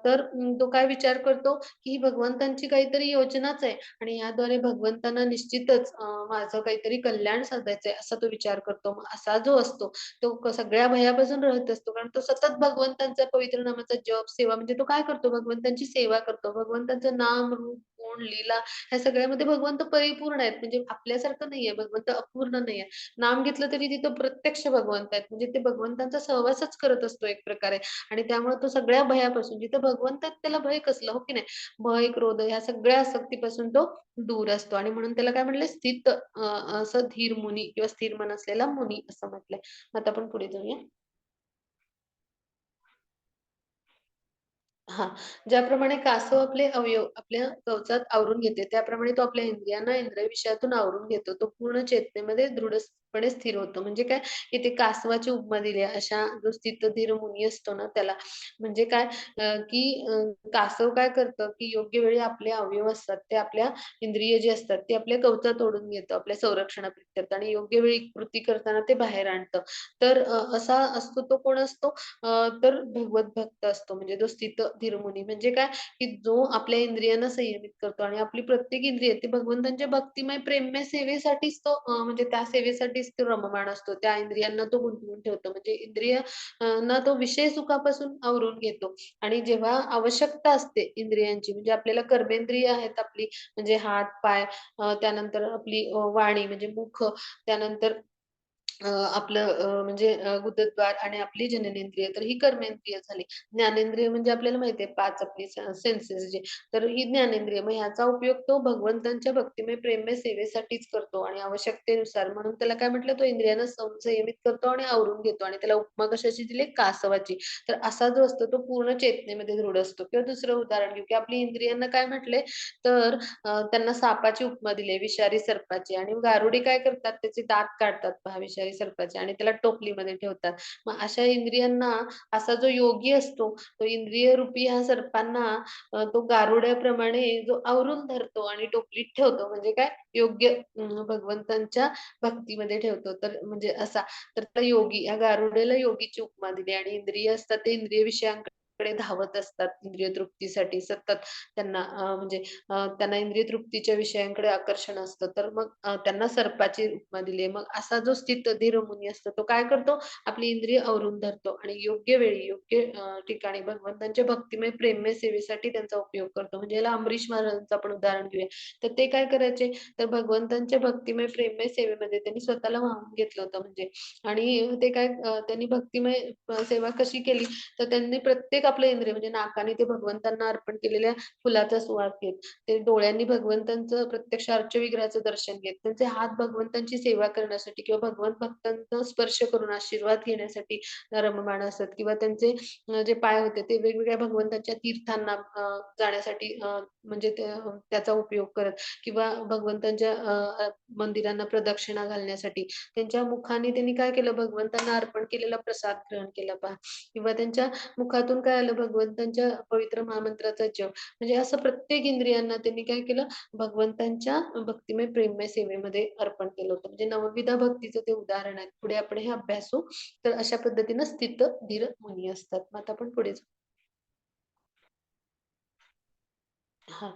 तर तो काय विचार करतो, की ही भगवंतांची काहीतरी योजनाच आहे आणि याद्वारे भगवंतांना निश्चितच माझं काहीतरी कल्याण साधायचंय असा तो विचार करतो. मग असा जो असतो तो सगळ्या भयापासून रहित असतो. कारण तो सतत भगवंतांचा पवित्र नामाचा जप, सेवा म्हणजे तो काय करतो भगवंतांची सेवा करतो. भगवंतांचं नाम, रूप, गुण, लीला ह्या सगळ्यामध्ये भगवंत परिपूर्ण आहेत. म्हणजे आपल्यासारखं नाहीये, भगवंत अपूर्ण नाहीये. नाम घेतलं तरी तिथं प्रत्यक्ष भगवंत आहेत. म्हणजे ते भगवंतांचा सहवासच करत असतो एक प्रकारे आणि त्यामुळे तो सगळ्या भयापासून जिथं भगवंत आहेत त्याला भय कसलं, हो की नाही? भय, क्रोध ह्या सगळ्या आसक्तीपासून तो दूर असतो आणि म्हणून त्याला काय म्हटलंय स्थित असं धीर मुनी किंवा स्थिर मन असलेला मुनी असं म्हटलंय. आता आपण पुढे जाऊया. हां, ज्याप्रमाणे कासव आपले अवयव आपल्या कवचात आवरून घेते, त्याप्रमाणे तो आपल्या इंद्रियांना इंद्रिय विषयातून आवरून घेतो. तो पूर्ण चेतनेमध्ये दृढपणे स्थिर होतो. म्हणजे काय, इथे कासवाची उपमा दिली आहे. अशा जो स्थितधीर मुनी असतो ना त्याला. म्हणजे काय की कासव काय करतं, की योग्य वेळी आपले अवयव असतात, ते आपल्या इंद्रिय जी असतात, ती आपल्या कवचात ओढून घेतं, आपल्या संरक्षणाप्रित्यर्थ आणि योग्य वेळी कृती करताना ते बाहेर आणतं. तर असा असतो तो कोण असतो? तर भगवत भक्त असतो म्हणजे तो स्थित धीरमुनी म्हणजे काय, की जो आपल्या इंद्रियांना संयमित करतो आणि आपली प्रत्येक इंद्रिय ती भगवंतांच्या भक्तिमय प्रेममय सेवेसाठीच तो म्हणजे त्या सेवेसाठीच तो रममाण असतो. त्या इंद्रियांना तो गुंतवून ठेवतो. म्हणजे इंद्रिय ना तो विषय सुखापासून आवरून घेतो आणि जेव्हा आवश्यकता असते इंद्रियांची म्हणजे आपल्याला कर्मेंद्रिय आहेत आपली म्हणजे हात, पाय त्यानंतर आपली वाणी म्हणजे मुख, त्यानंतर आपलं म्हणजे गुदद्वार आणि आपली जननेंद्रिय, तर ही कर्मेंद्रिय झाली. ज्ञानेंद्रिय म्हणजे आपल्याला माहिती आहे 5 आपली सेन्सेस जे, तर ही ज्ञानेंद्रिय. मग ह्याचा उपयोग तो भगवंतांच्या भक्तिमय प्रेममय सेवेसाठीच करतो आणि आवश्यकतेनुसार म्हणून त्याला काय म्हटलं, तो इंद्रियांना संयमित करतो आणि आवरून घेतो आणि त्याला उपमा कशाची दिली? कासवाची. तर असा जो असतो तो पूर्ण चेतनेमध्ये दृढ असतो. किंवा दुसरं उदाहरण घेऊ, की आपली इंद्रियांना काय म्हटले, तर त्यांना सापाची उपमा दिली आहे, विषारी सर्पाची आणि गारुडी काय करतात, त्याचे दात काढतात पहा विषारी सर्पाचे आणि त्याला टोपलीमध्ये ठेवतात. मग अशा इंद्रियांना असा जो योगी असतो, तो इंद्रिय रूपी ह्या सर्पांना तो गारुड्याप्रमाणे जो आवरून धरतो आणि टोपलीत ठेवतो. म्हणजे काय योग्य भगवंतांच्या भक्तीमध्ये ठेवतो. तर म्हणजे असा, तर त्या योगी, या गारुड्याला योगीची उपमा दिली आणि इंद्रिय असतात ते इंद्रिय विषयांकडे धावत असतात इंद्रिय तृप्तीसाठी सतत त्यांना म्हणजे त्यांना इंद्रिय तृप्तीच्या विषयांकडे आकर्षण असतं. तर मग त्यांना सर्पाची उपमा दिली आहे. मग असा जो स्थित धीर मुनी असतो, तो काय करतो? आपली इंद्रिय आवरून धरतो आणि योग्य वेळी, योग्य ठिकाणी भगवंतांच्या भक्तिमय, प्रेममय सेवेसाठी त्यांचा उपयोग करतो. म्हणजे याला अंबरीश महाराजांचं आपण उदाहरण घेऊया. तर ते काय करायचे? तर भगवंतांच्या भक्तिमय, प्रेममय सेवेमध्ये त्यांनी स्वतःला वाहून घेतलं होतं म्हणजे आणि ते काय त्यांनी भक्तिमय सेवा कशी केली? तर त्यांनी प्रत्येक आपलं इंद्रिय म्हणजे नाकाने ते भगवंतांना अर्पण केलेल्या फुलाचा सुवास घेत. ते डोळ्यांनी भगवंतांचं प्रत्यक्ष अर्चविग्रहाचं दर्शन घेत. त्यांचे हात भगवंतांची सेवा करण्यासाठी किंवा भगवंत भक्तांना स्पर्श करून आशीर्वाद घेण्यासाठी रममाण असतात किंवा त्यांचे जे पाय होते ते वेगवेगळ्या भगवंतांच्या तीर्थांना जाण्यासाठी म्हणजे त्याचा उपयोग करत किंवा भगवंतांच्या मंदिरांना प्रदक्षिणा घालण्यासाठी. त्यांच्या मुखाने त्यांनी काय केलं? भगवंतांना अर्पण केलेला प्रसाद ग्रहण केला पहा किंवा त्यांच्या मुखातून काय आलं? भगवंतांच्या पवित्र महामंत्राचा जप. म्हणजे असं प्रत्येक इंद्रियांना त्यांनी काय केलं? भगवंतांच्या भक्तिमय, प्रेममय सेवेमध्ये अर्पण केलं होतं. म्हणजे नवविधा भक्तीचं ते उदाहरण आहे. पुढे आपण हे अभ्यासू. तर अशा पद्धतीनं स्थित, धीर मुनी असतात. मग आता आपण पुढे जाऊ. हां.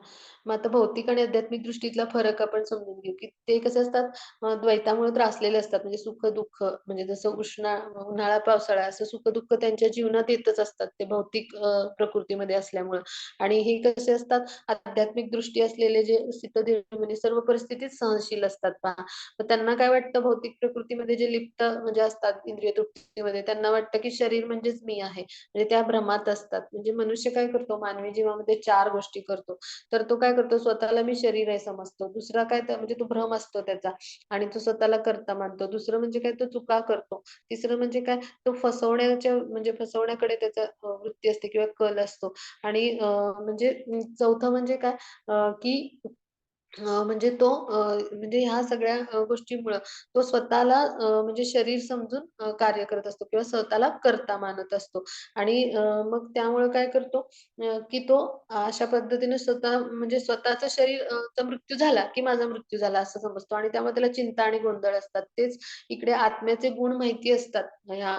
मग आता भौतिक आणि आध्यात्मिक दृष्टीतला फरक आपण समजून घेऊ, की ते कसे असतात द्वैतामुळे त्रासलेले असतात. म्हणजे सुख-दुःख म्हणजे जसं उन्हाळा, पावसाळा असं सुख-दुःख त्यांच्या जीवनात येतच असतात. ते भौतिक प्रकृतीमध्ये असल्यामुळं आणि हे कसे असतात आध्यात्मिक दृष्टी असलेले जे स्थितधीर म्हणजे सर्व परिस्थितीत सहनशील असतात पहा. तर त्यांना काय वाटतं भौतिक प्रकृतीमध्ये जे लिप्त म्हणजे असतात इंद्रिय तृप्तीमध्ये त्यांना वाटतं, की शरीर म्हणजेच मी आहे. म्हणजे त्या भ्रमात असतात. म्हणजे मनुष्य काय करतो मानवी जीवनामध्ये 4 गोष्टी करतो. तर तो काय करतो स्वतःला मी शरीर आहे समजतो. दुसरा काय तर म्हणजे तो भ्रम असतो त्याचा आणि तो स्वतःला कर्ता मानतो. दुसरं म्हणजे काय तो चुका करतो. तिसरं म्हणजे काय तो फसवण्याच्या म्हणजे फसवण्याकडे त्याचा वृत्ती असते किंवा कल असतो आणि म्हणजे चौथं म्हणजे काय की म्हणजे तो म्हणजे ह्या सगळ्या गोष्टींमुळं तो स्वतःला म्हणजे शरीर समजून कार्य करत असतो किंवा स्वतःला कर्ता मानत असतो आणि मग त्यामुळे काय करतो की तो अशा पद्धतीने स्वतः म्हणजे स्वतःचं शरीर चा मृत्यू झाला, की माझा मृत्यू झाला असं समजतो आणि त्यामुळे त्याला चिंता आणि गोंधळ असतात. तेच इकडे आत्म्याचे गुण माहिती असतात ह्या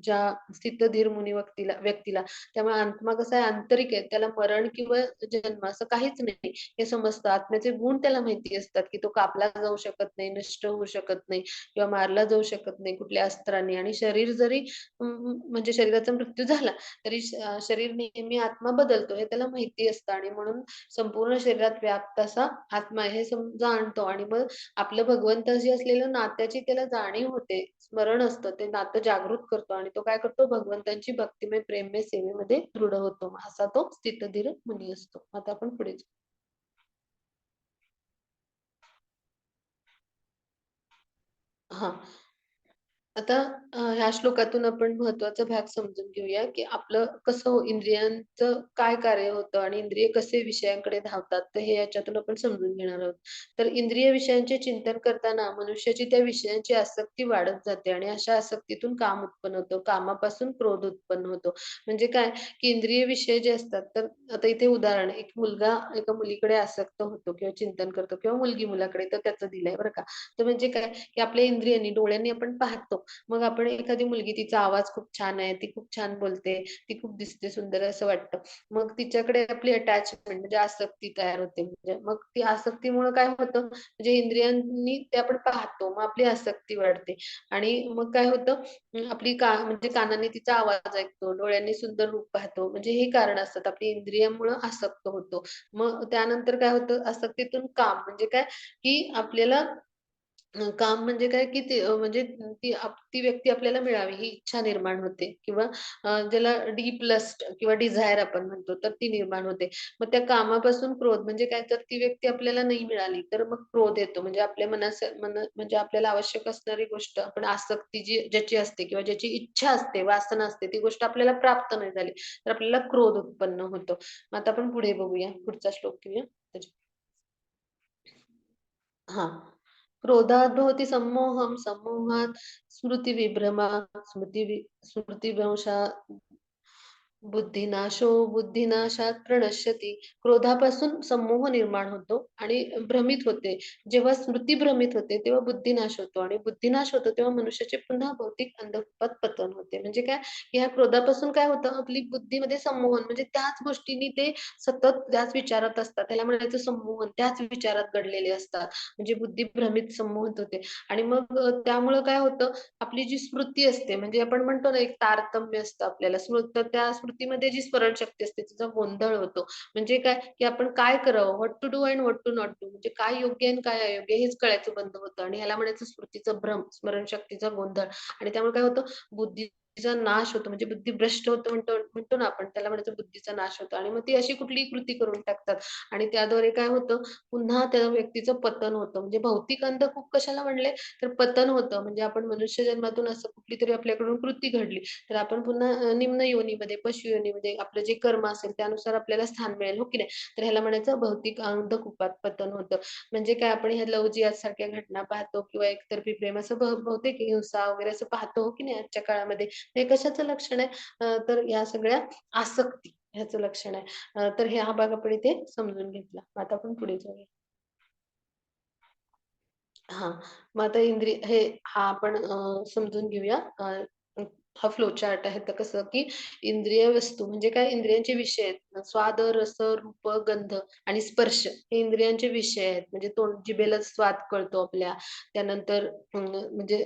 ज्या स्थितधीर मुनी व्यक्तीला. त्यामुळे आत्मा कसा आहे आंतरिक आहे. त्याला मरण किंवा जन्म असं काहीच नाही. हे समजतं. आत्म्याचे गुण त्याला माहिती असतात, की तो कापला जाऊ शकत नाही, नष्ट होऊ शकत नाही किंवा मारला जाऊ शकत नाही कुठल्या अस्त्राने आणि शरीर जरी म्हणजे शरीराचा मृत्यू झाला, तरी शरीर नेहमी आत्मा बदलतो हे त्याला माहिती असतं आणि म्हणून संपूर्ण शरीरात व्याप्त असा आत्मा आहे हे जाणतो आणि मग आपलं भगवंताशी असलेलं नात्याची त्याला जाणीव होते, स्मरण असतं. ते नातं जागृत करतो आणि तो काय करतो भगवंतांची भक्तिमय, प्रेममय सेवेमध्ये दृढ होतो. असा तो स्थितधीर मुनी असतो. आता आपण पुढे जाऊ. हां. आता ह्या श्लोकातून आपण महत्त्वाचा भाग समजून घेऊया, की आपलं कसं इंद्रियांचं काय कार्य होतं आणि इंद्रिय कसे विषयांकडे धावतात, तर हे याच्यातून आपण समजून घेणार आहोत. तर इंद्रिय विषयांचे चिंतन करताना मनुष्याची त्या विषयांची आसक्ती वाढत जाते आणि अशा आसक्तीतून काम उत्पन्न होतं. कामापासून क्रोध उत्पन्न होतो. म्हणजे काय, की इंद्रिय विषय जे असतात, तर आता इथे उदाहरण आहे, एक मुलगा एका मुलीकडे आसक्त होतो किंवा चिंतन करतो किंवा मुलगी मुलाकडे, तर त्याचं दिलंय बरं का. तर म्हणजे काय, की आपल्या इंद्रियांनी, डोळ्यांनी आपण पाहतो. मग आपण एखादी मुलगी तिचा आवाज खूप छान आहे, ती खूप छान बोलते, ती खूप दिसते सुंदर असं वाटतं. मग तिच्याकडे आपली अटॅचमेंट म्हणजे आसक्ती तयार होते. म्हणजे मग ती आसक्तीमुळं काय होतं, म्हणजे इंद्रियांनी ते आपण पाहतो, मग आपली आसक्ती वाढते आणि मग काय होतं आपली म्हणजे कानाने तिचा आवाज ऐकतो, डोळ्यांनी सुंदर रूप पाहतो. म्हणजे हे कारण असतात. आपली इंद्रियामुळं आसक्त होतो. मग त्यानंतर काय होतं आसक्तीतून काम म्हणजे काय, की आपल्याला काम म्हणजे काय, की ते म्हणजे ती व्यक्ती आपल्याला मिळावी ही इच्छा निर्माण होते किंवा ज्याला डीप लस्ट किंवा डिझायर आपण म्हणतो, तर ती निर्माण होते. मग त्या कामापासून क्रोध म्हणजे काय, तर ती व्यक्ती आपल्याला नाही मिळाली, तर मग क्रोध येतो. म्हणजे आपल्या म्हणजे आपल्याला आवश्यक असणारी गोष्ट आपण आसक्ती ज्याची असते किंवा ज्याची इच्छा असते, वासना असते, ती गोष्ट आपल्याला प्राप्त नाही झाली, तर आपल्याला क्रोध उत्पन्न होतो. मग आता आपण पुढे बघूया. पुढचा श्लोक घेऊया. हां. क्रोधात् भवति सम्मोहं, सम्मोहात् स्मृतिविभ्रमः, स्मृतिभ्रंशात् बुद्धिनाशो, बुद्धिनाशात प्रणश्यती. क्रोधापासून संमोह निर्माण होतो आणि भ्रमित होते. जेव्हा स्मृती भ्रमित होते, तेव्हा बुद्धिनाश होतो आणि बुद्धिनाश होतो, तेव्हा मनुष्याचे पुन्हा भौतिक अंधःपात पतन होते. म्हणजे काय, ह्या क्रोधापासून काय होतं, आपली बुद्धीमध्ये संमोहन म्हणजे त्याच गोष्टींनी ते सतत त्याच विचारात असतात. त्याला म्हणायचं संमोहन, त्याच विचारात गडलेले असतात. म्हणजे बुद्धी भ्रमित संमोहित होते आणि मग त्यामुळं काय होतं, आपली जी स्मृती असते म्हणजे आपण म्हणतो ना, एक तारतम्य असतं आपल्याला. तर त्या स्मृतीमध्ये जी स्मरणशक्ती असते तिचा गोंधळ होतो. म्हणजे काय, की आपण काय करावं? What to do and what to not do म्हणजे काय योग्य आणि काय अयोग्य हेच कळायचं बंद होतं आणि ह्याला म्हणायचं स्मृतीचा भ्रम, स्मरणशक्तीचा गोंधळ आणि त्यामुळे काय होतं बुद्धीचा नाश होतो. म्हणजे बुद्धी भ्रष्ट होतं म्हणतो म्हणतो ना आपण, त्याला म्हणायचं बुद्धीचा नाश होतो आणि मग ती अशी कुठलीही कृती करून टाकतात आणि त्याद्वारे काय होतं, पुन्हा त्या व्यक्तीचं पतन होतं. म्हणजे भौतिक अंत खूप कशाला म्हणले, तर पतन होतं. म्हणजे आपण मनुष्य जन्मातून असं कुठलीतरी आपल्याकडून कृती घडली, तर आपण पुन्हा निम्न योनीमध्ये, पशु योनीमध्ये आपलं जे कर्म असेल त्यानुसार आपल्याला स्थान मिळेल, हो की नाही? तर ह्याला म्हणायचं भौतिक अंधकूपात पतन होतं. म्हणजे काय आपण ह्या लव्ह जिहाद सारख्या घटना पाहतो किंवा एकतर्फी प्रेम असं बहुतेक हिंसा वगैरे असं पाहतो, हो की नाही आजच्या काळामध्ये. हे कशाचं लक्षण आहे? तर ह्या सगळ्या आसक्ती ह्याचं लक्षण आहे. तर हा भाग आपण इथे समजून घेतला. आता आपण पुढे जाऊया. हां. मग आता हा आपण समजून घेऊया. हा फ्लो चार्ट आहे. तर कसं की इंद्रिय वस्तू म्हणजे काय इंद्रियांचे विषय आहेत. स्वाद, रस, रूप, गंध आणि स्पर्श हे इंद्रियांचे विषय आहेत. म्हणजे तोंड जिभेला स्वाद कळतो आपल्या. त्यानंतर म्हणजे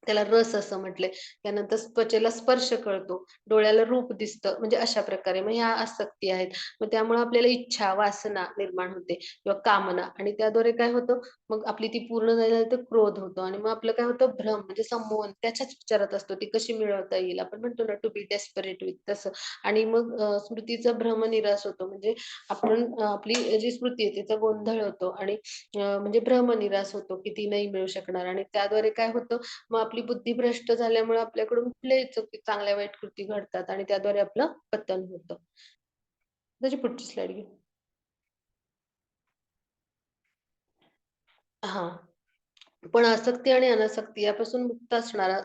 त्याला रस असं म्हटलंय. त्यानंतर त्वचेला स्पर्श कळतो, डोळ्याला रूप दिसतं, म्हणजे अशा प्रकारे. मग ह्या आसक्ती आहेत. मग त्यामुळे आपल्याला इच्छा, वासना निर्माण होते किंवा कामना आणि त्याद्वारे काय होतं, मग आपली ती पूर्ण झाली तर क्रोध होतो आणि मग आपलं काय होतं भ्रम म्हणजे संमोहन त्याच्याच विचारात असतो, ती कशी मिळवता येईल. आपण म्हणतो ना टू बी डेस्परेट विथ तसं आणि मग स्मृतीचा भ्रमनिरास होतो. म्हणजे आपण आपली जी स्मृती आहे तिचा गोंधळ होतो आणि म्हणजे भ्रमनिरास होतो, की ती नाही मिळू शकणार आणि त्याद्वारे काय होतं मग आपली बुद्धी भ्रष्ट झाल्यामुळे आपल्याकडून कुठल्याही चांगल्या वाईट कृती घडतात आणि त्याद्वारे आपलं पतन होतं. त्याची पुढची स्लाईड घे. हां. पण आसक्ती आणि अनासक्ती यापासून मुक्त असणारा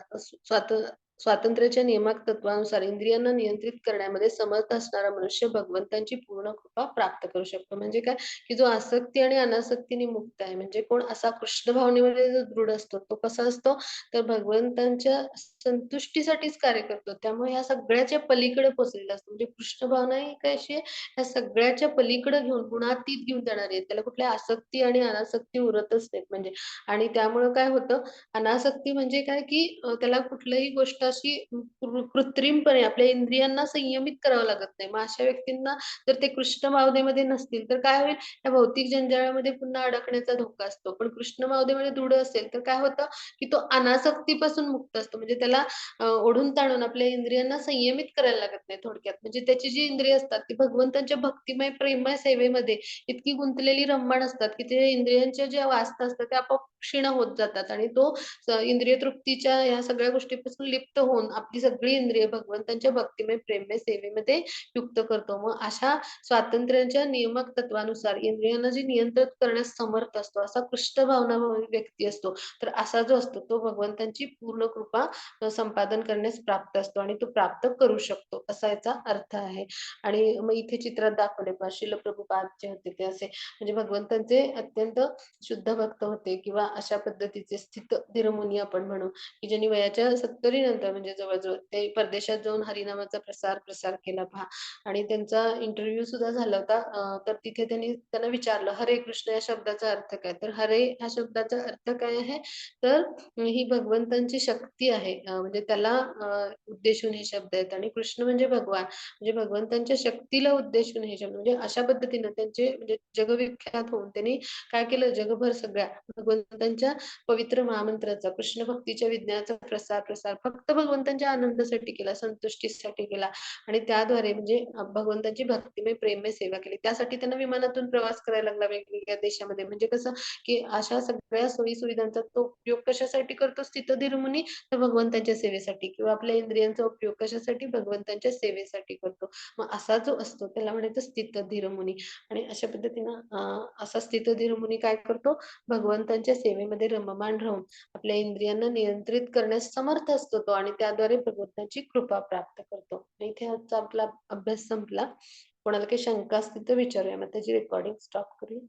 स्वातंत्र्याच्या नियमाक तत्वानुसार इंद्रियांना नियंत्रित करण्यामध्ये समर्थ असणारा मनुष्य भगवंतांची पूर्ण कृपा प्राप्त करू शकतो. म्हणजे काय, की जो आसक्ती आणि अनासक्तीने मुक्त आहे. म्हणजे कोण असा कृष्ण भावनेमध्ये जो दृढ असतो, तो कसा असतो? तर भगवंतांच्या संतुष्टीसाठीच कार्य करतो. त्यामुळे ह्या सगळ्याच्या पलीकडे पोहोचलेला असतो. म्हणजे कृष्ण भावना ही काय अशी आहे, ह्या सगळ्याच्या पलीकडे घेऊन, गुणातीत घेऊन जाणारी आहे. त्याला कुठल्या आसक्ती आणि अनासक्ती उरतच नाहीत म्हणजे. आणि त्यामुळं काय होतं, अनासक्ती म्हणजे काय, की त्याला कुठलीही गोष्ट अशी कृत्रिमपणे आपल्या इंद्रियांना संयमित करावं लागत नाही. मग अशा व्यक्तींना जर ते कृष्ण भावनेमध्ये नसतील, तर काय होईल? त्या भौतिक जंजाळामध्ये पुन्हा अडकण्याचा धोका असतो. पण कृष्ण भावनेमध्ये दृढ असेल, तर काय होतं, की तो अनासक्तीपासून मुक्त असतो. म्हणजे त्याला ओढून ताणून आपल्या इंद्रियांना संयमित करायला लागत नाही थोडक्यात. म्हणजे त्याची जी इंद्रिय असतात, ती भगवंतांच्या भक्तिमय, प्रेममय सेवेमध्ये इतकी गुंतलेली रममाण असतात, की ते इंद्रियांच्या ज्या वासना असतात, त्या आपोआप क्षीण होत जातात आणि तो इंद्रिय तृप्तीच्या ह्या सगळ्या गोष्टीपासून लिप्त होऊन आपली सगळी इंद्रिय भगवंतांच्या भक्तिमय, प्रेममय सेवेमध्ये युक्त करतो. मग अशा स्वातंत्र्याच्या नियामक तत्वानुसार इंद्रियांना जे नियंत्रित करण्यास समर्थ असतो, असा कृष्ण भावनाभावी व्यक्ती असतो. तर असा जो असतो, तो भगवंतांची पूर्ण कृपा संपादन करण्यास प्राप्त असतो आणि तो प्राप्त करू शकतो, असा याचा अर्थ आहे. आणि मग इथे चित्रात दाखवले पहा श्रील प्रभुपाद जे होते ते असे म्हणजे भगवंतांचे अत्यंत शुद्ध भक्त होते किंवा अशा पद्धतीचे स्थित धीरमुनी आपण म्हणू, की ज्यांनी वयाच्या 70 नंतर म्हणजे जवळ-जवळ ते परदेशात जाऊन हरिनामाचा प्रसार केला पहा आणि त्यांचा इंटरव्ह्यू सुद्धा झाला होता. तर तिथे त्यांना विचारलं, "हरे कृष्ण" या शब्दाचा अर्थ काय? तर हरे ह्या शब्दाचा अर्थ काय आहे? तर ही भगवंतांची शक्ती आहे. म्हणजे त्याला उद्देशून हे शब्द आहेत आणि कृष्ण म्हणजे भगवान. म्हणजे भगवंतांच्या शक्तीला उद्देशून हे शब्द म्हणजे अशा पद्धतीनं त्यांचे म्हणजे जगविख्यात होऊन त्यांनी काय केलं जगभर सगळ्या भगवंतांच्या पवित्र महामंत्राचा, कृष्ण भक्तीच्या विज्ञानाचा प्रसार फक्त भगवंतांच्या आनंदासाठी केला, संतुष्टीसाठी केला आणि त्याद्वारे म्हणजे भगवंतांची भक्तिमय, प्रेममय सेवा केली. त्यासाठी त्यांना विमानातून प्रवास करायला लागला वेगवेगळ्या देशामध्ये. म्हणजे कसं, की अशा सगळ्या सोयी-सुविधांचा तो उपयोग कशासाठी करतो स्थितधीर मुनी? तर भगवंतांच्या सेवेसाठी किंवा आपल्या इंद्रियांचा उपयोग कशासाठी? भगवंतांच्या सेवेसाठी करतो. मग असा जो असतो त्याला म्हणायचं स्थितधीर मुनी आणि अशा पद्धतीनं असा स्थितधीर मुनी काय करतो? भगवंतांच्या सेवेमध्ये रममाण राहून आपल्या इंद्रियांना नियंत्रित करण्यास समर्थ असतो तो आणि त्याद्वारे भगवंताची कृपा प्राप्त करतो. आणि इथे आजचा आपला अभ्यास संपला. कोणाला काही शंका असतील तर विचारूया. मग त्याची रेकॉर्डिंग स्टॉप करूया.